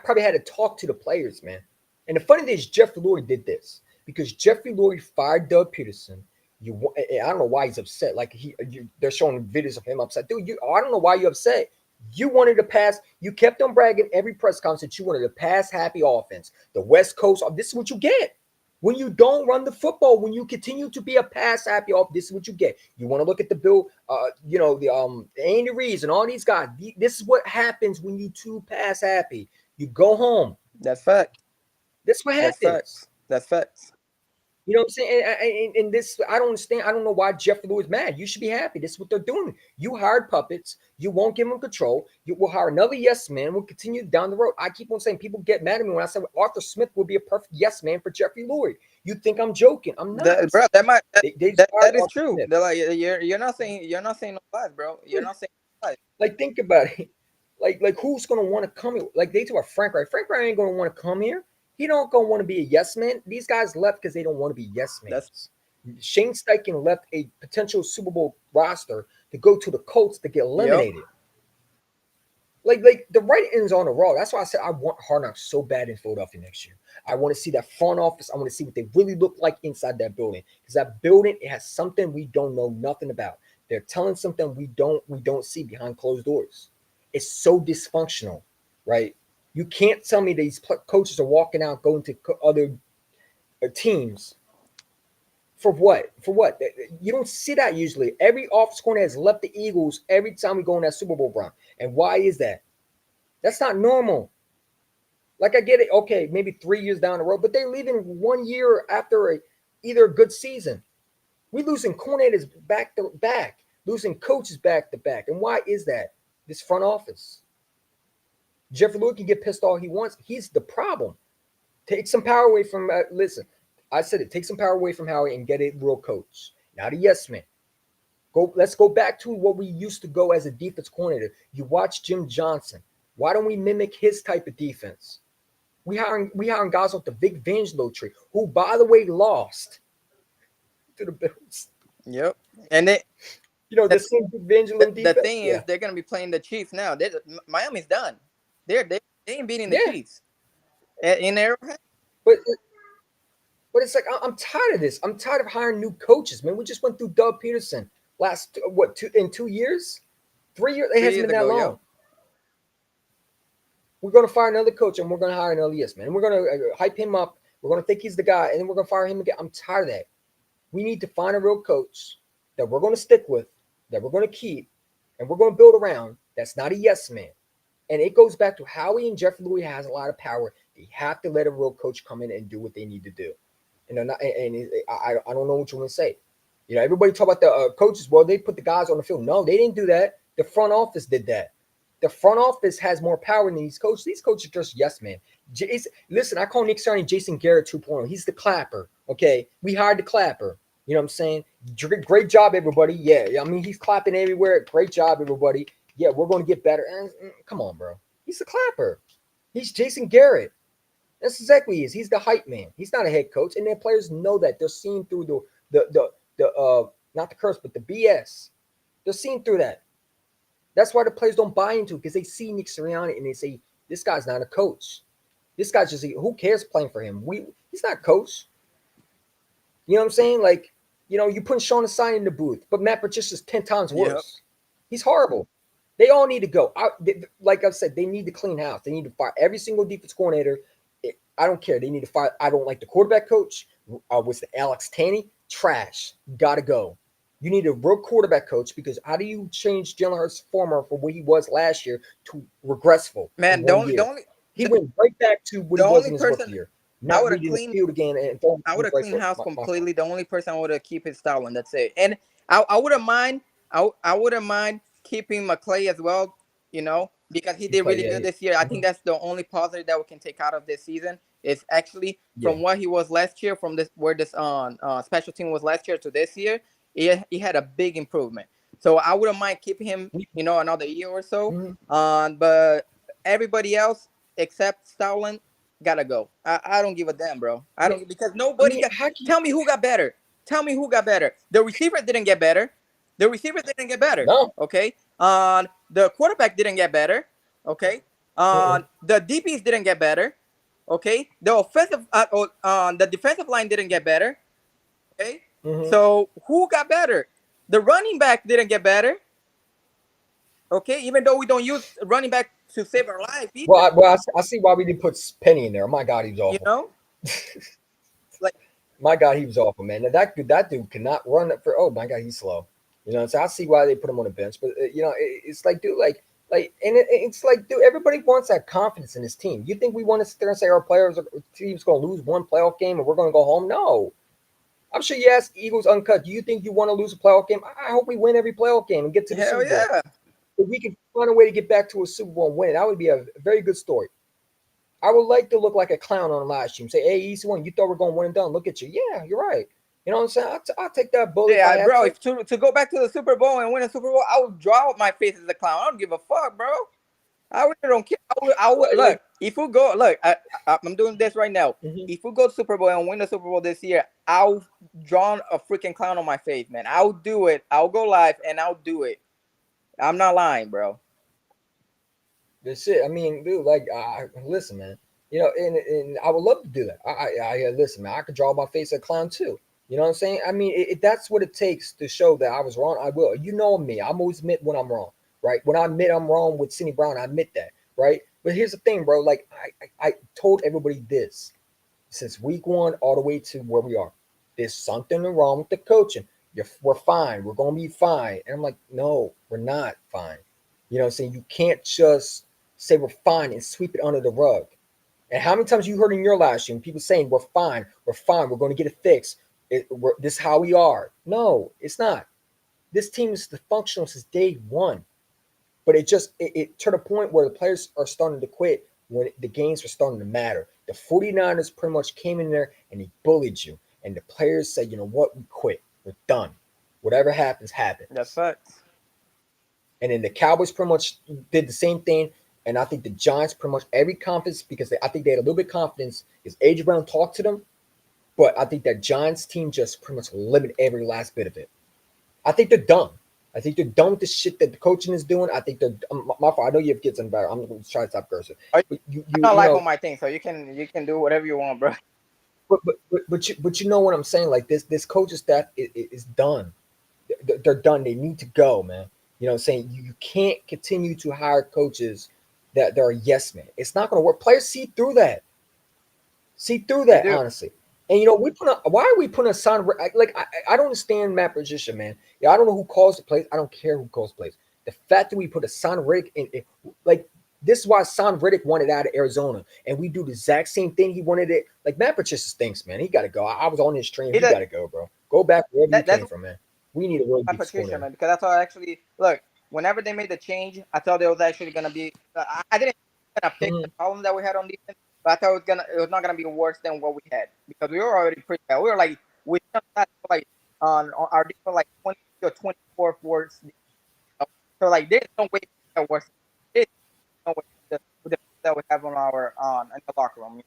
A: probably had to talk to the players, man. And the funny thing is, Jeffrey Lurie did this because Jeffrey Lurie fired Doug Peterson. I don't know why he's upset. Like they're showing videos of him upset. Dude, I don't know why you're upset. You wanted to pass. You kept on bragging every press conference that you wanted to pass happy offense. The West Coast. This is what you get when you don't run the football. When you continue to be a pass happy off. This is what you get. You want to look at the Bill, the Andy Reeves and all these guys. This is what happens when you too pass happy. You go home.
D: that's fact.
A: That's what happens.
D: That's facts.
A: You know what I'm saying? And this, I don't understand. I don't know why Jeffrey Lurie is mad. You should be happy. This is what they're doing. You hired puppets. You won't give them control. You will hire another yes man. We'll continue down the road. I keep on saying people get mad at me when I say Arthur Smith would be a perfect yes man for Jeffrey Lurie. You think I'm joking? I'm not.
D: That is true.
A: Smith.
D: They're like you're not saying no lies, bro. You're not saying no lies.
A: Like think about it. Like who's gonna want to come here? Like they do a Frank Wright. Frank Wright ain't gonna want to come here. He don't gonna want to be a yes man. These guys left because they don't want to be yes men. Shane Steichen left a potential Super Bowl roster to go to the Colts to get eliminated. Yep. Like the writing's on the wall. That's why I said I want Hard Knocks so bad in Philadelphia next year. I want to see that front office. I want to see what they really look like inside that building. Because that building, it has something we don't know nothing about. They're telling something we don't see behind closed doors. It's so dysfunctional, right? You can't tell me these coaches are walking out, going to other teams. For what? For what? You don't see that usually. Every offensive coordinator has left the Eagles every time we go in that Super Bowl run. And why is that? That's not normal. Like I get it. Okay, maybe 3 years down the road, but they're leaving 1 year after either a good season. We're losing coordinators back to back, losing coaches back to back. And why is that? This front office. Jeffrey Lurie can get pissed all he wants. He's the problem. Take some power away from. Listen, I said it. Take some power away from Howie and get a real coach, not a yes man. Let's go back to what we used to go as a defense coordinator. You watch Jim Johnson. Why don't we mimic his type of defense? We hiring guys off the Vic Fangio tree, who, by the way, lost to the Bills.
D: Yep, and they.
A: The same Vic Fangio defense.
D: The thing is, they're gonna be playing the Chiefs now. Miami's done. They ain't beating the Chiefs in Arrowhead.
A: But it's like I'm tired of this. I'm tired of hiring new coaches, man. We just went through Doug Peterson in 2 years, 3 years. It hasn't been that long. Yeah. We're gonna fire another coach and we're gonna hire another yes man. And we're gonna hype him up. We're gonna think he's the guy, and then we're gonna fire him again. I'm tired of that. We need to find a real coach that we're gonna stick with, that we're gonna keep, and we're gonna build around. That's not a yes man. And it goes back to Howie and Jeffrey Lurie has a lot of power. They have to let a real coach come in and do what they need to do. And I don't know what you want to say. Everybody talk about the coaches. Well, they put the guys on the field. No, they didn't do that. The front office did that. The front office has more power than these coaches. These coaches are just yes man. Listen, I call Nick Sirianni Jason Garrett 2.0. He's the clapper. Okay, we hired the clapper. You know what I'm saying? Great job, everybody. Yeah, I mean he's clapping everywhere. Great job, everybody. Yeah, we're going to get better. And come on, bro. He's the clapper. He's Jason Garrett. That's exactly what he is. He's the hype man. He's not a head coach. And their players know that. They're seeing through the not the curse, but the BS. They're seeing through that. That's why the players don't buy into it, because they see Nick Sirianni and they say, this guy's not a coach. This guy's just, who cares playing for him? He's not a coach. You know what I'm saying? Like, you put Sean Asai in the booth, but Matt Patricia's 10 times worse. Yep. He's horrible. They all need to go. Like I said, they need to clean house. They need to fire every single defense coordinator. I don't care. They need to fire. I don't like the quarterback coach. Was the Alex Tanney? Trash. Got to go. You need a real quarterback coach because how do you change Jalen Hurts' former from what he was last year to regressful
D: Man,
A: in 1 year? He went right back to what
D: the
A: he was
D: only
A: in his
D: person
A: rookie year,
D: I
A: not
D: would have
A: reading the
D: cleaned
A: field again and throwing
D: I would have
A: right
D: cleaned
A: foot.
D: house
A: My fault.
D: completely. The only person I would have keep is Stalin. That's it. And I wouldn't mind. I wouldn't mind keeping McClay as well. You know, because he did
A: Clay,
D: really
A: yeah,
D: good this year. I think
A: mhm,
D: that's the only positive that we can take out of this season. Is actually
A: yeah.
D: from what he was last year, from this where this special team was last year to this year, he had a big improvement. So I wouldn't mind keeping him. You know, another year or so.
A: Mhm.
D: But everybody else except Stalin gotta go. I don't give a damn, bro. I
A: Yeah,
D: don't because
A: I
D: nobody
A: mean,
D: got.
A: how can you,
D: Tell me who got better. Tell me who got better. The receiver didn't get better. The receiver didn't get better.
A: no?
D: Okay. The quarterback didn't get better. Okay.
A: Mm-mm.
D: The DBs didn't get better. Okay. The defensive line didn't get better. Okay.
A: Mhm.
D: So who got better? The running back didn't get better. Okay. Even though we don't use running back to save our life
A: Well,
D: either.
A: I see why we didn't put Penny in there. My God, he was
D: You
A: awful.
D: know, like
A: My God, he was awful, man. Now, that dude cannot run it for. Oh my God, he's slow. You know, so I see why they put him on the bench. But it's like, dude, and it's like, dude, everybody wants that confidence in his team. You think we want to sit there and say our team's going to lose one playoff game and we're going to go home? No. I'm sure you ask Eagles Uncut, do you think you want to lose a playoff game? I hope we win every playoff game and get to the
D: hell
A: Super Bowl.
D: yeah.
A: If we can find a way to get back to a Super Bowl and win, that would be a very good story. I would like to look like a clown on a live stream. Say, hey, Easy One, you thought we're going one and done. Look at you. Yeah, you're right. You know what I'm saying? I'll take that bullet if I
D: Yeah,
A: have
D: bro.
A: to.
D: If to go back to the Super Bowl and win a Super Bowl, I would draw up my face as a clown. I don't give a fuck, bro. I really don't care. I would look.
A: Like,
D: If we go, look, I'm doing this right now.
A: mhm.
D: If we go to Super Bowl and win the Super Bowl this year, I'll draw a freaking clown on my face, man. I'll do it. I'll go live and I'll do it. I'm not lying, bro.
A: That's it. I mean, dude, like, listen, man. And I would love to do that. Listen, man. I could draw my face a clown too. You know what I'm saying? I mean, that's what it takes to show that I was wrong. I will. You know me. I'm always admit when I'm wrong, right? When I admit I'm wrong with Cindy Brown, I admit that, right? But here's the thing, bro. Like, I told everybody this since week one all the way to where we are. There's something wrong with the coaching. We're fine. We're gonna be fine. And I'm like, no, we're not fine. You know what I'm saying? You can't just say we're fine and sweep it under the rug. And how many times you heard in your last stream people saying we're fine, we're going to get it fixed. This is how we are. No, it's not. This team is dysfunctional since day one. But it turned a point where the players are starting to quit when the games were starting to matter. The 49ers pretty much came in there and they bullied you. And the players said, you know what, we quit. We're done. Whatever happens,
D: That's
A: happens.
D: facts.
A: And then the Cowboys pretty much did the same thing. And I think the Giants pretty much every confidence because I think they had a little bit of confidence because A.J. Brown talked to them. But I think that Giants team just pretty much limited every last bit of it. I think they're done. I think they're done with the shit that the coaching is doing. I think they're my fault. I know you have kids in the back. I'm going to try to stop cursing.
D: I'm
A: But
D: not
A: you
D: live
A: know,
D: on my thing, so you can do whatever you want, bro.
A: but you know what I'm saying? Like this coaching staff is done. They're done. They need to go, man. You know what I'm saying? You can't continue to hire coaches that are yes men. It's not going to work. Players see through that. See through
D: They
A: that,
D: do.
A: honestly. And why are we putting a sign like I don't understand Matt Patricia, man. Yeah, I don't know who calls the plays. I don't care who calls plays. The fact that we put a Son Riddick in like this is why Son Riddick wanted out of Arizona, and we do the exact same thing. He wanted it like Matt Patricia stinks, man. He got to go. I was on his train.
D: He
A: He
D: does,
A: got to go, bro. Go back wherever you
D: that's
A: came from, man. We need a really
D: my
A: big
D: Patricia,
A: disciplinary.
D: man, because that's how I actually look. Whenever they made the change, I thought it was actually gonna be. I didn't gonna fix the
A: Mhm.
D: problem that we had on defense, but I thought it was not gonna be worse than what we had because we were already pretty bad. We were like we had like on our defense like 20 or 24 worse. So like there's no way that worse. There's no way with the that we have on our in the locker room.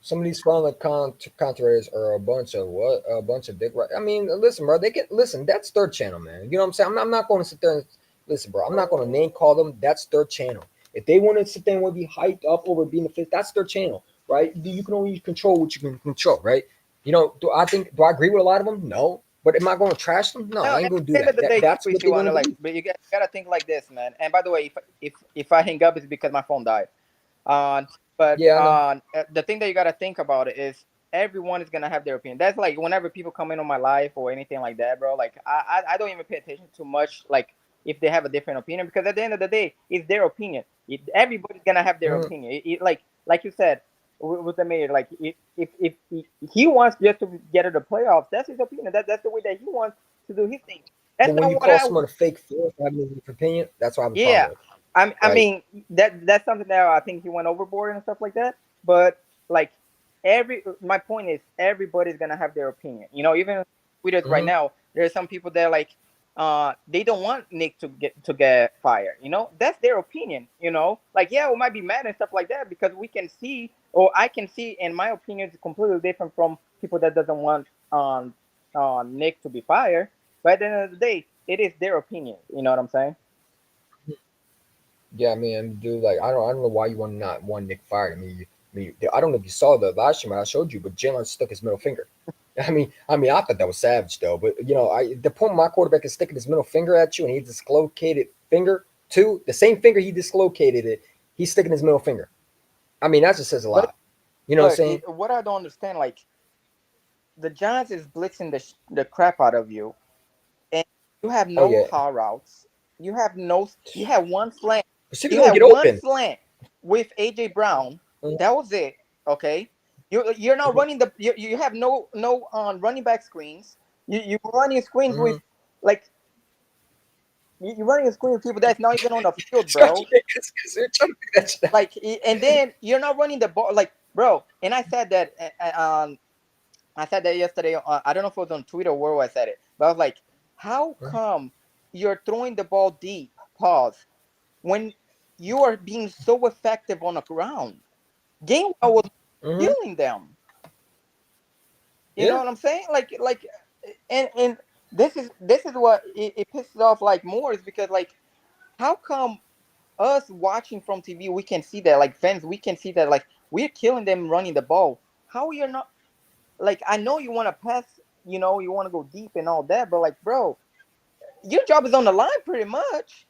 A: Some of these front contrarians are a bunch of what? A bunch of dick. I mean, listen, bro. They can listen. That's their channel, man. You know what I'm saying? I'm not going to sit there and listen, bro. I'm not going to name call them. That's their channel. If they want to sit there and want to be hyped up over being the fifth, that's their channel, right? You can only control what you can control, right? Do I agree with a lot of them? No. But am I going to trash them? No,
D: No,
A: I ain't
D: at
A: going to do
D: the end of
A: that.
D: the day,
A: That's
D: if
A: what
D: you
A: they
D: want
A: want
D: to
A: to
D: like,
A: believe.
D: but you gotta think like this, man. And by the way, if I hang up, it's because my phone died. Uh, but
A: Yeah, I know.
D: the thing that you gotta think about it is everyone is gonna have their opinion. That's like whenever people come in on my life or anything like that, bro. Like I don't even pay attention too much. Like if they have a different opinion, because at the end of the day, it's their opinion. Everybody's gonna have their
A: Mhm.
D: opinion. Like you said with the mayor, like if he wants just to get to the playoffs, that's his opinion. That's the way that he wants to do his thing. That's
A: But when
D: not
A: you
D: what
A: call
D: I.
A: someone a fake fan for having a different opinion, that's what I have a problem
D: Yeah,
A: with,
D: I
A: right?
D: mean that's something that I think he went overboard and stuff like that. But like my point is everybody's gonna have their opinion. You know, even tweeters right
A: Mhm.
D: now, there's some people that like they don't want Nick to get fired. You know, that's their opinion. You know, like yeah, we might be mad and stuff like that because we can see or I can see, and my opinion is completely different from people that doesn't want Nick to be fired. But at the end of the day, it is their opinion. You know what I'm saying?
A: Yeah, I mean, dude, like I don't know why you want not want Nick fired. I don't know if you saw the last stream I showed you, but Jalen stuck his middle finger. I thought that was savage though. But the point my quarterback is sticking his middle finger at you, and he dislocated finger too, the same finger he dislocated it, he's sticking his middle finger. I mean, that just says a
D: But
A: lot. You know what I'm
D: look,
A: saying?
D: what I don't understand, like the Giants is blitzing the crap out of you, and you have
A: Oh
D: no
A: yeah,
D: hot routes. You have no. You have one slant.
A: receivers
D: You
A: gonna get
D: have one
A: open.
D: slant with AJ Brown.
A: Mhm,
D: That was it. Okay. You're not
A: mhm,
D: running you have no running back screens. You're running screens with
A: mhm.
D: like you're running a screen with people that's not even on the field,
A: Scott,
D: bro.
A: because they're trying to figure that shit out.
D: Like and then you're not running the ball, like bro. And I said that yesterday. I don't know if it was on Twitter or where I said it, but I was like, "How come you're throwing the ball deep? Pause. When you are being so effective on the ground, Gainwell was
A: Mhm.
D: killing them. You know
A: Yeah.
D: what I'm saying? And this is what it pisses off like more is because like, how come us watching from TV we can see that like fans we can see that like we're killing them running the ball. How you're not like I know you want to pass, you want to go deep and all that, but like, bro, your job is on the line pretty much.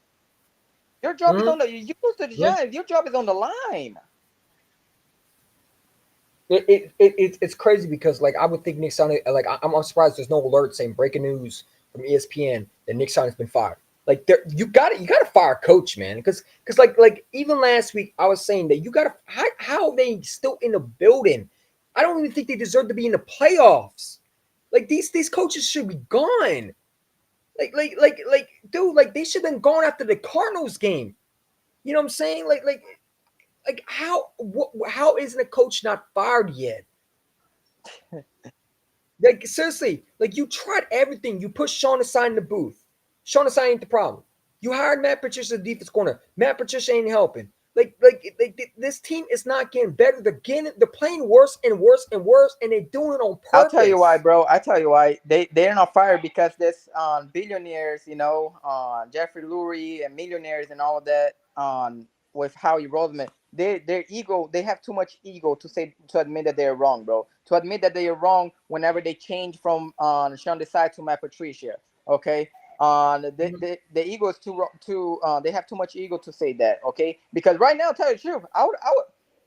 D: Your job is
A: Mhm.
D: on the you lose to the
A: Yeah.
D: Giants. Your job is on the line.
A: It's crazy because like I would think Nick Sonic I'm surprised there's no alert saying breaking news from ESPN that Nick Sonic's been fired. Like there you got to fire a coach, man, because like even last week I was saying that you got to how are they still in the building? I don't even think they deserve to be in the playoffs. Like these coaches should be gone. Like dude, like they should have been gone after the Cardinals game. You know what I'm saying? Like how isn't a coach not fired yet? Like seriously, like you tried everything. You put Sean Asai in the booth. Sean Asai ain't the problem. You hired Matt Patricia as defense corner. Matt Patricia ain't helping. This team is not getting better. They're playing worse and worse and worse, and they're doing it on
D: I'll tell you why,
A: purpose.
D: bro. I tell you why they're not fired because this billionaires, Jeffrey Lurie and millionaires and all of that with Howie Roseman, their ego, they have too much ego to admit that they're wrong, bro. To admit that they are wrong whenever they change from Sean Desai to Matt Patricia. Okay. The ego is too they have too much ego to say that, okay? Because right now, tell you the truth, I would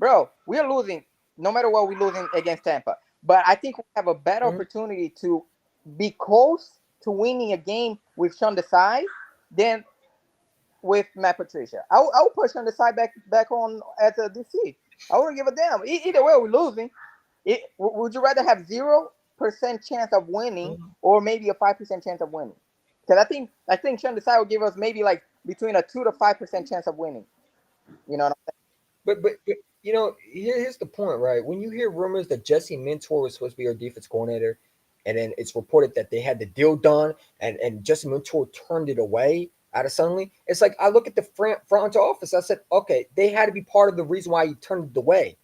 D: bro, we are losing no matter what we're losing against Tampa. But I think we have a better
A: Mhm.
D: opportunity to be close to winning a game with Sean Desai than with Matt Patricia. I would push Sean Desai back on as a DC. I wouldn't give a damn. Either way, we're losing. Would you rather have 0% chance of winning
A: Mhm.
D: or maybe a 5% chance of winning? Because I think Sean Desai will give us maybe like between a 2 to 5% chance of winning. You know what I'm
A: But here's the point, right? When you hear rumors that Jesse Mentor was supposed to be our defense coordinator, and then it's reported that they had the deal done, and Jesse Mentor turned it away out of suddenly, it's like I look at the front office. I said, okay, they had to be part of the reason why he turned it away.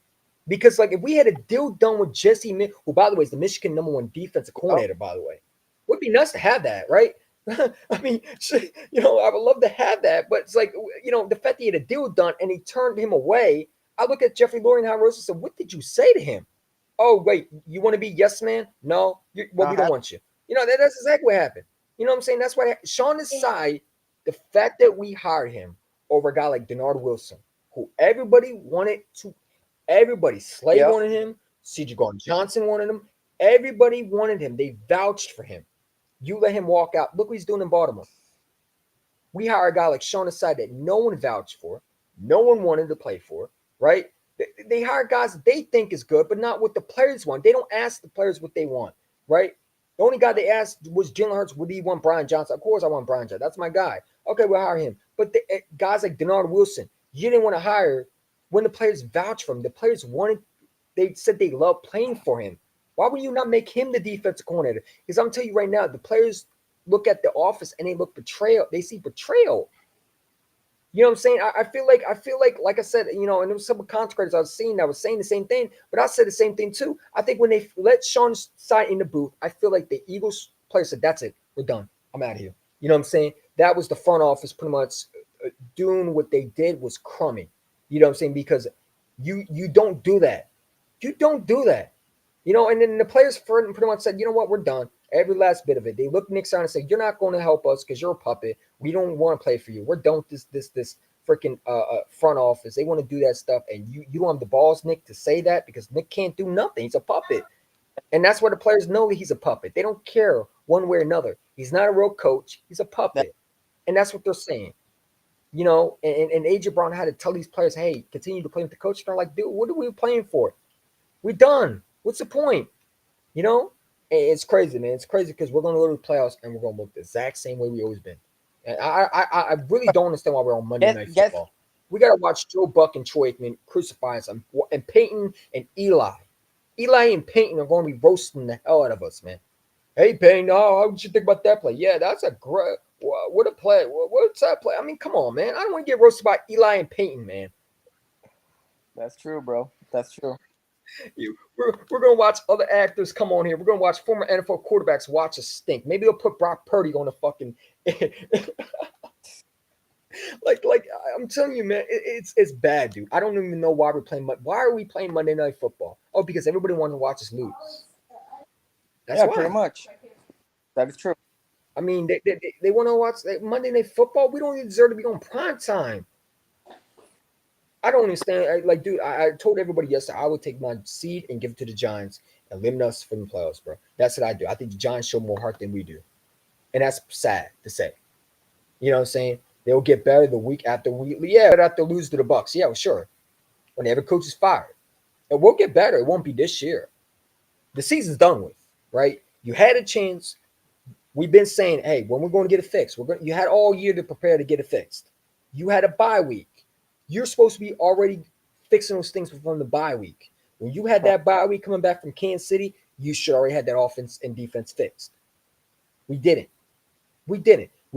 A: Because like if we had a deal done with Jesse Min, who by the way is the Michigan #1 defensive
D: saying?
A: coordinator, by the way, would be nice to have that, right? I mean, I would love to have that, but it's like the fact that he had a deal done and he turned him away. I look at Jeffrey Lurie and Howard Rose and said, "What did you say to him? Oh, wait, you want to be yes man? No, well, we don't
D: Uh-huh.
A: want you. That's exactly what happened. You know what I'm saying? That's why Sean Desai, the fact that we hired him over a guy like Denard Wilson, who everybody slave
D: Yep.
A: wanted him. C.J. Gardner-Johnson wanted him. Everybody wanted him. They vouched for him. You let him walk out. Look what he's doing in Baltimore. We hire a guy like Sean Aside that no one vouched for, no one wanted to play for, right? They hire guys that they think is good, but not what the players want. They don't ask the players what they want, right? The only guy they asked was Jalen Hurts. Would he want Brian Johnson? Of course I want Brian Johnson. That's my guy. Okay, we'll hire him. But guys like Denard Wilson, you didn't want to hire when the players vouched for him. The players wanted, they said they loved playing for him. Why would you not make him the defensive coordinator? Because I'm telling you right now, the players look at the office and they look betrayal. They see betrayal. You know what I'm saying? I feel like I said, you know, and there was some commentators I was seeing that was saying the same thing, but I said the same thing too. I think when they let Sean sign in the booth, I feel like the Eagles players said, "That's it, we're done. I'm out of here." You know what I'm saying? That was the front office pretty much doing what they did was crummy. You know what I'm saying? Because you don't do that. You don't do that. You know, and then the players pretty much said, "You know what? We're done." Every last bit of it. They looked Nick Sirianni and said, "You're not going to help us because you're a puppet. We don't want to play for you. We're done with this freaking front office. They want to do that stuff, and you don't have the balls, Nick, to say that because Nick can't do nothing. He's a puppet, and that's why the players know that he's a puppet. They don't care one way or another. He's not a real coach. He's a puppet, and that's what they're saying. You know, and AJ Brown had to tell these players, "Hey, continue to play with the coach." They're like, "Dude, what are we playing for? We're done. What's the point?" You know. It's crazy, man. It's crazy because we're going to go to the playoffs and we're going to look the exact same way we always been. And I really don't understand why we're on Monday Night Football. We got to watch Joe Buck and Troy Aikman crucify us, and Peyton and Eli. Eli and Peyton are going to be roasting the hell out of us, man. Hey, Peyton, how would you think about that play? Yeah, that's a great. What a play. What's that play? I mean, come on, man. I don't want to get roasted by Eli and Peyton, man.
D: That's true, bro. That's true.
A: We're going to watch other actors come on here. We're going to watch former NFL quarterbacks watch us stink. Maybe they'll put Brock Purdy on the fucking like I'm telling you, man, it's bad, dude. I don't even know why we're playing. Why are we playing Monday Night Football? Oh, because everybody wanted to watch us lose. That's why.
D: Pretty much. That is true.
A: I mean, they want to watch Monday Night Football. We don't even deserve to be on prime time. I don't understand. Like, dude, I told everybody yesterday I would take my seed and give it to the Giants and limit us from the playoffs, bro. That's what I do. I think the Giants show more heart than we do. And that's sad to say. You know what I'm saying? They'll get better the week after week. Yeah, but after lose to the Bucks. Yeah, well, sure. When every coach is fired. And we'll get better. It won't be this year. The season's done with, right? You had a chance. We've been saying, hey, when we're going to get it fixed, you had all year to prepare to get it fixed. You had a bye week. You're supposed to be already fixing those things from the bye week. When you had that bye week coming back from Kansas City, you should already had that offense and defense fixed. We didn't. We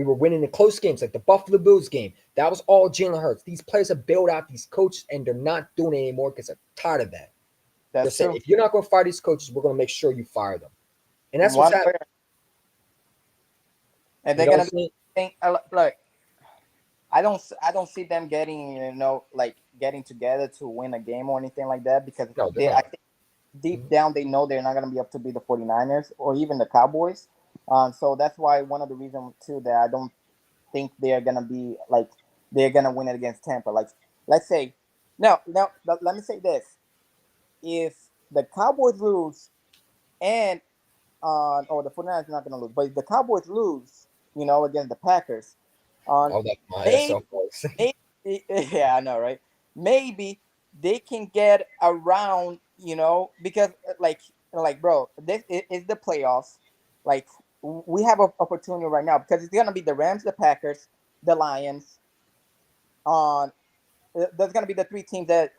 A: were winning the close games like the Buffalo Bills game. That was all Jalen Hurts. These players have bailed out these coaches, and they're not doing it anymore because they're tired of that. They're saying, if you're not going to fire these coaches, we're going to make sure you fire them. And that's what's happening.
D: And they're going to think, like, I don't see them getting, like getting together to win a game or anything like that because I think deep down they know they're not going to be up to be the 49ers or even the Cowboys. So that's why one of the reasons too that I don't think they're going to be like they're going to win it against Tampa. Like, let's say, let me say this: if the Cowboys lose and the 49ers are not going to lose, but if the Cowboys lose, against the Packers. Yeah, I know, right? Maybe they can get around, because like, bro, this is the playoffs. Like, we have an opportunity right now because it's gonna be the Rams, the Packers, the Lions. There's gonna be the three teams that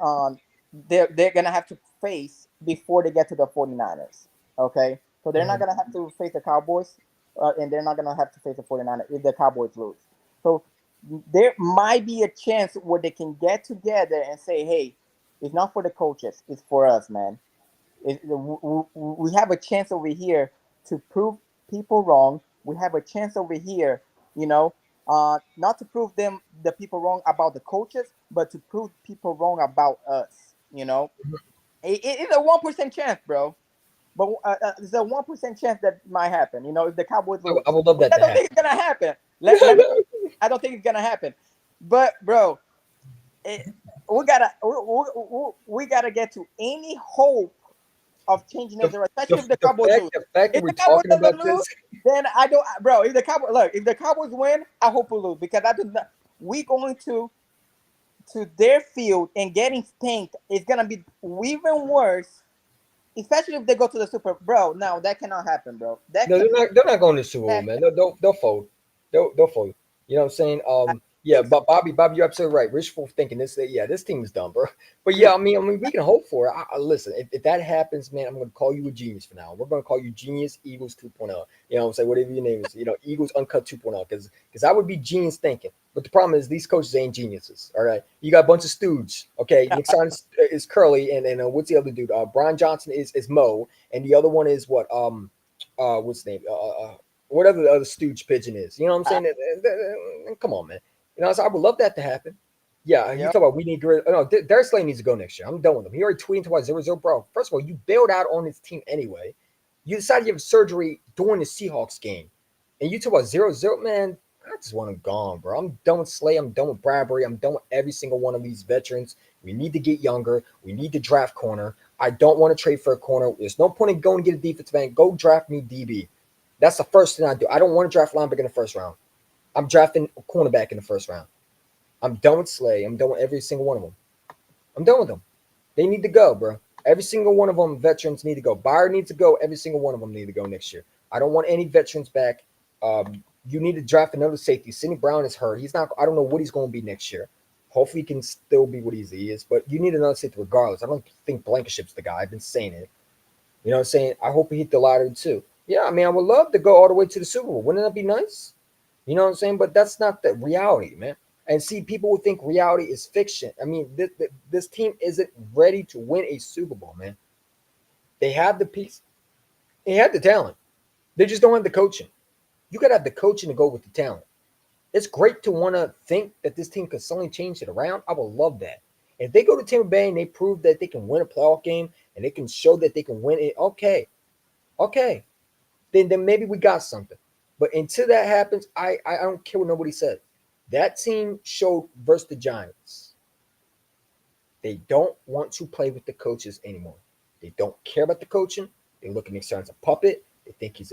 D: they're gonna have to face before they get to the 49ers. Okay, so they're not gonna have to face the Cowboys, and they're not gonna have to face the 49ers if the Cowboys lose. So there might be a chance where they can get together and say, hey, it's not for the coaches, it's for us, man. We have a chance over here to prove people wrong. We have a chance over here, not to prove the people wrong about the coaches, but to prove people wrong about us, It's a 1% chance, bro. But there's a 1% chance that might happen, if the Cowboys lose.
A: I would love that.
D: I don't think it's gonna happen. I don't think it's gonna happen. But bro, we gotta get to any hope of changing it, especially if the
A: the
D: Cowboys lose.
A: the fact that
D: If
A: we're
D: the Cowboys
A: talking about
D: doesn't
A: this,
D: lose, then I don't, bro. If the Cowboys win, I hope we lose because I do not. We going to their field and getting spanked is gonna be even worse, especially if they go to the Super. Bro, no, that cannot happen, bro. That
A: no,
D: cannot
A: they're not going to the Super Bowl, man.
D: happen.
A: They'll fold. They'll fold. You know what I'm saying?
D: I
A: Yeah,
D: think so.
A: but Bobby, you're absolutely right. Rich for thinking this. Yeah, this team is dumb, bro. But yeah, I mean, we can hope for it. Listen, if that happens, man, I'm going to call you a genius for now. We're going to call you Genius Eagles 2.0. You know what I'm saying? Whatever your name is, Eagles Uncut 2.0. Because I would be genius thinking. But the problem is these coaches ain't geniuses. All right, you got a bunch of stooges. Okay, Nick Saban is Curly, and what's the other dude? Brian Johnson is Mo, and the other one is what? What's his name? Whatever the other stooge pigeon is. You know what I'm saying? Come on, man. You know, so I would love that to happen. Yeah, you
D: Yep.
A: talk about we need to. No, Darius Slay needs to go next year. I'm done with him. He already tweeted twice 0-0, bro. First of all, you bailed out on his team anyway. You decided you have surgery during the Seahawks game, and you talk about 0-0, man. I just want him gone, bro. I'm done with Slay. I'm done with Bradbury. I'm done with every single one of these veterans. We need to get younger. We need to draft corner. I don't want to trade for a corner. There's no point in going to get a defensive end. Go draft me DB. That's the first thing I do. I don't want to draft linebacker in the first round. I'm drafting a cornerback in the first round. I'm done with Slay. I'm done with every single one of them. I'm done with them. They need to go, bro. Every single one of them, veterans need to go. Byard needs to go. Every single one of them need to go next year. I don't want any veterans back. You need to draft another safety. Sidney Brown is hurt. He's not. I don't know what he's going to be next year. Hopefully, he can still be what he is. But you need another safety regardless. I don't think Blankenship's the guy. I've been saying it. You know what I'm saying? I hope he hit the lottery too. Yeah, I mean, I would love to go all the way to the Super Bowl. Wouldn't that be nice? You know what I'm saying? But that's not the reality, man. And see, people will think reality is fiction. I mean, this team isn't ready to win a Super Bowl, man. They have the piece. They have the talent. They just don't have the coaching. You got to have the coaching to go with the talent. It's great to want to think that this team can suddenly change it around. I would love that. If they go to Tampa Bay and they prove that they can win a playoff game and they can show that they can win it, okay. Then maybe we got something. But until that happens, I don't care what nobody said. That team showed versus the Giants. They don't want to play with the coaches anymore. They don't care about the coaching. They look at Nick Saban as a puppet. They think he's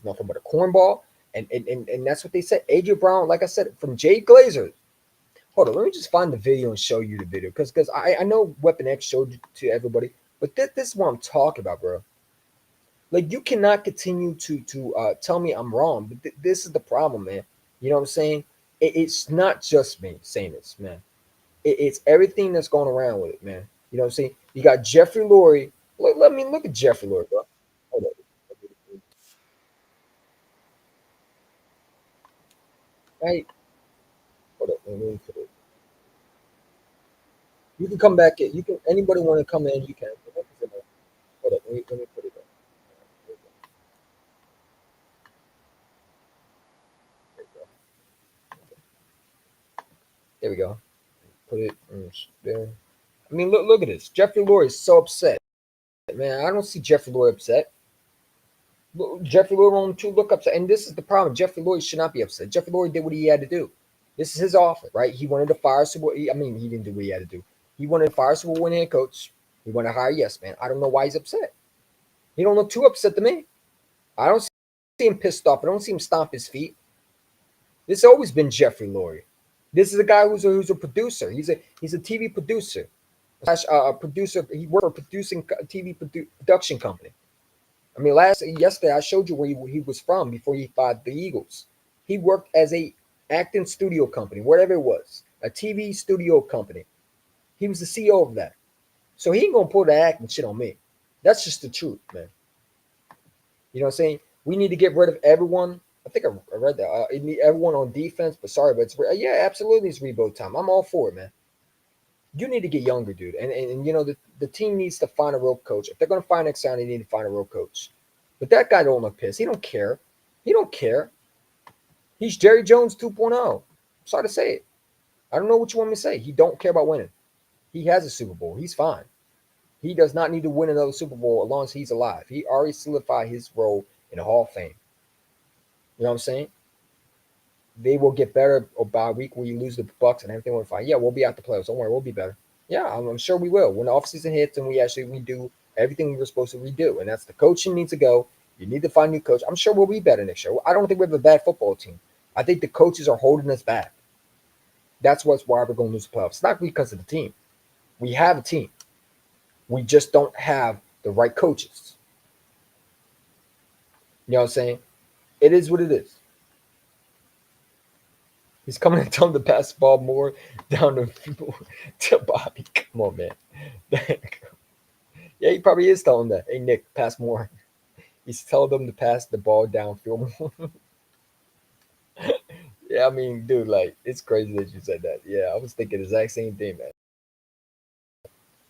A: nothing but a cornball. And that's what they said. AJ Brown, like I said, from Jay Glazer. Hold on, let me just find the video and show you the video. Because I know Weapon X showed it to everybody. But this is what I'm talking about, bro. Like, you cannot continue to tell me I'm wrong. But this is the problem, man. You know what I'm saying? It's not just me saying this, man. It's everything that's going around with it, man. You know what I'm saying? You got Jeffrey Lurie. Let me look at Jeffrey Lurie, bro. Hold on. Right. Hold up. Let me put it. You can come back in. You can. Anybody want to come in? You can. Hold up. Let me put it up. There we go. Put it there. I mean, look at this. Jeffrey Lurie is so upset, man. I don't see Jeffrey Lurie upset. Jeffrey Lurie on two look upset, and this is the problem. Jeffrey Lurie should not be upset. Jeffrey Lurie did what he had to do. This is his offer, right? He wanted to fire Super Bowl. I mean, he didn't do what he had to do. He wanted to fire Super Bowl winning head coach. He wanted to hire Yes Man. I don't know why he's upset. He don't look too upset to me. I don't see him pissed off. I don't see him stomp his feet. This has always been Jeffrey Lurie. This is a guy who's a producer. He's a TV producer. A producer. He worked for a producing TV production company. I mean, yesterday I showed you where he was from before he fired the Eagles. He worked as a acting studio company, whatever it was, a TV studio company. He was the CEO of that. So he ain't gonna pull the acting shit on me. That's just the truth, man. You know what I'm saying? We need to get rid of everyone. I think I read that. Everyone on defense, but sorry, but yeah, absolutely, it's rebuild time. I'm all for it, man. You need to get younger, dude. And you know, the team needs to find a real coach. If they're going to find next time, they need to find a real coach. But that guy don't look pissed. He don't care. He don't care. He's Jerry Jones 2.0. Sorry to say it. I don't know what you want me to say. He don't care about winning. He has a Super Bowl. He's fine. He does not need to win another Super Bowl as long as he's alive. He already solidified his role in the Hall of Fame. You know what I'm saying? They will get better by a week where you lose the Bucks and everything will be fine. Yeah, we'll be out the playoffs. Don't worry, we'll be better. Yeah, I'm sure we will. When the offseason hits and we do everything we were supposed to redo, and that's the coaching needs to go. You need to find a new coach. I'm sure we'll be better next year. I don't think we have a bad football team. I think the coaches are holding us back. That's why we're going to lose the playoffs. It's not because of the team. We have a team. We just don't have the right coaches. You know what I'm saying? It is what it is. He's coming and telling him to pass the ball more down to Bobby. Come on, man. Yeah, he probably is telling that. Hey, Nick, pass more. He's telling them to pass the ball downfield more. Yeah, I mean, dude, like, it's crazy that you said that. Yeah, I was thinking the exact same thing, man.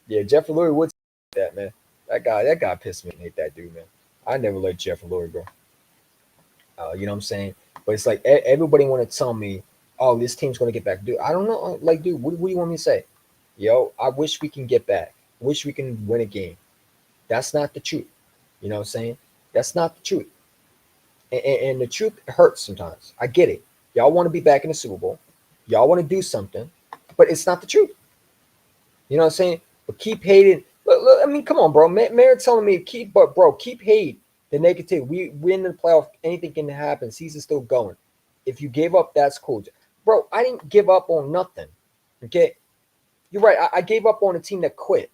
A: Yeah, Jeffrey Lurie would say that, man. That guy pissed me. I hate that dude, man. I never let Jeffrey Lurie go. You know what I'm saying? But it's like everybody want to tell me, oh, this team's going to get back. Dude, I don't know. Like, dude, what do you want me to say? Yo, I wish we can get back. Wish we can win a game. That's not the truth. You know what I'm saying? That's not the truth. And the truth hurts sometimes. I get it. Y'all want to be back in the Super Bowl. Y'all want to do something, but it's not the truth. You know what I'm saying? But keep hating. Look, I mean, come on, bro. Mayor telling me keep hate the negative. We win the playoff. Anything can happen. Season's still going. If you gave up, that's cool, bro. I didn't give up on nothing. Okay, you're right. I gave up on a team that quit,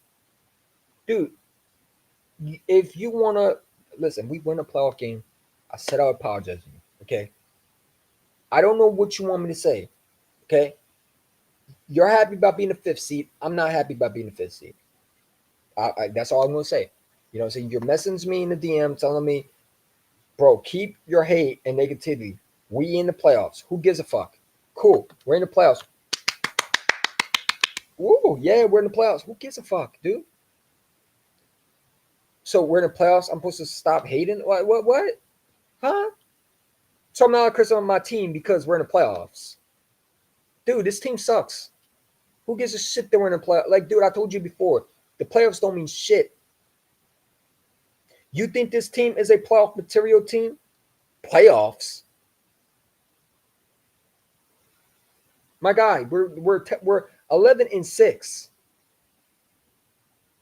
A: dude. If you wanna listen, we win a playoff game. I said I would apologize to you. Okay. I don't know what you want me to say. Okay. You're happy about being the fifth seed. I'm not happy about being the fifth seed. That's all I'm gonna say. You know what I'm saying? You're messaging me in the DM telling me, bro, keep your hate and negativity. We in the playoffs. Who gives a fuck? Cool. We're in the playoffs. Woo, yeah, we're in the playoffs. Who gives a fuck, dude? So we're in the playoffs. I'm supposed to stop hating? What? Huh? So I'm not Chris on my team because we're in the playoffs. Dude, this team sucks. Who gives a shit that we're in the playoffs? Like, dude, I told you before, the playoffs don't mean shit. You think this team is a playoff material team? Playoffs? My guy, we're 11-6.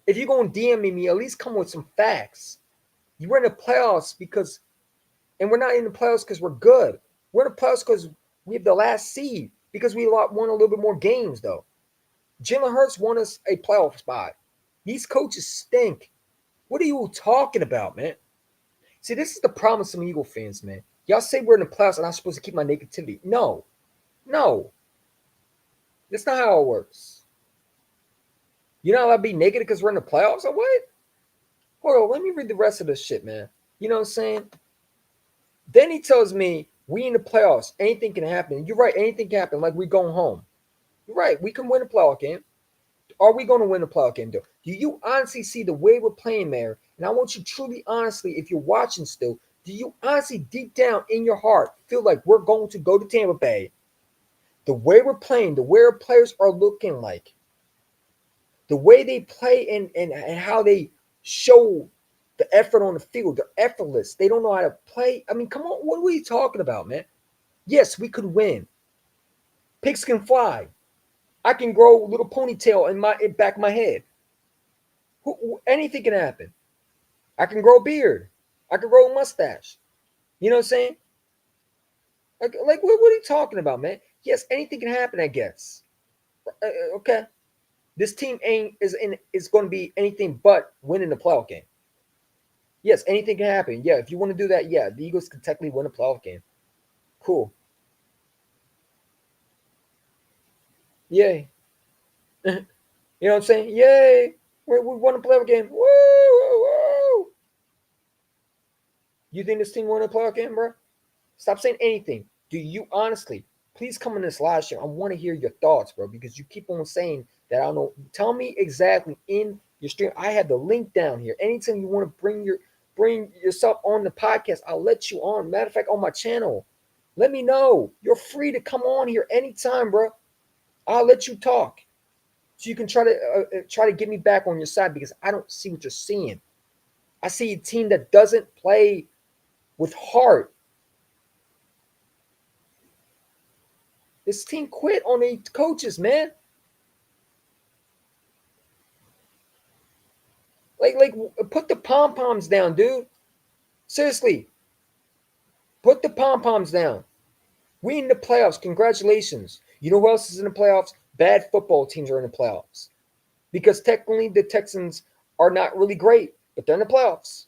A: If you're going to DM me, at least come with some facts. You were in the playoffs because, and we're not in the playoffs because we're good. We're in the playoffs because we have the last seed because we won a little bit more games, though. Jalen Hurts won us a playoff spot. These coaches stink. What are you talking about, man? See, this is the problem with some Eagle fans, man. Y'all say we're in the playoffs and I'm supposed to keep my negativity. No. That's not how it works. You're not allowed to be negative because we're in the playoffs or what? Hold on, let me read the rest of this shit, man. You know what I'm saying? Then he tells me we in the playoffs. Anything can happen. You're right. Anything can happen. Like we going home. You're right. We can win a playoff game. Are we going to win a playoff game, though? Do you honestly see the way we're playing, Mayor? And I want you truly, honestly, if you're watching still, do you honestly, deep down in your heart, feel like we're going to go to Tampa Bay? The way we're playing, the way our players are looking like, the way they play and how they show the effort on the field, they're effortless. They don't know how to play. I mean, come on, what are we talking about, man? Yes, we could win. Pigs can fly. I can grow a little ponytail in back of my head. Anything can happen. I can grow a beard. I can grow a mustache. You know what I'm saying? Like what are you talking about, man? Yes, anything can happen, I guess. Okay. This team is going to be anything but winning the playoff game. Yes, anything can happen. Yeah, if you want to do that, yeah, the Eagles can technically win a playoff game. Cool. Yay. You know what I'm saying? Yay. We won a playoff game. Woo, woo, woo. You think this team won a playoff game, bro? Stop saying anything. Do you honestly? Please come in this live show. I want to hear your thoughts, bro, because you keep on saying that I don't know. Tell me exactly in your stream. I have the link down here. Anytime you want to bring yourself on the podcast, I'll let you on. Matter of fact, on my channel, let me know. You're free to come on here anytime, bro. I'll let you talk, so you can try to get me back on your side because I don't see what you're seeing. I see a team that doesn't play with heart. This team quit on the coaches, man. Like, put the pom poms down, dude. Seriously, put the pom poms down. We in the playoffs. Congratulations. You know who else is in the playoffs? Bad football teams are in the playoffs because technically the Texans are not really great, but they're in the playoffs.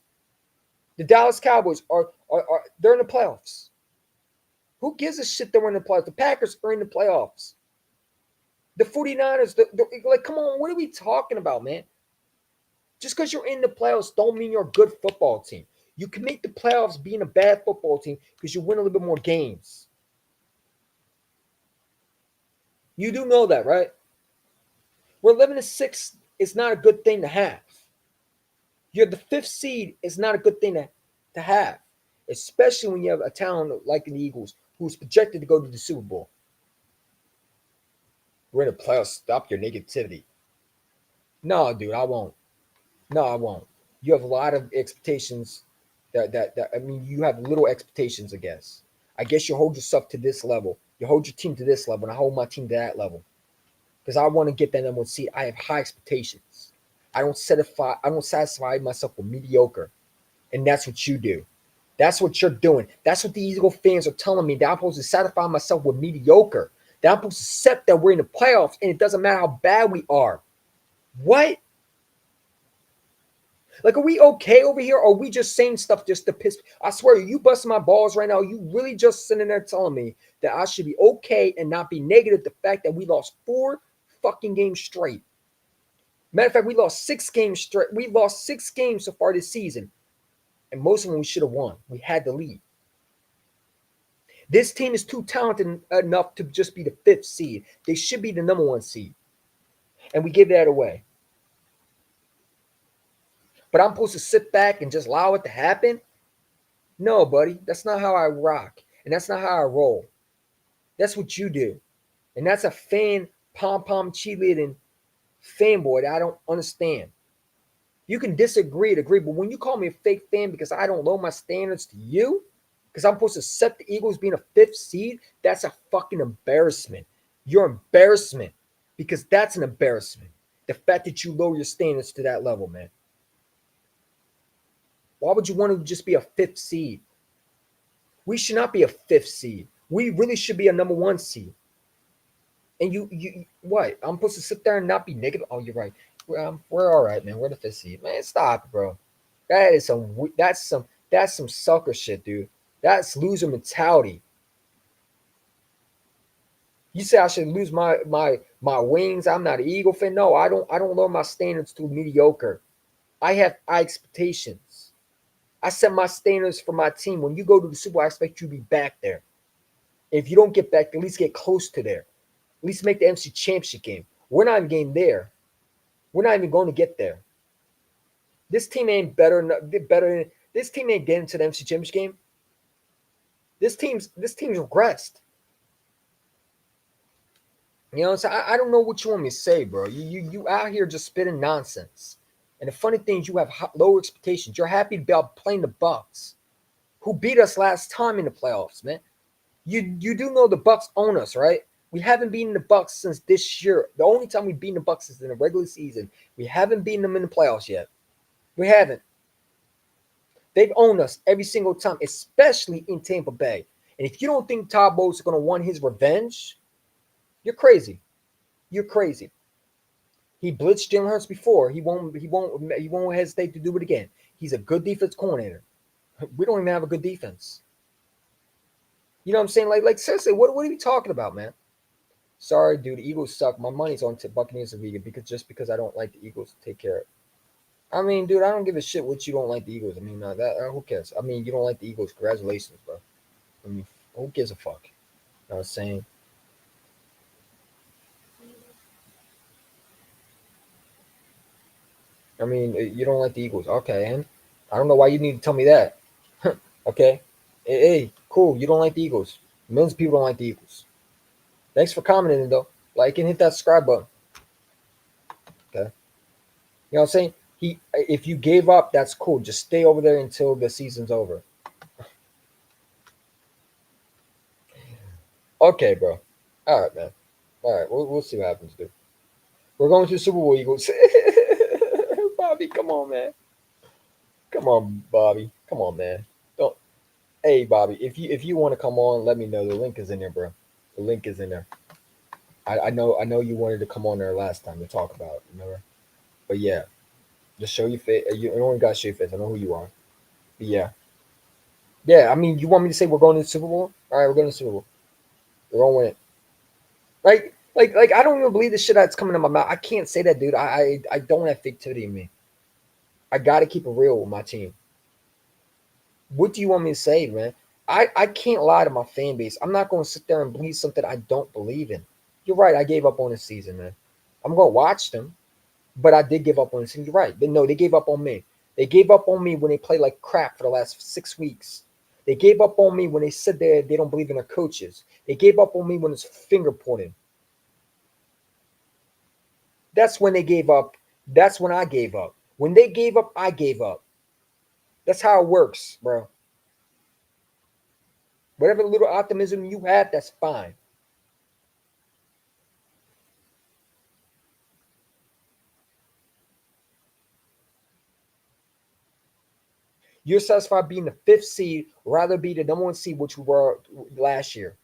A: The Dallas Cowboys are they're in the playoffs. Who gives a shit that we're in the playoffs? The Packers are in the playoffs. The 49ers, like, come on, what are we talking about, man? Just because you're in the playoffs don't mean you're a good football team. You can make the playoffs being a bad football team because you win a little bit more games. You do know that, right? We're 11-6 is not a good thing to have. You're the 5th seed is not a good thing to have, especially when you have a talent like the Eagles who's projected to go to the Super Bowl. We're in the playoffs. Stop your negativity. No, dude, I won't. No, I won't. You have a lot of expectations that I mean, you have little expectations, I guess. I guess you hold yourself to this level. You hold your team to this level, and I hold my team to that level. Because I want to get that number one seed. I have high expectations. I don't satisfy myself with mediocre. And that's what you do. That's what you're doing. That's what the Eagle fans are telling me. That I'm supposed to satisfy myself with mediocre. That I'm supposed to accept that we're in the playoffs and it doesn't matter how bad we are. What? Like, are we okay over here? Or are we just saying stuff just to piss? I swear, you busting my balls right now. You really just sitting there telling me that I should be okay and not be negative the fact that we lost 4 fucking games straight. Matter of fact, we lost 6 games straight. We lost 6 games so far this season. And most of them we should have won. We had the lead. This team is too talented enough to just be the 5th seed. They should be the number 1 seed. And we give that away. But I'm supposed to sit back and just allow it to happen? No, buddy. That's not how I rock. And that's not how I roll. That's what you do. And that's a fan pom-pom cheerleading fanboy that I don't understand. You can disagree to agree, but when you call me a fake fan because I don't lower my standards to you, because I'm supposed to accept the Eagles being a 5th seed, that's a fucking embarrassment. You're embarrassment because that's an embarrassment. The fact that you lower your standards to that level, man. Why would you want to just be a 5th seed? We should not be a 5th seed. We really should be a number 1 seed. And you what? I'm supposed to sit there and not be negative? Oh, you're right. We're all right, man. We're the 5th seed. Man, stop it, bro. That's some sucker shit, dude. That's loser mentality. You say I should lose my wings. I'm not an Eagle fan. No, I don't lower my standards to mediocre. I have high expectations. I set my standards for my team. When you go to the Super Bowl, I expect you to be back there. If you don't get back, at least get close to there. At least make the NFC Championship game. We're not even getting there. We're not even going to get there. This team ain't better. This team ain't getting to the NFC Championship game. This team's regressed. You know, so I don't know what you want me to say, bro. You out here just spitting nonsense. And the funny thing is, you have low expectations. You're happy to be out playing the Bucks, who beat us last time in the playoffs, man. You do know the Bucks own us, right? We haven't beaten the Bucks since this year. The only time we've beaten the Bucks is in the regular season. We haven't beaten them in the playoffs yet. We haven't. They've owned us every single time, especially in Tampa Bay. And if you don't think Todd Bowles is going to want his revenge, you're crazy. You're crazy. He blitzed Jalen Hurts before. He won't hesitate to do it again. He's a good defense coordinator. We don't even have a good defense. You know what I'm saying? Like seriously, what are you talking about, man? Sorry, dude. The Eagles suck. My money's on Buccaneers and Vegan because I don't like the Eagles. Take care. I mean, dude, I don't give a shit what you don't like the Eagles. I mean, who cares? I mean, you don't like the Eagles. Congratulations, bro. I mean, who gives a fuck? You know what I'm saying? I mean, you don't like the Eagles. Okay, and I don't know why you need to tell me that. Okay. Hey, cool. You don't like the Eagles. Millions of people don't like the Eagles. Thanks for commenting, though. Like and hit that subscribe button. Okay. You know what I'm saying? If you gave up, that's cool. Just stay over there until the season's over. Okay, bro. All right, man. All right, we'll see what happens, dude. We're going to the Super Bowl, Eagles. Bye, Bobby, come on, man. Come on, Bobby. Come on, man. Don't. Hey, Bobby, if you want to come on, let me know. The link is in there, bro. The link is in there. I know you wanted to come on there last time to talk about it, remember? But yeah, just show your face. You only got to show your face. I know who you are. But yeah. Yeah, I mean, you want me to say we're going to the Super Bowl? All right, we're going to the Super Bowl. We're going to win it. Like, I don't even believe the shit that's coming in my mouth. I can't say that, dude. I don't have fictivity in me. I got to keep it real with my team. What do you want me to say, man? I can't lie to my fan base. I'm not going to sit there and believe something I don't believe in. You're right. I gave up on the season, man. I'm going to watch them, but I did give up on the season. You're right. But no, they gave up on me. They gave up on me when they played like crap for the last 6 weeks. They gave up on me when they said they don't believe in their coaches. They gave up on me when it's finger pointing. That's when they gave up. That's when I gave up. When they gave up, I gave up. That's how it works, bro. Whatever little optimism you have, that's fine. You're satisfied being the 5th seed, rather be the number 1 seed, which we were last year.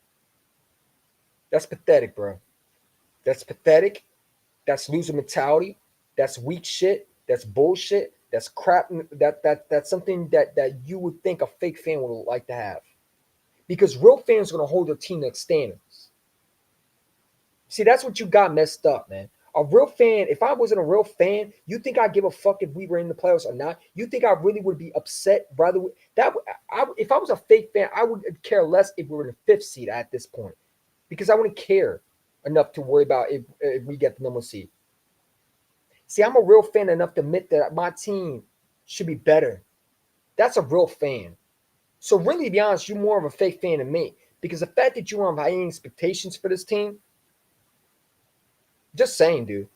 A: That's pathetic, bro. That's pathetic. That's loser mentality. That's weak shit. That's bullshit. That's crap. That's something that you would think a fake fan would like to have. Because real fans are going to hold their team to standards. See, that's what you got messed up, man. A real fan, if I wasn't a real fan, you think I'd give a fuck if we were in the playoffs or not? You think I really would be upset? Rather, if I was a fake fan, I would care less if we were in the 5th seed at this point. Because I wouldn't care enough to worry about if we get the number 1 seed. See, I'm a real fan enough to admit that my team should be better. That's a real fan. So really, to be honest, you're more of a fake fan than me. Because the fact that you don't have high expectations for this team, just saying, dude.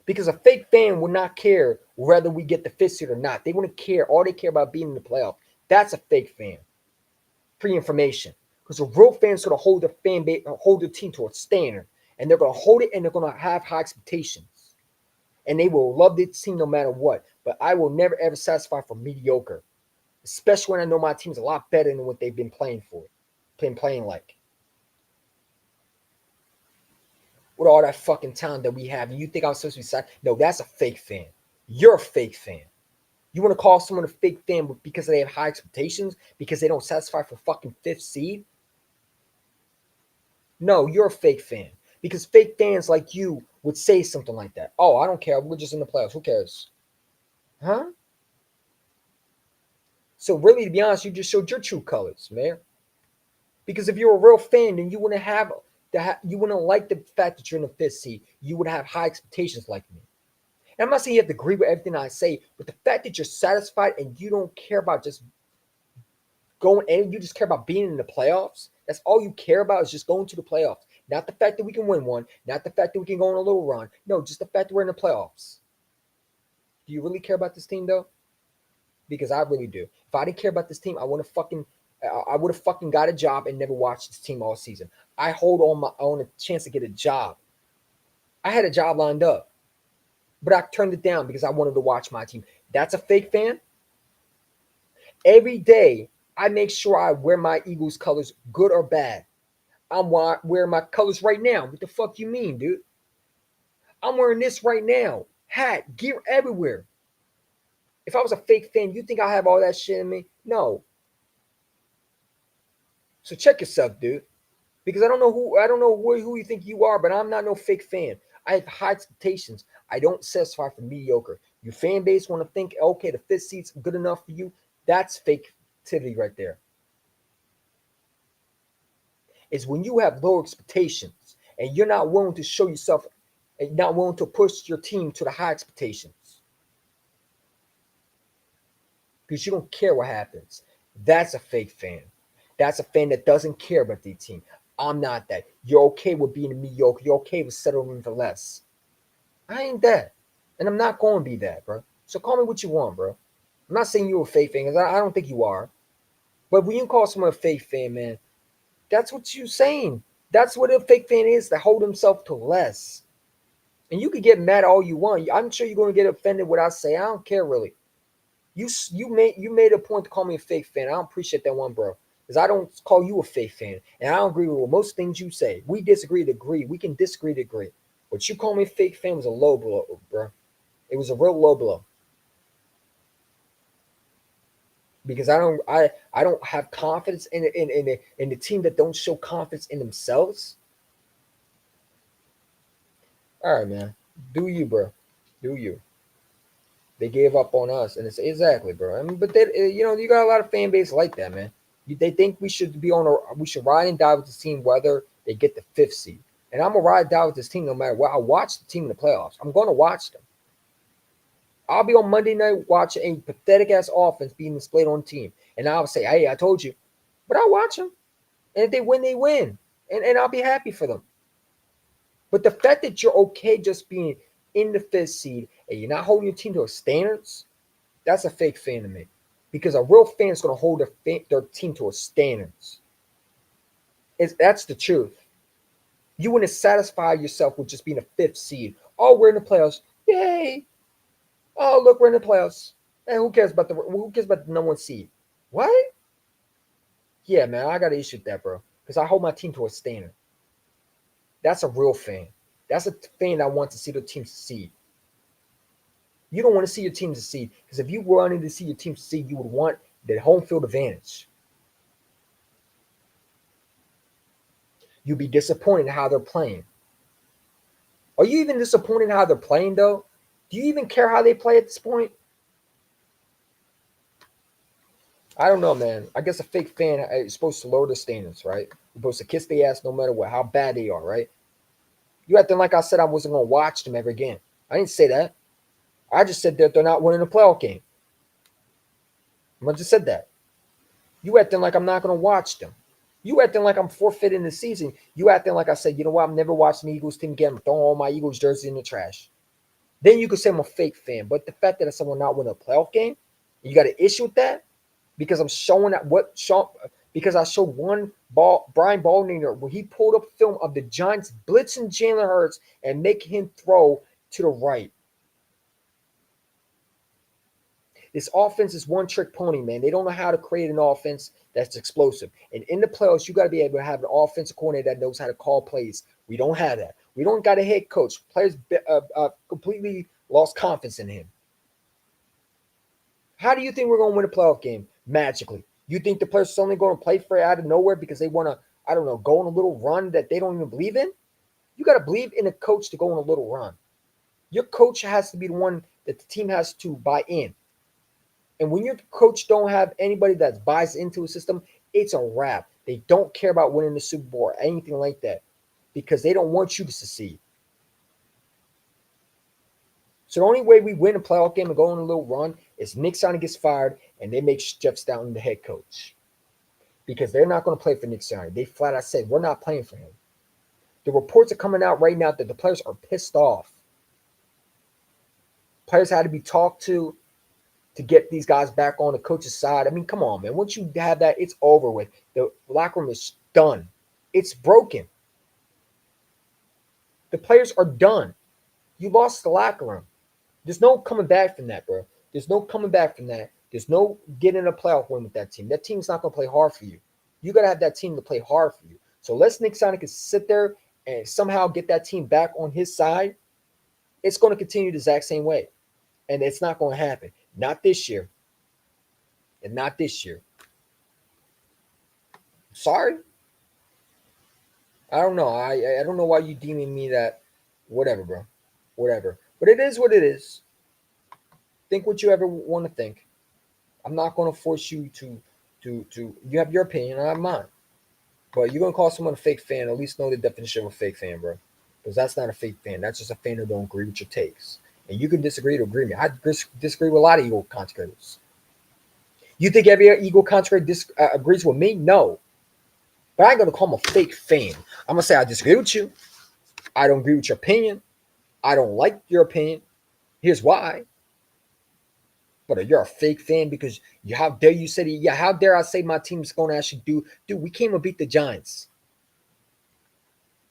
A: Because a fake fan would not care whether we get the 5th seed or not. They wouldn't care. All they care about being in the playoff. That's a fake fan. Free information. Because a real fan is going to hold their fan base, hold their team to a standard. And they're going to hold it and they're going to have high expectations. And they will love their team no matter what. But I will never, ever satisfy for mediocre. Especially when I know my team's a lot better than what they've been playing for. Playing like. With all that fucking talent that we have. And you think I'm supposed to be sad? No, that's a fake fan. You're a fake fan. You want to call someone a fake fan because they have high expectations? Because they don't satisfy for fucking 5th seed? No, you're a fake fan. Because fake fans like you would say something like that. Oh, I don't care. We're just in the playoffs. Who cares? Huh? So really, to be honest, you just showed your true colors, man. Because if you're a real fan, then you wouldn't have you wouldn't like the fact that you're in the 5th seed. You would have high expectations like me. And I'm not saying you have to agree with everything I say, but the fact that you're satisfied and you don't care about just going and you just care about being in the playoffs. That's all you care about is just going to the playoffs. Not the fact that we can win one, not the fact that we can go on a little run. No, just the fact that we're in the playoffs. Do you really care about this team though? Because I really do. If I didn't care about this team, I would have fucking got a job and never watched this team all season. I hold on my own a chance to get a job. I had a job lined up, but I turned it down because I wanted to watch my team. That's a fake fan. Every day, I make sure I wear my Eagles colors, good or bad. I'm wearing my colors right now. What the fuck you mean, dude? I'm wearing this right now. Hat, gear everywhere. If I was a fake fan, you think I have all that shit in me? No. So check yourself, dude. Because I don't know who you think you are, but I'm not no fake fan. I have high expectations. I don't satisfy for mediocre. Your fan base want to think, okay, the 5th seat's good enough for you. That's fake activity right there. It's when you have low expectations and you're not willing to show yourself and not willing to push your team to the high expectations. Because you don't care what happens. That's a fake fan. That's a fan that doesn't care about the team. I'm not that. You're okay with being mediocre. You're okay with settling for less. I ain't that. And I'm not going to be that, bro. So call me what you want, bro. I'm not saying you're a fake fan because I don't think you are. But when you call someone a fake fan, man, that's what you're saying. That's what a fake fan is, to hold himself to less. And you can get mad all you want. I'm sure you're going to get offended what I say. I don't care really. You made a point to call me a fake fan. I don't appreciate that one, bro. Because I don't call you a fake fan. And I don't agree with most things you say. We disagree to agree. We can disagree to agree. But you call me a fake fan was a low blow, bro. It was a real low blow. Because I don't have confidence in the team that don't show confidence in themselves. All right, man. Do you, bro? Do you? They gave up on us, and it's exactly, bro. I mean, but they, you got a lot of fan base like that, man. They think we should we should ride and die with this team whether they get the 5th seed. And I'm gonna ride and die with this team no matter what. I watch the team in the playoffs. I'm gonna watch them. I'll be on Monday night watching a pathetic ass offense being displayed on the team, and I'll say, "Hey, I told you," but I'll watch them, and if they win, they win, and I'll be happy for them. But the fact that you're okay just being in the 5th seed and you're not holding your team to a standards, that's a fake fan to me. Because a real fan is going to hold their team to a standards. That's the truth. You wouldn't satisfy yourself with just being a 5th seed. Oh, we're in the playoffs. Yay. Oh, look, we're in the playoffs. And who cares about the number 1 seed? What? Yeah, man, I got an issue with that, bro. Because I hold my team to a standard. That's a real fan. That's a fan that wants to see their team succeed. You don't want to see your team succeed because if you wanted to see your team succeed, you would want the home field advantage. You'd be disappointed in how they're playing. Are you even disappointed in how they're playing, though? Do you even care how they play at this point? I don't know, man. I guess a fake fan is supposed to lower the standards, right? You're supposed to kiss their ass no matter what, how bad they are, right? You acting like I said I wasn't going to watch them ever again. I didn't say that. I just said that they're not winning a playoff game. I just said that. You acting like I'm not going to watch them. You acting like I'm forfeiting the season. You acting like I said, you know what, I'm never watching the Eagles team again. I'm throwing all my Eagles jerseys in the trash. Then you could say I'm a fake fan. But the fact that someone not winning a playoff game, you got an issue with that? Because I'm showing that because I showed Brian Baldinger where he pulled up film of the Giants blitzing Jalen Hurts and making him throw to the right. This offense is one-trick pony, man. They don't know how to create an offense that's explosive. And in the playoffs, you got to be able to have an offensive coordinator that knows how to call plays. We don't have that. We don't got a head coach. Players completely lost confidence in him. How do you think we're going to win a playoff game magically? You think the players are only going to play for it out of nowhere because they want to, I don't know, go on a little run that they don't even believe in? You got to believe in a coach to go on a little run. Your coach has to be the one that the team has to buy in. And when your coach don't have anybody that buys into a system, it's a wrap. They don't care about winning the Super Bowl or anything like that because they don't want you to succeed. So the only way we win a playoff game and go on a little run is Nick Sirianni gets fired and they make Jeff Stoutland the head coach. Because they're not going to play for Nick Sirianni. They flat out said, we're not playing for him. The reports are coming out right now that the players are pissed off. Players had to be talked to get these guys back on the coach's side. I mean, come on, man. Once you have that, it's over with. The locker room is done. It's broken. The players are done. You lost the locker room. There's no coming back from that, bro. There's no coming back from that. There's no getting a playoff win with that team. That team's not going to play hard for you. You got to have that team to play hard for you. So unless Nick Sirianni sit there and somehow get that team back on his side, it's going to continue the exact same way. And it's not going to happen. Not this year. And not this year. Sorry. I don't know. I don't know why you deeming me that. Whatever, bro. Whatever. But it is what it is. Think what you ever want to think. I'm not going to force you to you have your opinion, I have mine. But you're going to call someone a fake fan, at least know the definition of a fake fan, bro. Because that's not a fake fan. That's just a fan who don't agree with your takes. And you can disagree to agree with me. I disagree with a lot of Eagle content creators. You think every Eagle content creator agrees with me? No. But I ain't going to call him a fake fan. I'm going to say I disagree with you. I don't agree with your opinion. I don't like your opinion. Here's why. But you're a fake fan because how dare you say that? Yeah, how dare I say my team's going to actually do? Dude, we came and beat the Giants.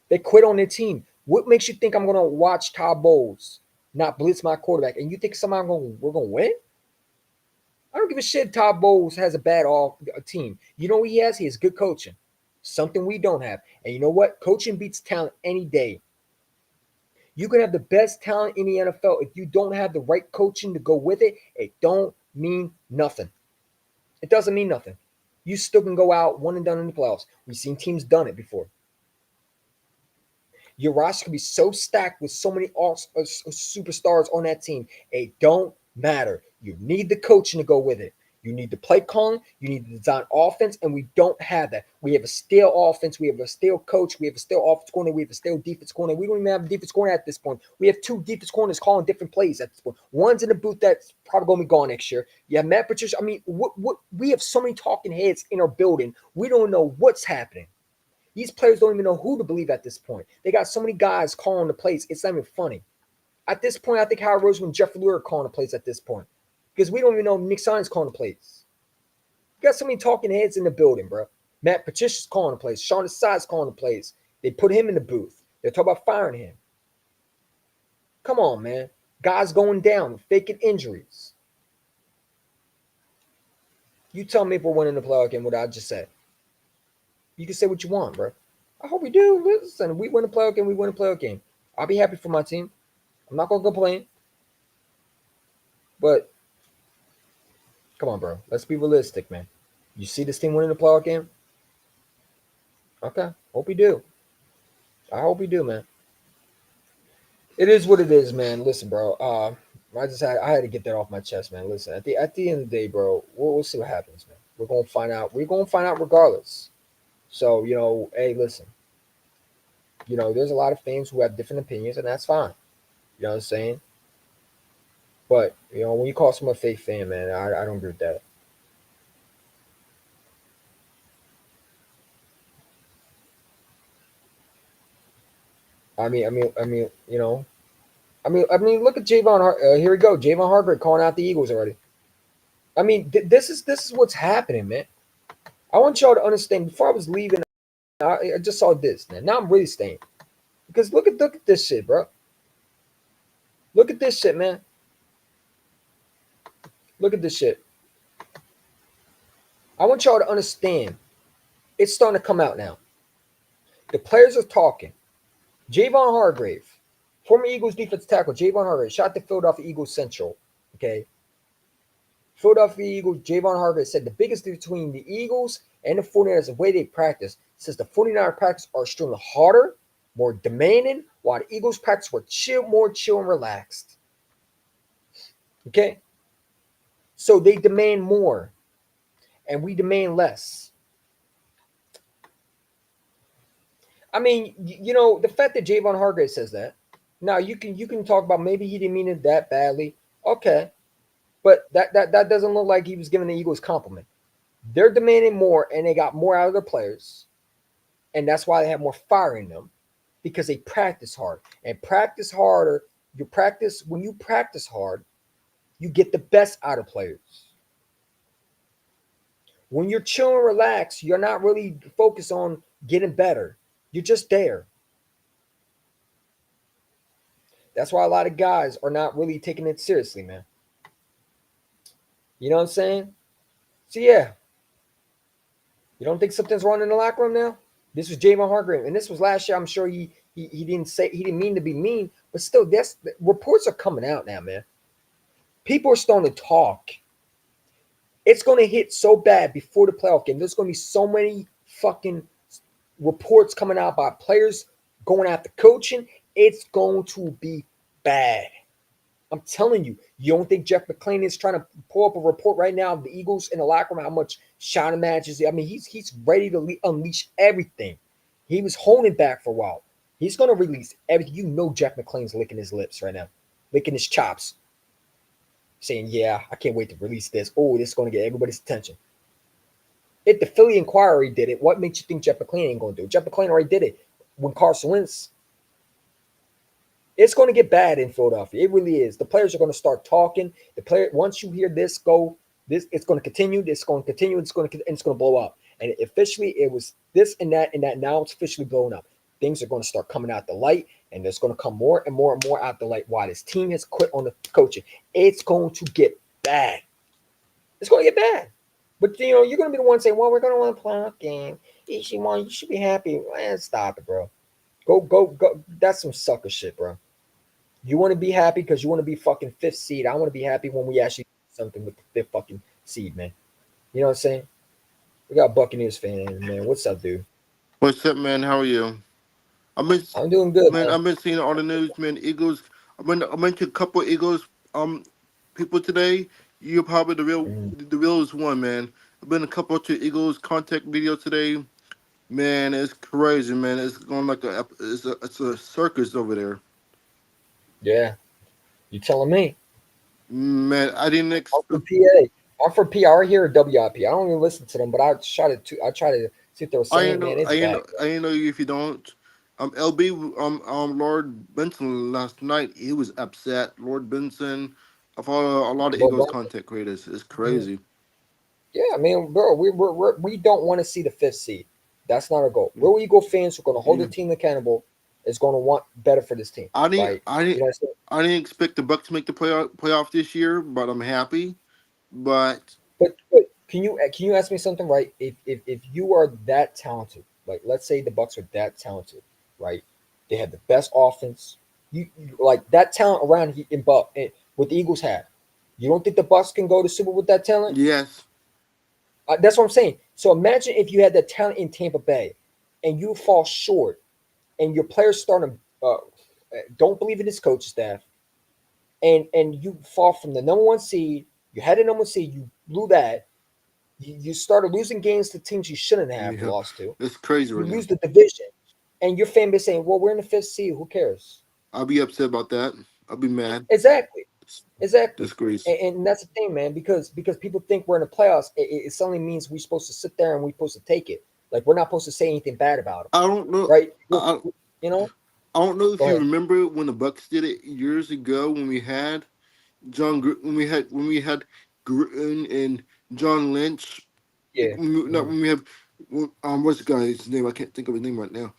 A: They quit on their team. What makes you think I'm going to watch Todd Bowles not blitz my quarterback? And you think somehow we're going to win? I don't give a shit. Todd Bowles has a bad team. You know what he has? He has good coaching, something we don't have. And you know what? Coaching beats talent any day. You can have the best talent in the NFL. If you don't have the right coaching to go with it, it don't mean nothing. It doesn't mean nothing. You still can go out one and done in the playoffs. We've seen teams done it before. Your roster can be so stacked with so many superstars on that team. It don't matter. You need the coaching to go with it. You need the play calling. You need the design offense, and we don't have that. We have a stale offense. We have a stale coach. We have a stale offense coordinator. We have a stale defense coordinator. We don't even have a defense coordinator at this point. We have 2 defense coordinators calling different plays at this point. One's in the booth that's probably going to be gone next year. You have Matt Patricia. I mean, what we have so many talking heads in our building. We don't know what's happening. These players don't even know who to believe at this point. They got so many guys calling the plays. It's not even funny. At this point, I think Howard Roseman and Jeffrey Lurie are calling the plays at this point. Because we don't even know Nick Sines calling the plays. You got so many talking heads in the building, bro. Matt Patricia's calling the plays. Sean Desai's calling the plays. They put him in the booth. They're talking about firing him. Come on, man. Guys going down, faking injuries. You tell me if we're winning the playoff game, what I just said. You can say what you want, bro. I hope we do. Listen, we win a playoff game, we win a playoff game. I'll be happy for my team. I'm not going to complain. But, come on, bro. Let's be realistic, man. You see this team winning the playoff game? Okay. Hope we do. I hope we do, man. It is what it is, man. Listen, bro. I had to get that off my chest, man. Listen, at the end of the day, bro, we'll see what happens, man. We're going to find out. We're going to find out regardless. So, hey, listen. There's a lot of fans who have different opinions, and that's fine. You know what I'm saying? But, when you call someone a fake fan, man, I don't agree with that. I mean, look at Javon. Here we go. Javon Hargrave calling out the Eagles already. I mean, this is what's happening, man. I want y'all to understand. Before I was leaving, I just saw this, man. Now I'm really staying. Because look at this shit, bro. Look at this shit, man. Look at this shit. I want y'all to understand. It's starting to come out now. The players are talking. Javon Hargrave, former Eagles defensive tackle, Javon Hargrave, shot the Philadelphia Eagles Central. Okay. Philadelphia Eagles, Javon Hargrave said the biggest difference between the Eagles and the 49ers is the way they practice. Says the 49er practice are extremely harder, more demanding, while the Eagles practice were more chill and relaxed. Okay? So they demand more, and we demand less. I mean, the fact that Javon Hargrave says that, now you can talk about maybe he didn't mean it that badly. Okay. But that doesn't look like he was giving the Eagles compliment. They're demanding more, and they got more out of their players. And that's why they have more fire in them, because they practice hard. And practice harder. When you practice hard, you get the best out of players. When you're chill and relaxed, you're not really focused on getting better. You're just there. That's why a lot of guys are not really taking it seriously, man. You know what I'm saying? So, yeah. You don't think something's wrong in the locker room now? This was Javon Hargrave, and this was last year. I'm sure he didn't mean to be mean, but still, reports are coming out now, man. People are starting to talk. It's going to hit so bad before the playoff game. There's going to be so many fucking reports coming out by players going after coaching. It's going to be bad. I'm telling you. You don't think Jeff McClain is trying to pull up a report right now of the Eagles in the locker room, how much shouting matches? I mean, he's ready to unleash everything. He was holding back for a while. He's going to release everything. You know Jeff McClain's licking his lips right now, licking his chops, saying, yeah, I can't wait to release this. Oh, this is going to get everybody's attention. If the Philly Inquiry did it, what makes you think Jeff McClain ain't going to do it? Jeff McClain already did it when Carson Wentz. It's going to get bad in Philadelphia. It really is. The players are going to start talking. Once you hear this go, it's going to continue. It's going to continue. It's going to blow up. And officially, it was this and that, now it's officially blowing up. Things are going to start coming out the light, and there's going to come more and more and more out the light why this team has quit on the coaching. It's going to get bad. It's going to get bad. But you know, you're going to be the one saying, "Well, we're going to want to play a game. You should be happy." Man, stop it, bro. Go. That's some sucker shit, bro. You want to be happy because you want to be fucking fifth seed. I want to be happy when we actually do something with the fifth fucking seed, man. You know what I'm saying? We got Buccaneers fan, man. What's up, dude?
E: What's up, man? How are you? I've been,
A: I'm doing good,
E: man.
A: man.
E: I've been seeing all the news, man. Eagles. I went to a couple of Eagles people today. You're probably
A: Mhm.
E: the realest one, man. I've been a couple to Eagles contact videos today. Man, it's crazy, man. It's going like it's a circus over there.
A: Yeah, you telling me?
E: Man, I didn't
A: I'm from
E: expect.
A: PA. I'm from PR here at WIP. I don't even listen to them, but I try to see if they were
E: I
A: saying,
E: ain't know.
A: man, it's bad.
E: I ain't know you if you don't. LB. Lord Benson last night. He was upset. Lord Benson. I follow a lot of
A: But
E: Eagles content creators. It's crazy.
A: yeah, I mean, bro, we don't want to see the fifth seed. That's not our goal. Real Eagle fans who are going to hold the
E: Yeah.
A: team accountable is going to want better for this team,
E: I didn't.
A: right?
E: I
A: You
E: didn't.
A: know what I'm saying?
E: I didn't expect the Bucks to make the playoff this year, but I'm happy. But
A: But can you ask me something, right? If you are that talented, like let's say the Bucks are that talented, right? They have the best offense. You like that talent around in Buck and what the Eagles have. You don't think the Bucks can go to Super with that talent?
E: yes,
A: That's what I'm saying. So imagine if you had that talent in Tampa Bay, and you fall short, and your players starting don't believe in his coach staff, and you fall from the number one seed. You had a number one seed, you blew that. You started losing games to teams you shouldn't have
E: yeah,
A: lost to.
E: it's crazy
A: You
E: right now.
A: lose the division, and your fan base saying, "Well, we're in the fifth seed. Who cares?"
E: I'll be upset about that. I'll be mad.
A: Exactly, exactly.
E: Disgrace.
A: And that's the thing, man. Because people think we're in the playoffs, it suddenly means we're supposed to sit there and we're supposed to take it. Like we're not supposed to say anything bad about them,
E: I don't know.
A: right?
E: I,
A: You know.
E: I don't know if
A: Go
E: you
A: ahead.
E: remember when the Bucks did it years ago when we had when we had Gruden and John Lynch.
A: Yeah.
E: Not
A: Mhm.
E: when we have what's the guy's name? I can't think of his name right now.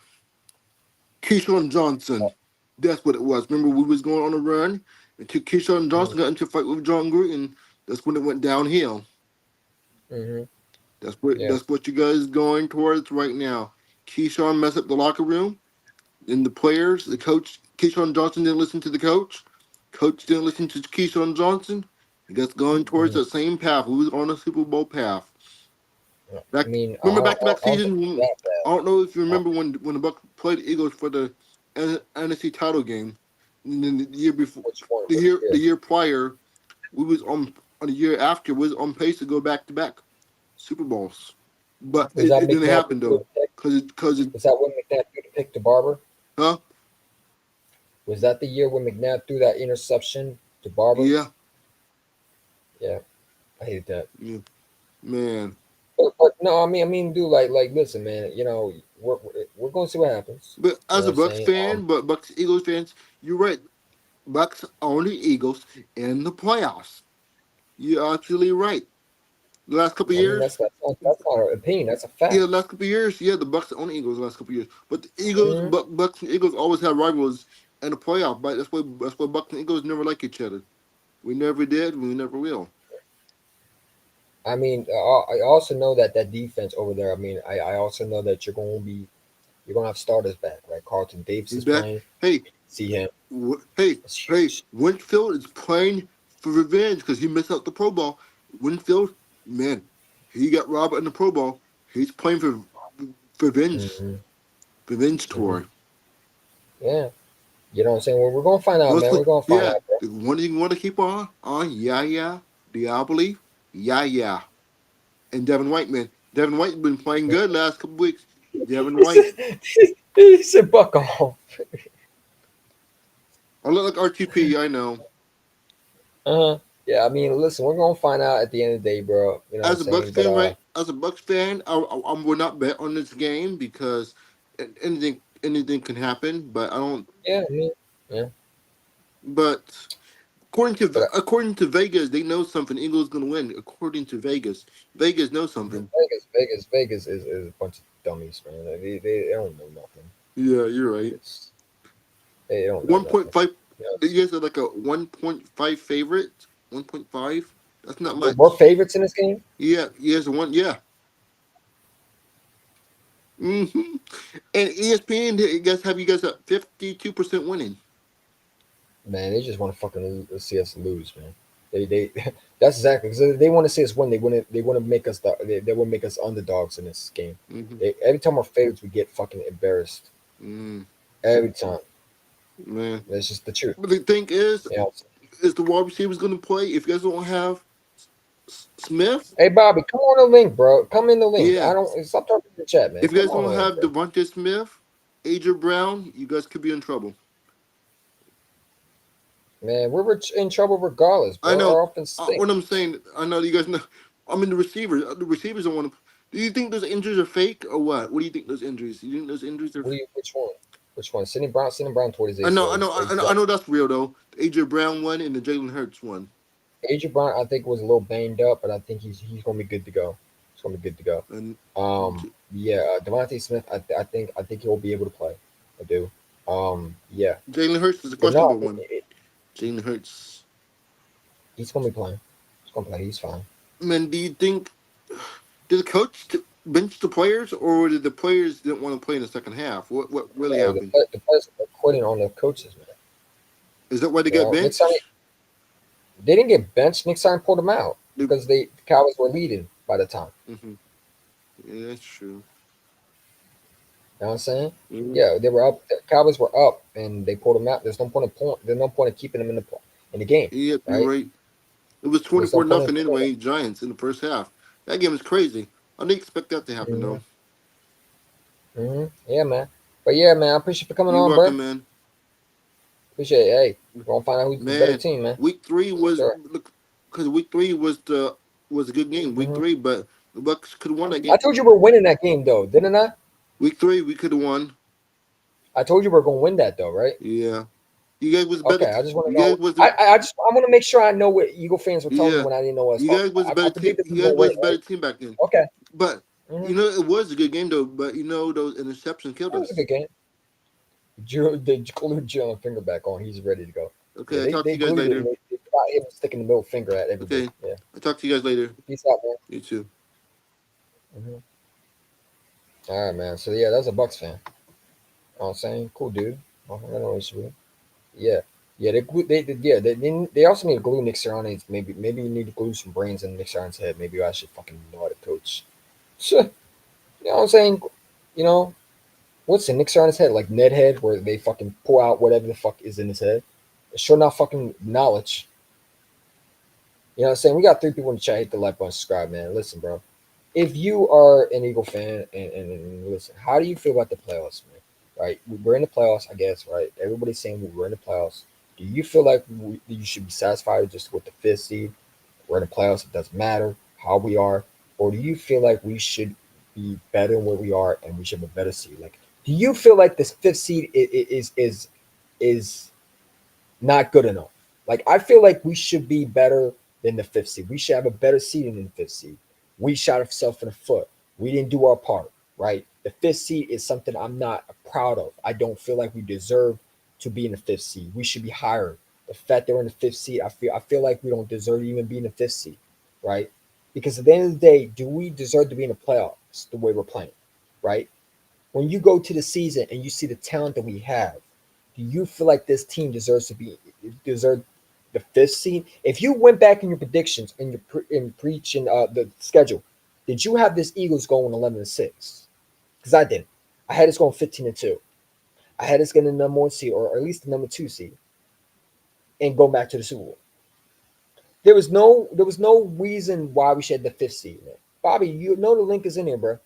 E: Keyshawn Johnson. That's what it was. Remember, we was going on a run until Keyshawn
A: Mhm.
E: Johnson got into a fight with John Gruden. That's when it went downhill.
A: Mhm. Yeah.
E: That's what you guys going towards right now. Keyshawn messed up the locker room, and the players, the coach. Keyshawn Johnson didn't listen to the coach. Coach didn't listen to Keyshawn Johnson. You guys going towards
A: Mhm.
E: that same path. We was on a Super Bowl path.
A: Yeah. I
E: Back
A: mean,
E: remember back to back
A: I don't think
E: season.
A: it's that
E: I don't know if you
A: bad.
E: remember when the Bucks played the Eagles for the NFC title game. And then the year before,
A: Which one?
E: the
A: Yeah.
E: year prior, we was on the year after was on pace to go back to back Super Bowls, but
A: Was that
E: it didn't
A: McNabb
E: happen
A: threw
E: though,
A: the pick?
E: cause it
A: Was that when McNabb threw the pick to Barber?
E: huh?
A: Was that the year when McNabb threw that interception to Barber?
E: Yeah,
A: Yeah, I hate that.
E: yeah, man.
A: But no, dude, listen, man. You know, we're going to see what happens.
E: But
A: You know
E: as
A: what
E: a
A: I'm
E: Bucks
A: saying?
E: fan, but Bucks Eagles fans, you're right. Bucks own the Eagles in the playoffs. You're absolutely right. The last couple of
A: I mean,
E: years,
A: that's not an opinion. That's a
E: yeah, the
A: fact.
E: last couple of years, yeah, the Bucks own the Eagles the last couple of years. But the Eagles,
A: Mhm.
E: Bucks and Eagles always have rivals in the playoff. But that's why Bucks and Eagles never like each other. We never did. We never will.
A: I mean, I also know that that defense over there. I mean, I also know that you're going to have starters back, right? Carlton Davis
E: He's
A: is
E: back.
A: playing.
E: Hey,
A: See him.
E: hey,
A: It's
E: hey,
A: huge.
E: Winfield is playing for revenge because he missed out the Pro Bowl. Winfield, man, he got robbed in the Pro Bowl. He's playing for revenge,
A: Hmm.
E: revenge
A: Hmm.
E: tour.
A: Yeah. You know what I'm saying? We're going to find out, man. We're going to find
E: Yeah,
A: out, bro.
E: the one you want to keep on, yeah, Diaboli, yeah, and Devin White, man. Devin White been playing good last couple weeks. Devin
A: He
E: White,
A: said, he said, buck off.
E: I look like RTP, I know.
A: Uh-huh. Yeah, I mean, listen, we're gonna find out at the end of the day, bro. You know what I'm
E: As a Bucks
A: saying? But
E: fan, right? As a Bucks fan, I will not bet on this game because anything can happen. But I don't.
A: yeah, I mean, yeah.
E: But
A: But
E: according to Vegas, they know something. Eagles gonna win. According to Vegas, Vegas knows something.
A: Vegas is a bunch of dummies, man. They don't know nothing.
E: Yeah, you're right.
A: It's, They don't know nothing.
E: 1.5.
A: Yeah.
E: You guys are like a 1.5 favorite. 1.5. That's not much.
A: We're favorites in this game.
E: Yeah. Yes. One. Yeah. hmm And ESPN, you guys have you guys at 52% winning.
A: Man, they just want to fucking see us lose, man. They that's exactly because they want to see us win. They want to make us they want to make us underdogs in this game.
E: hmm
A: Every time we're favorites, we get fucking embarrassed.
E: Mm,
A: Every time.
E: man.
A: That's just the truth.
E: But the thing
A: You know?
E: is the wide receivers going to play? If you guys don't have Smith,
A: Hey Bobby, come on the link, bro. Come in the link.
E: yeah.
A: I don't stop talking in the chat, man.
E: If you
A: Come
E: guys don't
A: on,
E: have
A: bro.
E: Devontae Smith, AJ Brown, you guys could be in trouble.
A: Man, we're in trouble regardless,
E: I
A: bro.
E: know.
A: Our offense stinks.
E: What I'm saying, I know you guys know. I mean, the receivers. The receivers don't want to. Do you think those injuries are fake or what? What do you think those injuries? You think those injuries are?
A: Which one? Which one? Sidney Brown. Sidney Brown tore his
E: I know. I
A: ACL.
E: know. I know that's real though. The AJ Brown one and the Jalen Hurts one.
A: AJ Brown, I think, was a little banged up, but I think he's gonna be good to go. He's gonna be good to go.
E: And
A: Yeah, Devontae Smith, I think he'll be able to play. I do. Yeah.
E: Jalen Hurts is a
A: But no,
E: questionable one. Jalen Hurts.
A: he's gonna be playing. He's gonna play. He's fine.
E: Man, do you think did the coach bench the players or did the players didn't want to play in the second half? What really
A: No,
E: happened?
A: the players are quitting on the coaches, man.
E: Is that why they
A: You
E: got
A: know, Nick
E: benched?
A: Sirianni, they didn't get benched. Nick Sirianni pulled them out
E: They-
A: because the Cowboys were leading by the time.
E: Mhm. Yeah, that's true.
A: You know what I'm saying?
E: Mhm.
A: Yeah, they were up. The Cowboys were up, and they pulled them out. There's no point of keeping them in the game,
E: Yep, you're
A: right?
E: right. It was
A: There's no
E: 24
A: point in
E: nothing anyway, Giants in the first half. That game was crazy. I didn't expect that to happen though.
A: Yeah, man. But yeah, man, I appreciate you for coming
E: You're
A: on,
E: welcome,
A: bro.
E: man.
A: Appreciate it. Hey, we're gonna find out who's the better
E: Man,
A: team, man.
E: week 3 was
A: Sure.
E: because week 3 was a good game. Week
A: Mhm.
E: 3, but the Bucks could have won that game.
A: I told you we're winning that game, though, didn't I?
E: Week 3 we could have won.
A: I told you we're gonna win that, though, right?
E: Yeah, you guys was better.
A: Okay, I just want to
E: You
A: know.
E: guys was
A: I want to make sure I know what Eagle fans were telling me
E: yeah.
A: when I didn't know what I was
E: You
A: talking
E: guys was a
A: about. I
E: better team.
A: predicted we
E: You
A: were
E: guys
A: gonna
E: was
A: win,
E: a better
A: right?
E: team back then.
A: Okay.
E: But
A: Mhm.
E: you know it was a good game though. But you know those interceptions killed
A: That was
E: us.
A: a good game. They glued Jalen Finger back on. He's ready to go.
E: Okay,
A: Yeah,
E: I'll talk to
A: they
E: you guys
A: glued it.
E: later.
A: And they got him sticking the middle finger at everybody.
E: Okay.
A: Yeah.
E: I'll talk to you guys later.
A: Peace out, man.
E: You too.
A: All right, man. So yeah, that's a Bucks fan. You know what I'm saying? Cool dude. I don't know issue with it. Yeah. Yeah, they also need to glue Nick Sirianni's maybe you need to glue some brains in Nick Sirianni's head. Maybe I should fucking know how to coach. You know what I'm saying? You know, what's in Nick Sirianni's head? Like Ned head where they fucking pull out whatever the fuck is in his head. It's sure not fucking knowledge. You know what I'm saying? We got 3 people in the chat. Hit the like button, subscribe, man. Listen, bro. If you are an Eagle fan and listen, how do you feel about the playoffs, man? Right? We're in the playoffs, I guess, right? Everybody's saying we're in the playoffs. Do you feel like you should be satisfied just with the 5th seed? We're in the playoffs. It doesn't matter how we are. Or do you feel like we should be better than where we are and we should have a better seed? Like, do you feel like this 5th seed is not good enough? Like, I feel like we should be better than the 5th seed. We should have a better seeding than the 5th seed. We shot ourselves in the foot. We didn't do our part, right? The 5th seed is something I'm not proud of. I don't feel like we deserve to be in the 5th seed. We should be higher. The fact that we're in the 5th seed, I feel like we don't deserve to even be in the 5th seed, right? Because at the end of the day, do we deserve to be in the playoffs the way we're playing, right? When you go to the season and you see the talent that we have, do you feel like this team deserve the 5th seed? If you went back in your predictions and you're preaching the schedule, did you have this Eagles going 11-6? Because I didn't. I had us going 15-2. I had us getting the number 1 seed or at least the number 2 seed and go back to the Super Bowl. There was no reason why we should have the 5th seed, man. Bobby, you know the link is in here, bro.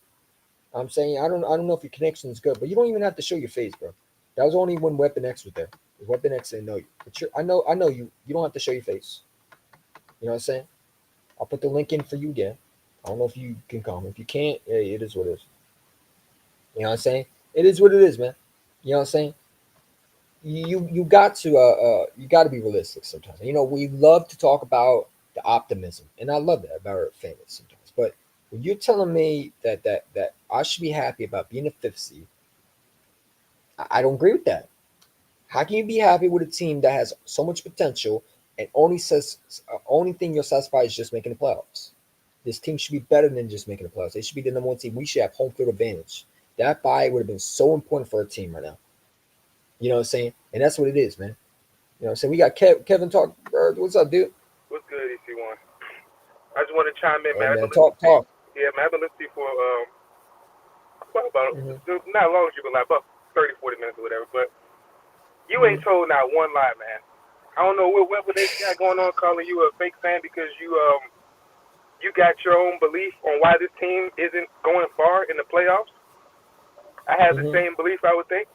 A: I'm saying I don't know if your connection is good, but you don't even have to show your face, bro. That was only when Weapon X was there. Weapon X didn't know you, but I know you. You don't have to show your face. You know what I'm saying? I'll put the link in for you again. I don't know if you can come. If you can't, hey, it is what it is. You know what I'm saying? It is what it is, man. You know what I'm saying? You got to be realistic sometimes. You know, we love to talk about the optimism, and I love that about our fans sometimes. But when you're telling me that I should be happy about being a 5th seed, I don't agree with that. How can you be happy with a team that has so much potential and only thing you're satisfied is just making the playoffs? This team should be better than just making the playoffs. They should be the number one team. We should have home field advantage. That bye would have been so important for our team right now. You know what I'm saying? And that's what it is, man. You know what I'm saying? We got Kevin talk. What's up, dude?
F: What's good, EC1? I just want to chime in,
A: Hey,
F: man.
A: man, talk.
F: Yeah, man, I've been listening to you for about
A: Mhm.
F: not long as you've been like about 30, 40 minutes or whatever. But you ain't told not one lie, man. I don't know what they got going on calling you a fake fan because you got your own belief on why this team isn't going far in the playoffs. I have the same belief, I would think.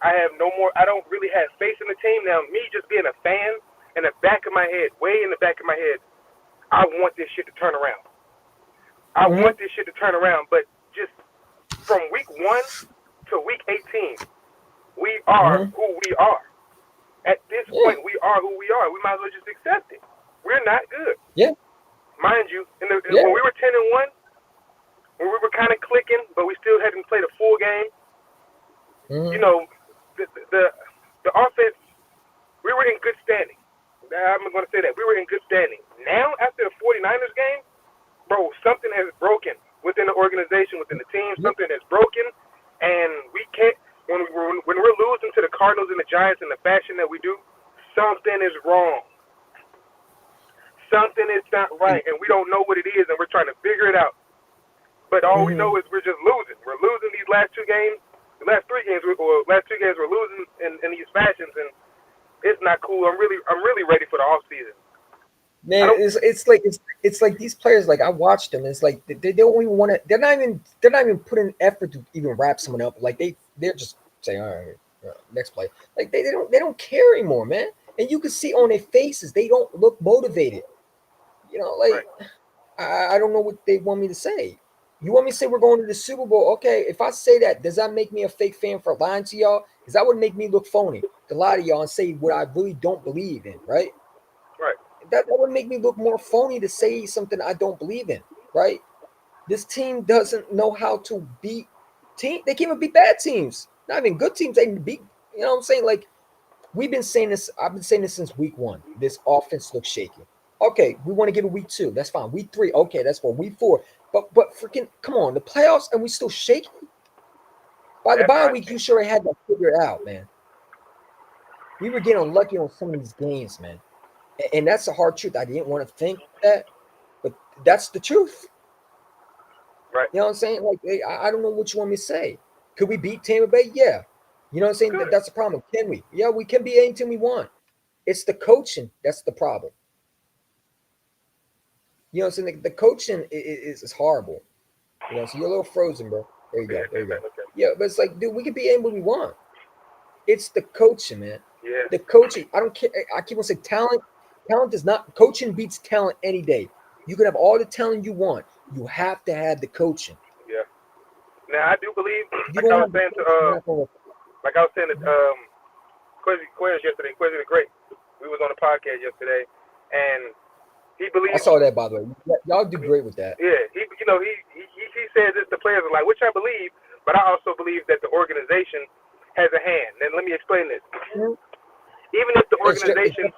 F: I don't really have faith in the team. Now, me just being a fan, in the back of my head, way in the back of my head, I want this shit to turn around. I want this shit to turn around, but just from week 1 to week 18, we are who we are. At this point, we are who we are. We might as well just accept it. We're not good.
A: Yeah.
F: Mind you, when we were 10-1, when we were kind of clicking, but we still hadn't played a full game, you know, the offense, we were in good standing. I'm going to say that. We were in good standing. Now, after the 49ers game, bro, something has broken within the organization, within the team. Something has broken, and we can't. When we're losing to the Cardinals and the Giants in the fashion that we do, something is wrong. Something is not right, and we don't know what it is, and we're trying to figure it out. But all we know is we're just losing. We're losing these last 2 games. The last 3 games, last 2 games, we're losing in these fashions, and it's not cool. I'm really ready for the off season.
A: Man, it's like these players. Like I watched them. It's like they don't even want to. They're not even putting effort to even wrap someone up. Like they're just saying, all right, next play. Like they don't care anymore, man. And you can see on their faces they don't look motivated. You know, like I don't know what they want me to say. You want me to say we're going to the Super Bowl? Okay, if I say that, does that make me a fake fan for lying to y'all? Because that would make me look phony to lie to y'all and say what I really don't believe in, right?
F: Right.
A: That would make me look more phony to say something I don't believe in, right? This team doesn't know how to beat team. They can't even beat bad teams. Not even good teams. They can beat. You know what I'm saying? Like we've been saying this. I've been saying this since week 1. This offense looks shaky. Okay, we want to give it week 2. That's fine. Week 3. Okay, that's for week 4. But freaking come on, the playoffs and we still shaky. By the bye week, you sure had that figured out, man. We were getting unlucky on some of these games, man. And that's the hard truth. I didn't want to think that, but that's the truth.
F: Right.
A: You know what I'm saying? Like, I don't know what you want me to say. Could we beat Tampa Bay? Yeah. You know what I'm saying? That's the problem. Can we? Yeah, we can beat any team we want. It's the coaching that's the problem. You know what I'm saying? The coaching is horrible. You know, so you're a little frozen, bro. There you go. There you go. Yeah, but it's like, dude, we can beat anybody we want. It's the coaching, man.
F: Yeah.
A: The coaching. I don't care. I keep on saying talent. Talent does not. Coaching beats talent any day. You can have all the talent you want. You have to have the coaching.
F: Yeah. Now I do believe, like I was saying to Quez yesterday, Quez the Great. We was on a podcast yesterday, and he believes.
A: I saw that, by the way. Y'all do great with that.
F: Yeah, he says this. The players are like, which I believe, but I also believe that the organization has a hand. And let me explain this.
A: Mm-hmm.
F: Even if the organization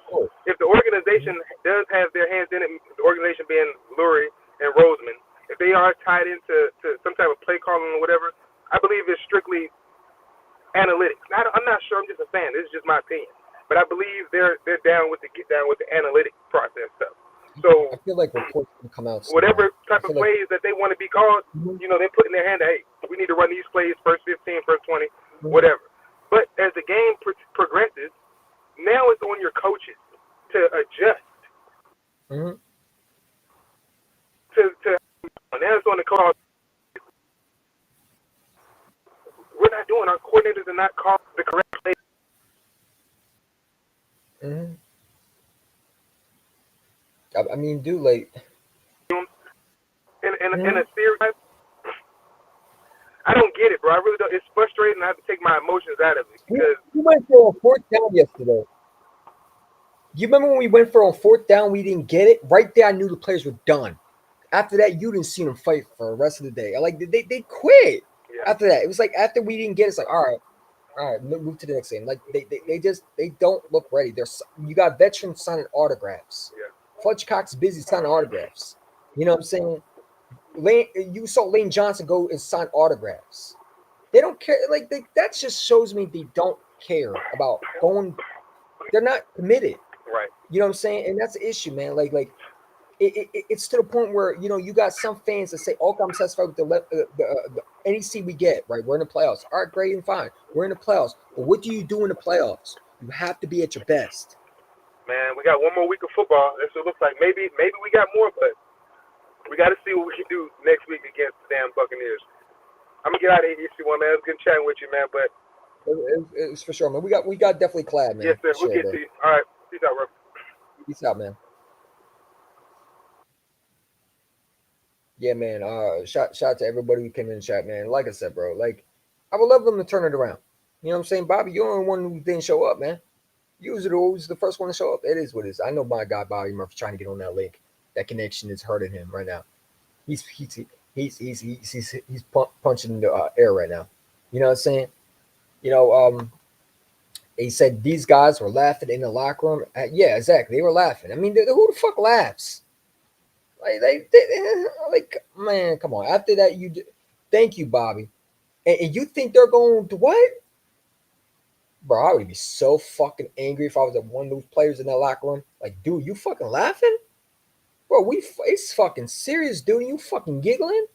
F: does have their hands in it, the organization being Lurie and Roseman, if they are tied into some type of play calling or whatever, I believe it's strictly analytics. I'm not sure. I'm just a fan. This is just my opinion. But I believe they're down with the analytic process stuff. So
A: I feel like reports can come out.
F: Whatever type of plays that they want to be called, you know, they put in their hand that, hey, we need to run these plays first 15, first 20, whatever. But as the game progresses, now it's on your coaches to adjust.
A: Mm-hmm.
F: Now it's on the call. We're not doing. Our coordinators are not calling the correct plays.
A: Mm-hmm. I mean, dude, like
F: in a series, I don't get it, bro. I really don't. It's frustrating. I have to take my emotions out of it because
A: we went for a 4th down yesterday. You remember when we went for a 4th down, we didn't get it? Right there, I knew the players were done. After that, you didn't see them fight for the rest of the day. Like they quit.
F: Yeah.
A: After that, it was like after we didn't get it, it's like, all right, All right, move to the next game. Like they don't look ready. You got veterans signing autographs.
F: Yeah.
A: Fletcher Cox is busy signing autographs. You know what I'm saying? You saw Lane Johnson go and sign autographs. They don't care. Like that just shows me they don't care about going. They're not committed.
F: Right.
A: You know what I'm saying? And that's the issue, man. It's to the point where you got some fans that say, "Okay, I'm satisfied with the NEC we get. Right, we're in the playoffs. All right, great and fine. We're in the playoffs. But what do you do in the playoffs? You have to be at your best."
F: Man, we got one more week of football. That's what it looks like. Maybe we got more, but we got to see what we can do next week against the damn Buccaneers. I'm gonna get out of here, EC1, man. It was good chatting with you, man. But
A: It's for sure, man. We got definitely clad, man.
F: yes, sir.
A: Sure,
F: We'll get
A: bro.
F: to you. All right. Peace out, bro.
A: Peace out, man. Yeah, man. Shout out to everybody who came in the chat, man. Like I said, bro, like I would love them to turn it around. You know what I'm saying, Bobby? You're the only one who didn't show up, man. You was always the first one to show up. It is what it is. I know my guy Bobby Murphy trying to get on that link. That connection is hurting him right now. He's punching the air right now. You know what I'm saying? He said these guys were laughing in the locker room. Yeah, exactly. They were laughing. I mean, who the fuck laughs? Like, man, come on. After that, thank you, Bobby. And you think they're going to what? Bro, I would be so fucking angry if I was one of those players in that locker room. Like, dude, you fucking laughing? Bro, it's fucking serious, dude. You fucking giggling?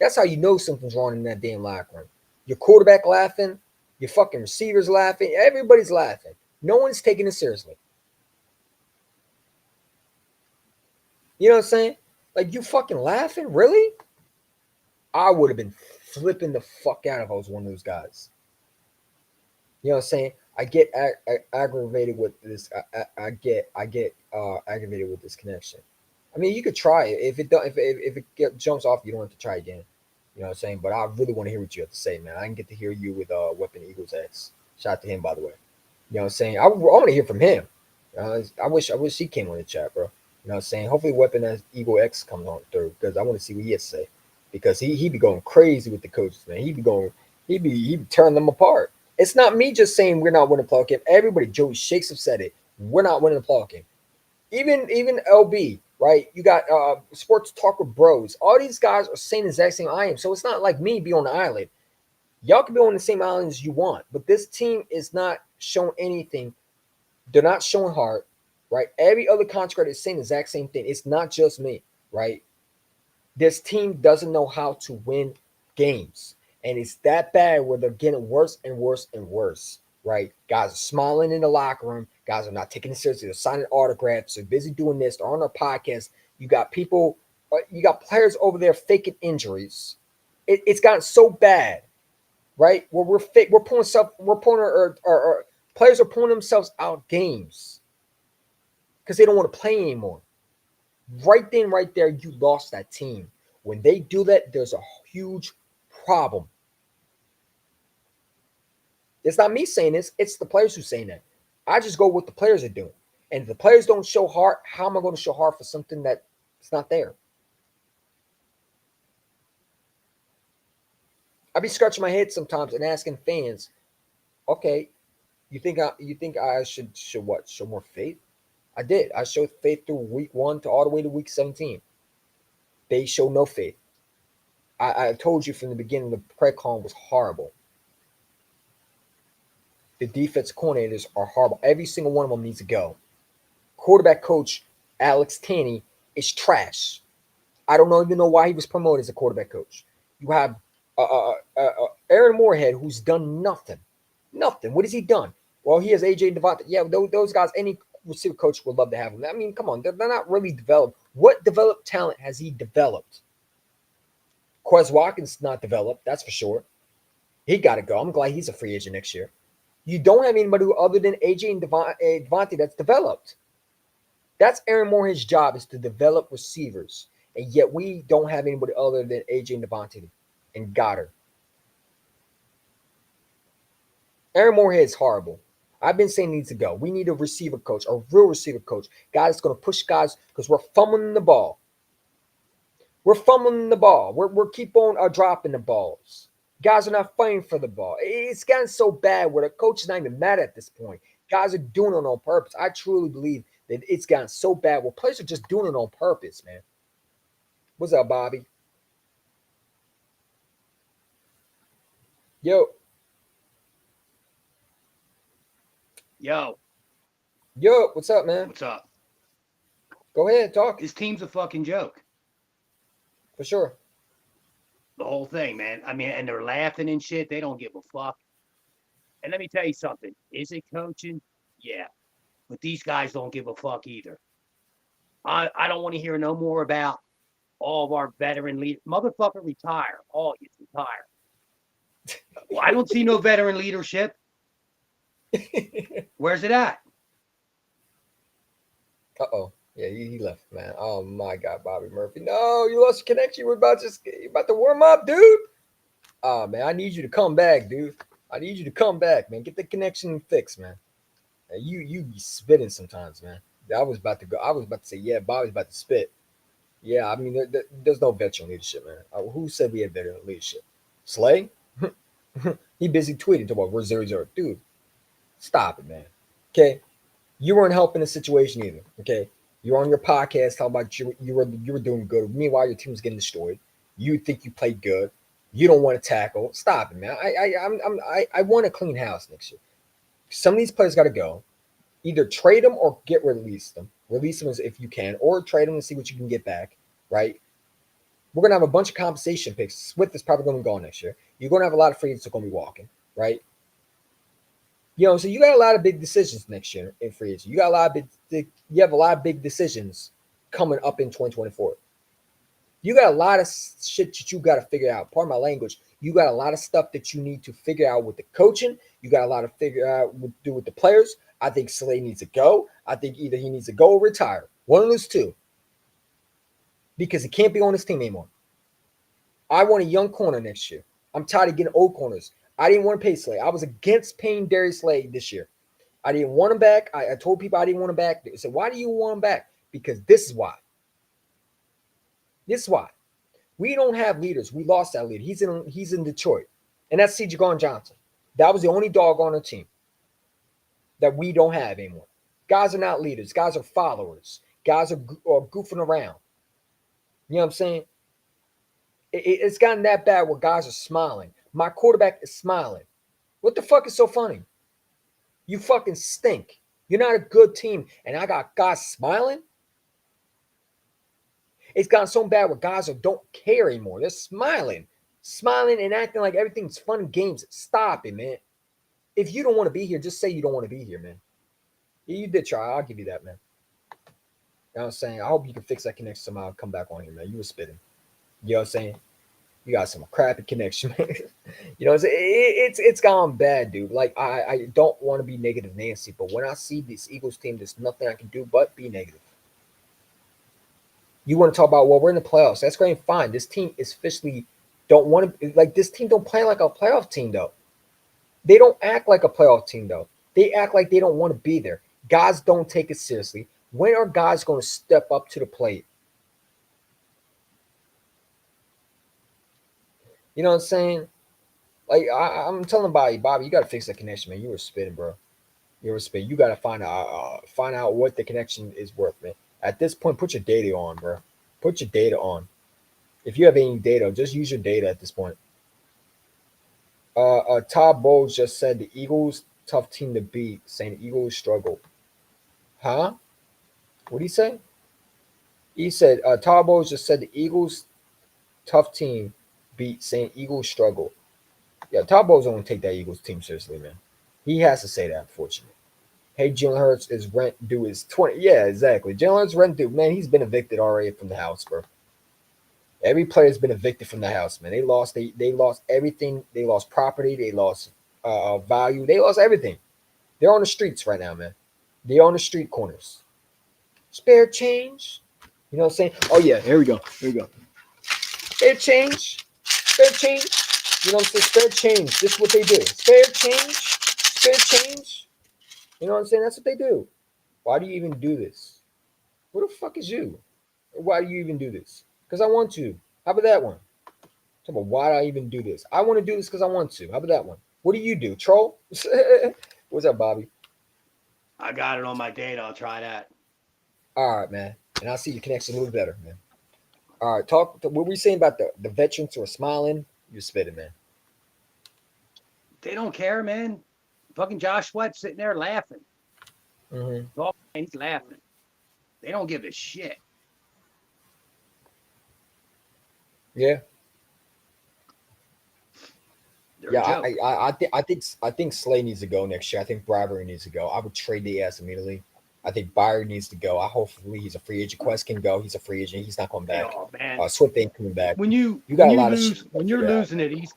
A: That's how you know something's wrong in that damn locker room. Your quarterback laughing, your fucking receivers laughing, everybody's laughing. No one's taking it seriously. You know what I'm saying? Like, you fucking laughing? Really? I would have been flipping the fuck out if I was one of those guys. You know what I'm saying? I get aggravated with this. I get aggravated with this connection. I mean, you could try it. If it jumps off, you don't have to try again. You know what I'm saying? But I really want to hear what you have to say, man. I didn't get to hear you with Weapon Eagles X. Shout out to him, by the way. You know what I'm saying? I want to hear from him. I wish he came on the chat, bro. You know what I'm saying? Hopefully Weapon as Eagle X comes on through because I want to see what he has to say. Because he be going crazy with the coaches, man. He be tearing them apart. It's not me just saying we're not winning the playoff game. Everybody, Joey Shakes have said it. We're not winning the playoff game. Even LB, right? You got Sports Talk with Bros. All these guys are saying the exact same I am. So it's not like me be on the island. Y'all can be on the same island as you want, but this team is not showing anything. They're not showing heart, right? Every other contract is saying the exact same thing. It's not just me, right? This team doesn't know how to win games. And it's that bad where they're getting worse and worse and worse, right? Guys are smiling in the locker room. Guys are not taking it seriously. They're signing autographs. They're busy doing this. They're on our podcast. You got players over there faking injuries. It's gotten so bad, right? Where we're pulling our players are pulling themselves out games because they don't want to play anymore. Right then, right there, you lost that team. When they do that, there's a huge problem. It's not me saying this. It's the players who are saying that. I just go with what the players are doing. And if the players don't show heart, how am I going to show heart for something that's not there? I be scratching my head sometimes and asking fans, okay, you think I should show what? Show more faith? I did. I showed faith through week 1 to all the way to week 17. They show no faith. I told you from the beginning the Craig Collin was horrible. The defense coordinators are horrible. Every single one of them needs to go. Quarterback coach Alex Tanney is trash. I don't even know why he was promoted as a quarterback coach. You have Aaron Moorhead, who's done nothing. Nothing. What has he done? Well, he has AJ Devontae. Yeah, those guys, any receiver coach would love to have them. I mean, come on. They're not really developed. What developed talent has he developed? Quez Watkins not developed, that's for sure. He got to go. I'm glad he's a free agent next year. You don't have anybody other than AJ and Devontae that's developed. That's Aaron Moorhead's job, is to develop receivers. And yet we don't have anybody other than AJ and Devontae and Goddard. Aaron Moorhead's horrible. I've been saying he needs to go. We need a receiver coach, a real receiver coach. Guy that's going to push guys because we're fumbling the ball. We're fumbling the ball. We're keep on dropping the balls. Guys are not fighting for the ball. It's gotten so bad where the coach is not even mad at this point. Guys are doing it on purpose. I truly believe that it's gotten so bad where players are just doing it on purpose, man. What's up, Bobby? Yo,
G: Yo,
A: what's up, man?
G: what's up?
A: Go ahead, talk
G: This team's a fucking joke.
A: for sure.
G: The whole thing, man. I mean, and they're laughing and shit. They don't give a fuck. And let me tell you something. Is it coaching? Yeah. But these guys don't give a fuck either. I don't want to hear no more about all of our veteran leaders. Motherfucker, retire. All you retire. Well, I don't see no veteran leadership. Where's it at?
A: Uh-oh. Yeah, he left, man. Oh my God, Bobby Murphy. No, you lost your connection. You're about to warm up, dude. Oh man, I need you to come back, dude. I need you to come back, man. Get the connection fixed, man. You be spitting sometimes, man. I was about to say, yeah, Bobby's about to spit. Yeah, I mean, there's no veteran leadership, man. Who said we had veteran leadership? Slay? He busy tweeting about we're 0-0. Dude, stop it, man. Okay, you weren't helping the situation either. Okay, you're on your podcast talking about you were doing good. Meanwhile, your team was getting destroyed. You think you played good. You don't want to tackle. Stop it, man. I want a clean house next year. Some of these players got to go. Either trade them or release them. Release them if you can, or trade them and see what you can get back. Right? We're gonna have a bunch of compensation picks. Swift is probably going to go next year. You're going to have a lot of free agents that are going to be walking. Right? So you got a lot of big decisions next year in free agency. You have a lot of big decisions coming up in 2024. You got a lot of shit that you got to figure out. Pardon my language. You got a lot of stuff that you need to figure out with the coaching. You got a lot to figure out what to do with the players. I think Slay needs to go. I think either he needs to go or retire. One of those two. Because he can't be on this team anymore. I want a young corner next year. I'm tired of getting old corners. I didn't want to pay Slay. I was against paying Darius Slay this year. I didn't want him back. I told people I didn't want him back. They said, why do you want him back? Because this is why. This is why. We don't have leaders. We lost that leader. He's in Detroit. And that's C.J. Gardner-Johnson. That was the only dog on the team that we don't have anymore. Guys are not leaders. Guys are followers. Guys are goofing around. You know what I'm saying? It's gotten that bad where guys are smiling. My quarterback is smiling. What the fuck is so funny? You fucking stink. You're not a good team. And I got guys smiling? It's gotten so bad where guys don't care anymore. They're smiling and acting like everything's fun and games. Stop it, man. If you don't want to be here, just say you don't want to be here, man. You did try. I'll give you that, man. You know what I'm saying? I hope you can fix that connection somehow and come back on here, man. You were spitting. You know what I'm saying? You got some crappy connection, man. You know, it's gone bad, dude. Like, I don't want to be negative Nancy, but when I see this Eagles team, there's nothing I can do but be negative. You want to talk about, well, we're in the playoffs. That's great and fine. This team is officially don't want to, like, this team don't play like a playoff team, though. They don't act like a playoff team, though. They act like they don't want to be there. Guys don't take it seriously. When are guys going to step up to the plate? You know what I'm saying? Like, I'm telling Bobby, you got to fix that connection, man. You were spitting, bro. You were spitting. You got to find out what the connection is worth, man. At this point, put your data on, bro. Put your data on. If you have any data, just use your data at this point. Todd Bowles just said the Eagles tough team to beat, saying the Eagles struggle. Huh? What did he say? He said Todd Bowles just said the Eagles tough team beat, saying Eagles struggle. Yeah, Todd Bowles don't take that Eagles team seriously, man. He has to say that, unfortunately. Hey, Jalen Hurts is rent due is 20. Yeah, exactly. Jalen Hurts rent due. Man, he's been evicted already from the house, bro. Every player's been evicted from the house, man. They lost everything. They lost property. They lost value. They lost everything. They're on the streets right now, man. They're on the street corners. Spare change. You know what I'm saying? Oh, yeah. Here we go. Spare change. Spare change. You know what I'm saying? Spare change. This is what they do. Spare change. Spare change. You know what I'm saying? That's what they do. Why do you even do this? Who the fuck is you? Why do you even do this? Because I want to. How about that one? Talk about why do I even do this? I want to do this because I want to. How about that one? What do you do, troll? What's up, Bobby?
G: I got it on my data. I'll try that.
A: All right, man. And I'll see your connection a little better, man. All right, what were we saying about the veterans who are smiling? You're spitting, man.
G: They don't care, man. Fucking Josh Sweat sitting there laughing.
A: Mm-hmm.
G: He's laughing. They don't give a shit.
A: Yeah.
G: They're a joke.
A: I think Slay needs to go next year. I think Bradbury needs to go. I would trade the ass immediately. I think Byard needs to go. Hopefully he's a free agent. Quest can go. He's a free agent. He's not coming back.
G: Oh, man.
A: Swift ain't coming back.
G: When you
A: got
G: when
A: a
G: you
A: lot
G: lose,
A: of shit.
G: when you're losing to these,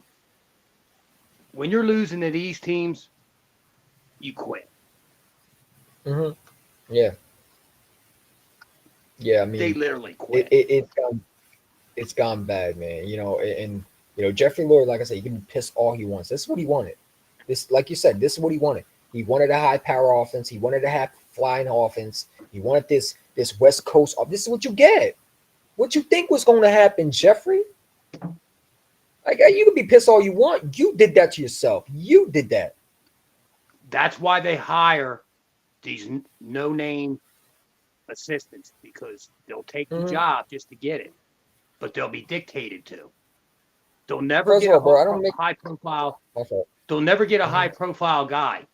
G: when you're losing to these teams, you quit.
A: Mm-hmm. Yeah. Yeah, I mean,
G: They literally quit.
A: It's gone bad, man. You know, and you know, Jeffrey Lurie, like I said, he can be pissed all he wants. This is what he wanted. This, like you said, this is what he wanted. He wanted a high power offense. He wanted to have flying offense. He wanted this West Coast. This is what you get. What you think was going to happen, Jeffrey? Like, you can be pissed all you want. You did that to yourself. You did that.
G: That's why they hire these no-name assistants, because they'll take the job just to get it, but they'll be dictated to. They'll never
A: First
G: get
A: of all, bro, I don't make
G: high profile.
A: Okay.
G: They'll never get a high profile guy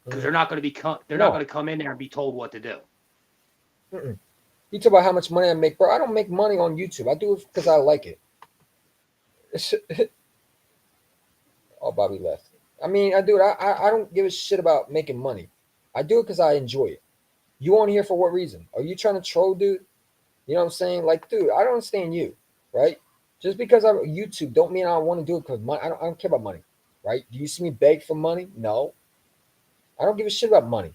G: because they're not going to become. They're not going to come in there and be told what to do.
A: You talk about how much money I make, bro. I don't make money on YouTube. I do it because I like it. Oh, Bobby left. I mean, I do it. I don't give a shit about making money. I do it because I enjoy it. You on here for what reason? Are you trying to troll, dude? You know what I'm saying? Like, dude, I don't understand you, right? Just because I'm YouTube don't mean I want to do it because money. I don't care about money, right? Do you see me beg for money? No. I don't give a shit about money.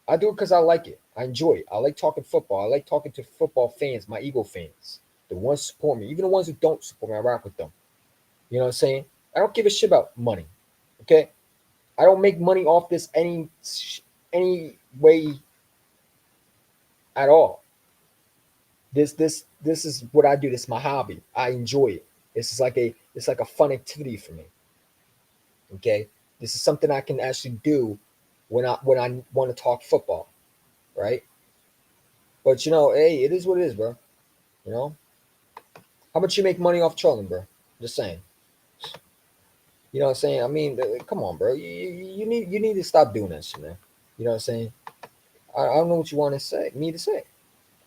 A: I do it because I like it. I enjoy it. I like talking football. I like talking to football fans, my Eagle fans, the ones who support me, even the ones who don't support me. I rock with them. You know what I'm saying? I don't give a shit about money. Okay, I don't make money off this any way at all. This is what I do. This is my hobby. I enjoy it. It's like a fun activity for me. Okay, this is something I can actually do when I want to talk football, right? But you know, hey, it is what it is, bro. You know, how much you make money off trolling, bro? Just saying. You know what I'm saying? I mean, come on, bro. You need to stop doing that shit, man. You know what I'm saying? I don't know what you want to say. Me to say.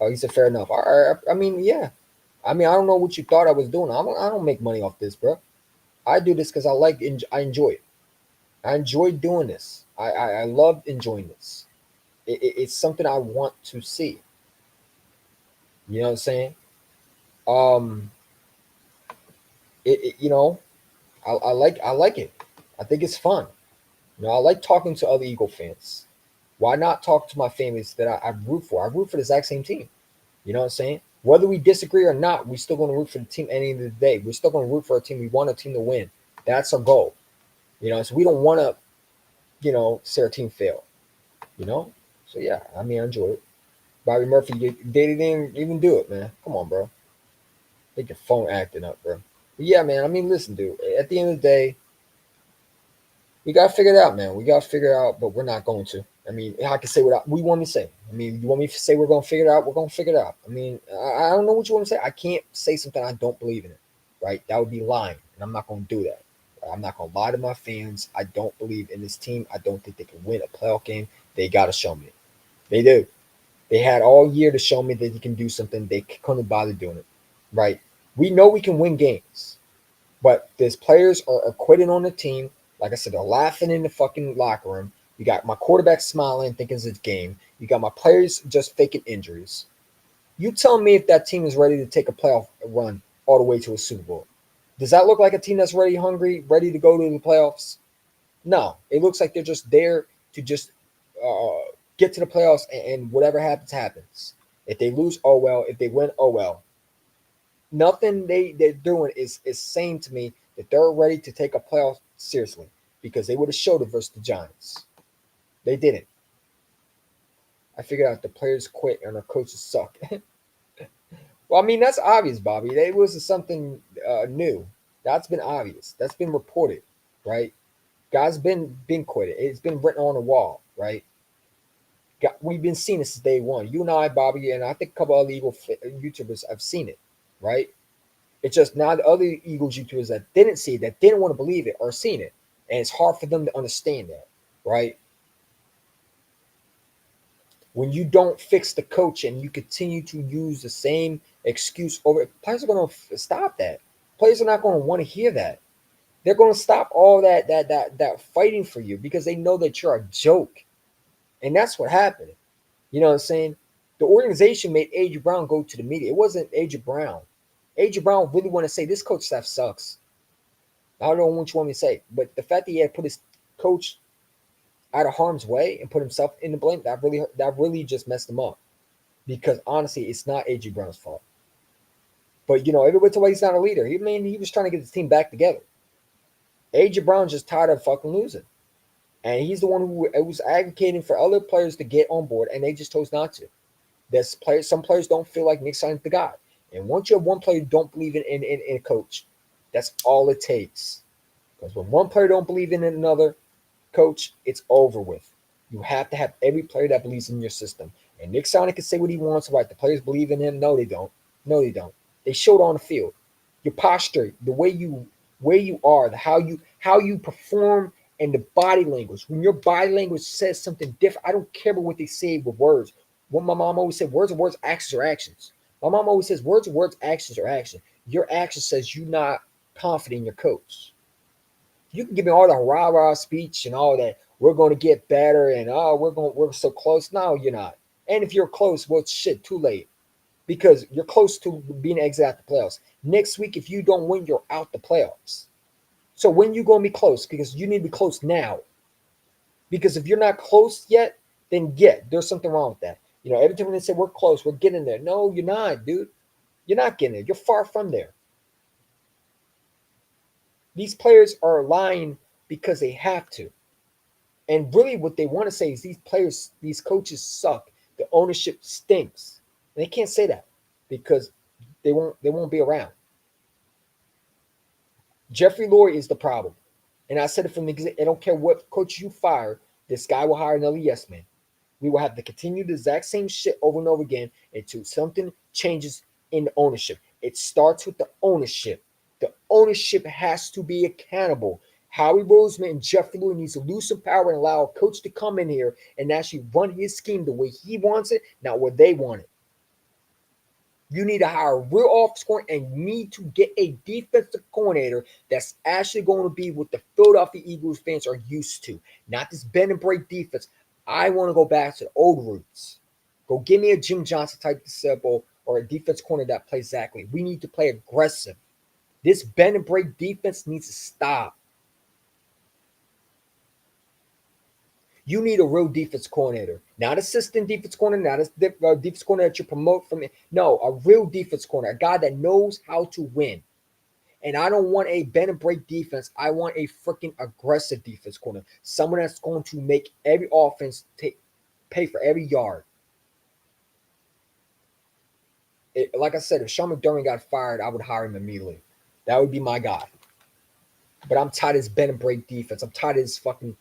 A: Oh, he said fair enough. I mean, yeah. I mean, I don't know what you thought I was doing. I don't make money off this, bro. I do this because I enjoy it. I enjoy doing this. I love enjoying this. It's something I want to see. You know what I'm saying? You know, I like it. I think it's fun. You know, I like talking to other Eagle fans. Why not talk to my families that I root for? I root for the exact same team. You know what I'm saying? Whether we disagree or not, we're still going to root for the team at the end of the day. We're still going to root for a team. We want a team to win. That's our goal. You know, so we don't want to, you know, see our team fail. You know? So, yeah, I mean, I enjoy it. Bobby Murphy, they didn't even do it, man. Come on, bro. Make your phone acting up, bro. But yeah, man, I mean, listen, dude. At the end of the day, we got to figure it out, man. We got to figure it out, but we're not going to. I mean, I can say what we want me to say. I mean, you want me to say we're going to figure it out? We're going to figure it out. I mean, I don't know what you want to say. I can't say something I don't believe in it, right? That would be lying, and I'm not going to do that. I'm not going to lie to my fans. I don't believe in this team. I don't think they can win a playoff game. They got to show me it. They do. They had all year to show me that they can do something. They couldn't bother doing it, right? We know we can win games, but these players are quitting on the team. Like I said, they're laughing in the fucking locker room. You got my quarterback smiling, thinking it's a game. You got my players just faking injuries. You tell me if that team is ready to take a playoff run all the way to a Super Bowl. Does that look like a team that's ready, hungry, ready to go to the playoffs? No. It looks like they're just there to just get to the playoffs, and whatever happens, happens. If they lose, oh well. If they win, oh well. Nothing they're doing is saying to me that they're ready to take a playoff seriously, because they would have showed it versus the Giants. They didn't. I figured out the players quit and our coaches suck. Well, I mean, that's obvious, Bobby. It was something new. That's been obvious. That's been reported, right? Guys been quitted. It's been written on the wall, right? We've been seeing this since day one. You and I, Bobby, and I think a couple other YouTubers have seen it, right? It's just now the other Eagles YouTubers that didn't see it, that didn't want to believe it, are seeing it, and it's hard for them to understand that, right? When you don't fix the coach and you continue to use the same excuse over, players are going to stop that. Players are not going to want to hear that. They're going to stop all that fighting for you because they know that you're a joke. And that's what happened. You know what I'm saying? The organization made A.J. Brown go to the media. It wasn't A.J. Brown. A.J. Brown really wanted to say this coach staff sucks. I don't know what you want me to say, but the fact that he had put his coach out of harm's way and put himself in the blame, that really just messed him up. Because honestly, it's not A.J. Brown's fault. But everybody told he's not a leader. He was trying to get his team back together. A.J. Brown's just tired of fucking losing. And he's the one who was advocating for other players to get on board, and they just chose not to. Some players don't feel like Nick Sirianni's the guy. And once you have one player who don't believe in a coach, that's all it takes. Because when one player don't believe in another coach, it's over with. You have to have every player that believes in your system. And Nick Sirianni can say what he wants about the players believe in him. No, they don't. No, they don't. They show it on the field. Your posture, the way you are, how you perform, and the body language. When your body language says something different, I don't care about what they say with words. What my mom always said, words are words, actions are actions. My mom always says, words are words, actions are action. Your action says you're not confident in your coach. You can give me all the rah-rah speech and all that. We're going to get better and we're so close. No, you're not. And if you're close, well, shit, too late. Because you're close to being exited out the playoffs. Next week, if you don't win, you're out the playoffs. So when you going to be close? Because you need to be close now. Because if you're not close yet, then there's something wrong with that. Every time they say we're close, we're getting there. No, you're not, dude. You're not getting there. You're far from there. These players are lying because they have to. And really what they want to say is these coaches suck. The ownership stinks. And they can't say that because they won't be around. Jeffrey Lurie is the problem. And I said it from the beginning. I don't care what coach you fire, this guy will hire another yes man. We will have to continue the exact same shit over and over again until something changes in the ownership. It starts with the ownership. The ownership has to be accountable. Howie Roseman and Jeffrey Lurie needs to lose some power and allow a coach to come in here and actually run his scheme the way he wants it, not what they want it. You need to hire a real offensive coordinator and need to get a defensive coordinator that's actually going to be what the Philadelphia Eagles fans are used to. Not this bend and break defense. I want to go back to the old roots. Go give me a Jim Johnson type disciple or a defense corner that plays exactly. We need to play aggressive. This bend and break defense needs to stop. You need a real defense coordinator, not assistant defense coordinator, not a defense coordinator that you promote from it. No, a real defense coordinator, a guy that knows how to win. And I don't want a bend and break defense. I want a freaking aggressive defense coordinator, someone that's going to make every offense pay for every yard. Like I said, if Sean McDermott got fired, I would hire him immediately. That would be my guy. But I'm tired of this bend and break defense. I'm tired of this fucking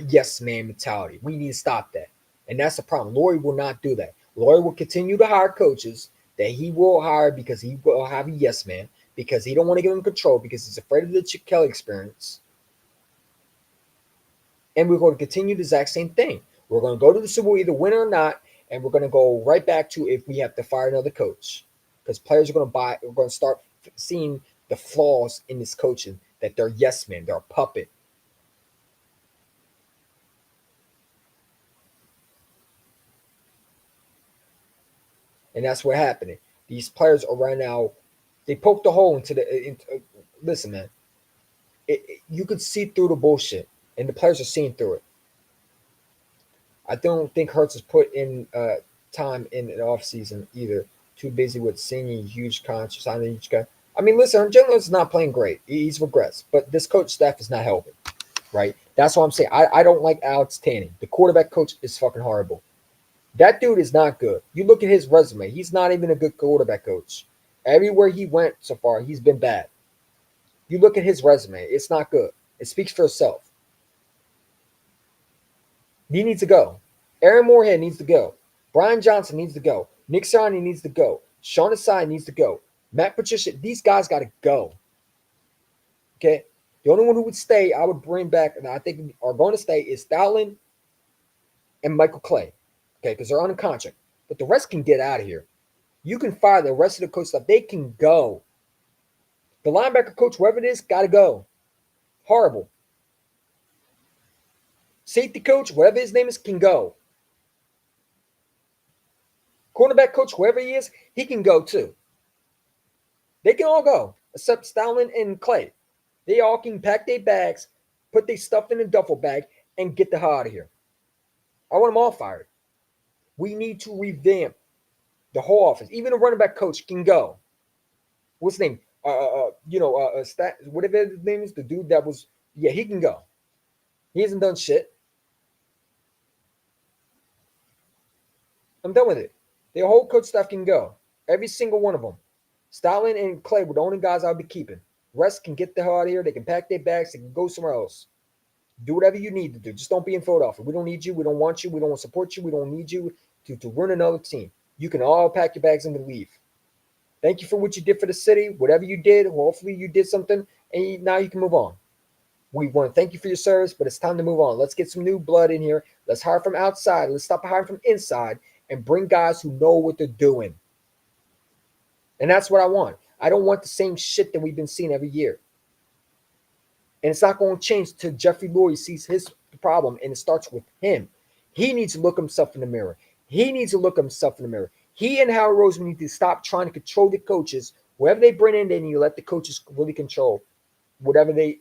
A: yes man mentality. We need to stop that. And that's the problem. Lurie will not do that. Lurie will continue to hire coaches that he will hire because he will have a yes man, because he don't want to give them control, because he's afraid of the Chip Kelly experience. And we're going to continue the exact same thing. We're going to go to the Super Bowl either win or not, and we're going to go right back to if we have to fire another coach. Because players are going to we're going to start seeing the flaws in this coaching, that they're yes men, they're a puppet. And that's what happening. These players are right now, they poked a hole into listen, man. You could see through the bullshit, and the players are seeing through it. I don't think Hurts has put in time in the offseason either. Too busy with singing huge concerts. I mean, listen, Jalen is not playing great. He's regressed, but this coach staff is not helping, right? That's what I'm saying. I don't like Alex Tanning. The quarterback coach is fucking horrible. That dude is not good. You look at his resume. He's not even a good quarterback coach. Everywhere he went so far, he's been bad. You look at his resume, it's not good. It speaks for itself. He needs to go. Aaron Moorhead needs to go. Brian Johnson needs to go. Nick Sirianni needs to go. Sean Asai needs to go. Matt Patricia, these guys got to go. Okay? The only one who would stay, I would bring back, and I think are going to stay, is Stoutland and Michael Clay. Okay? Because they're on a contract. But the rest can get out of here. You can fire the rest of the coach stuff. They can go. The linebacker coach, whoever it is, got to go. Horrible. Safety coach, whatever his name is, can go. Cornerback coach, whoever he is, he can go too. They can all go, except Stoutland and Clay. They all can pack their bags, put their stuff in a duffel bag, and get the hell out of here. I want them all fired. We need to revamp the whole office. Even a running back coach can go. What's his name? Whatever his name is, the dude that was, he can go. He hasn't done shit. I'm done with it. The whole coach staff can go. Every single one of them. Stoutland and Clay were the only guys I'll be keeping. Rest can get the hell out of here. They can pack their bags. They can go somewhere else. Do whatever you need to do. Just don't be in Philadelphia. We don't need you. We don't want you. We don't want to support you. We don't need you to run another team. You can all pack your bags and leave. Thank you for what you did for the city. Whatever you did, hopefully you did something, and now you can move on. We want to thank you for your service, but it's time to move on. Let's get some new blood in here. Let's hire from outside. Let's stop hiring from inside and bring guys who know what they're doing. And that's what I want. I don't want the same shit that we've been seeing every year. And it's not going to change until Jeffrey Lurie sees his problem, and it starts with him. He needs to look himself in the mirror. He and Howard Roseman need to stop trying to control the coaches. Whoever they bring in, they need to let the coaches really control whatever they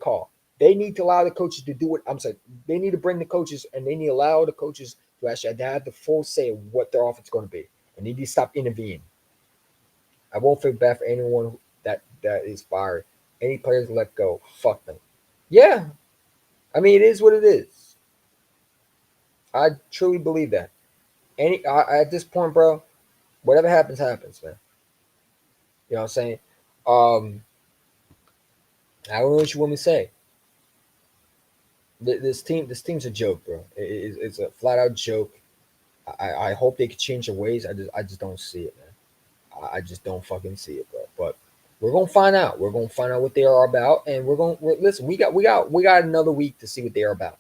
A: call. They need to allow the coaches to do what I'm saying. They need to bring the coaches, and they need to allow the coaches to actually have the full say of what their offense is going to be. And they need to stop intervening. I won't feel bad for anyone that is fired. Any players let go, fuck them. Yeah, I mean, it is what it is. I truly believe that. At this point, bro, whatever happens, happens, man. You know what I'm saying? I don't know what you want me to say. This team's a joke, bro. It's a flat out joke. I hope they could change their ways. I just don't see it, man. I just don't fucking see it, bro. But we're gonna find out. We're gonna find out what they are about, and listen. We got another week to see what they are about.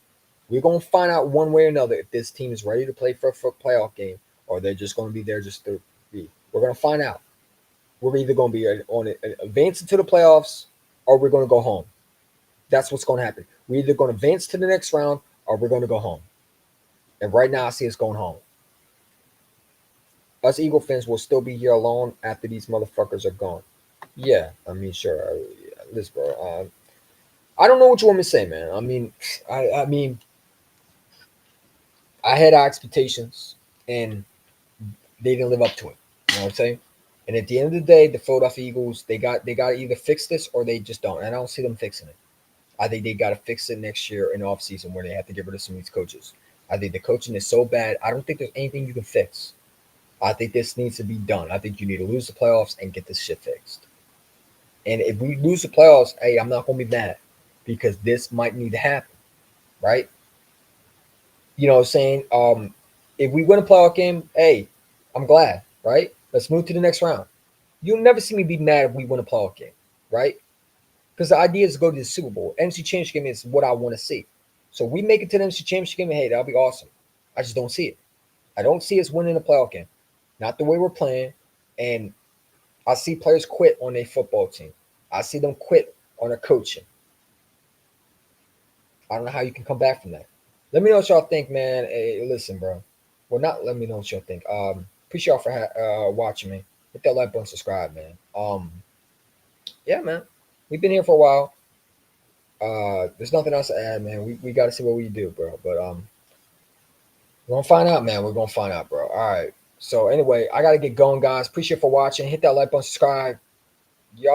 A: We're gonna find out one way or another if this team is ready to play for a playoff game, or they're just gonna be there just to be. We're gonna find out. We're either gonna be on it, advancing to the playoffs, or we're gonna go home. That's what's gonna happen. We're either gonna advance to the next round, or we're gonna go home. And right now, I see us going home. Us Eagle fans will still be here alone after these motherfuckers are gone. Yeah, I mean, sure. Listen, bro. I don't know what you want me to say, man. I mean, I had our expectations, and they didn't live up to it. You know what I'm saying? And at the end of the day, the Philadelphia Eagles, they got to either fix this or they just don't. And I don't see them fixing it. I think they got to fix it next year in the offseason where they have to get rid of some of these coaches. I think the coaching is so bad. I don't think there's anything you can fix. I think this needs to be done. I think you need to lose the playoffs and get this shit fixed. And if we lose the playoffs, hey, I'm not going to be mad because this might need to happen, right? You know what I'm saying? If we win a playoff game, hey, I'm glad, right? Let's move to the next round. You'll never see me be mad if we win a playoff game, right? Because the idea is to go to the Super Bowl. NFC Championship game is what I want to see. So we make it to the NFC Championship game, hey, that'll be awesome. I just don't see it. I don't see us winning a playoff game. Not the way we're playing. And I see players quit on their football team. I see them quit on their coaching. I don't know how you can come back from that. Let me know what y'all think, man. Hey, listen, bro. Well, not let me know what y'all think. Appreciate y'all for watching me. Hit that like button, subscribe, man. Yeah, man. We've been here for a while. There's nothing else to add, man. We got to see what we do, bro. But we're gonna find out, man. We're gonna find out, bro. All right. So anyway, I gotta get going, guys. Appreciate you for watching. Hit that like button, subscribe. Y'all.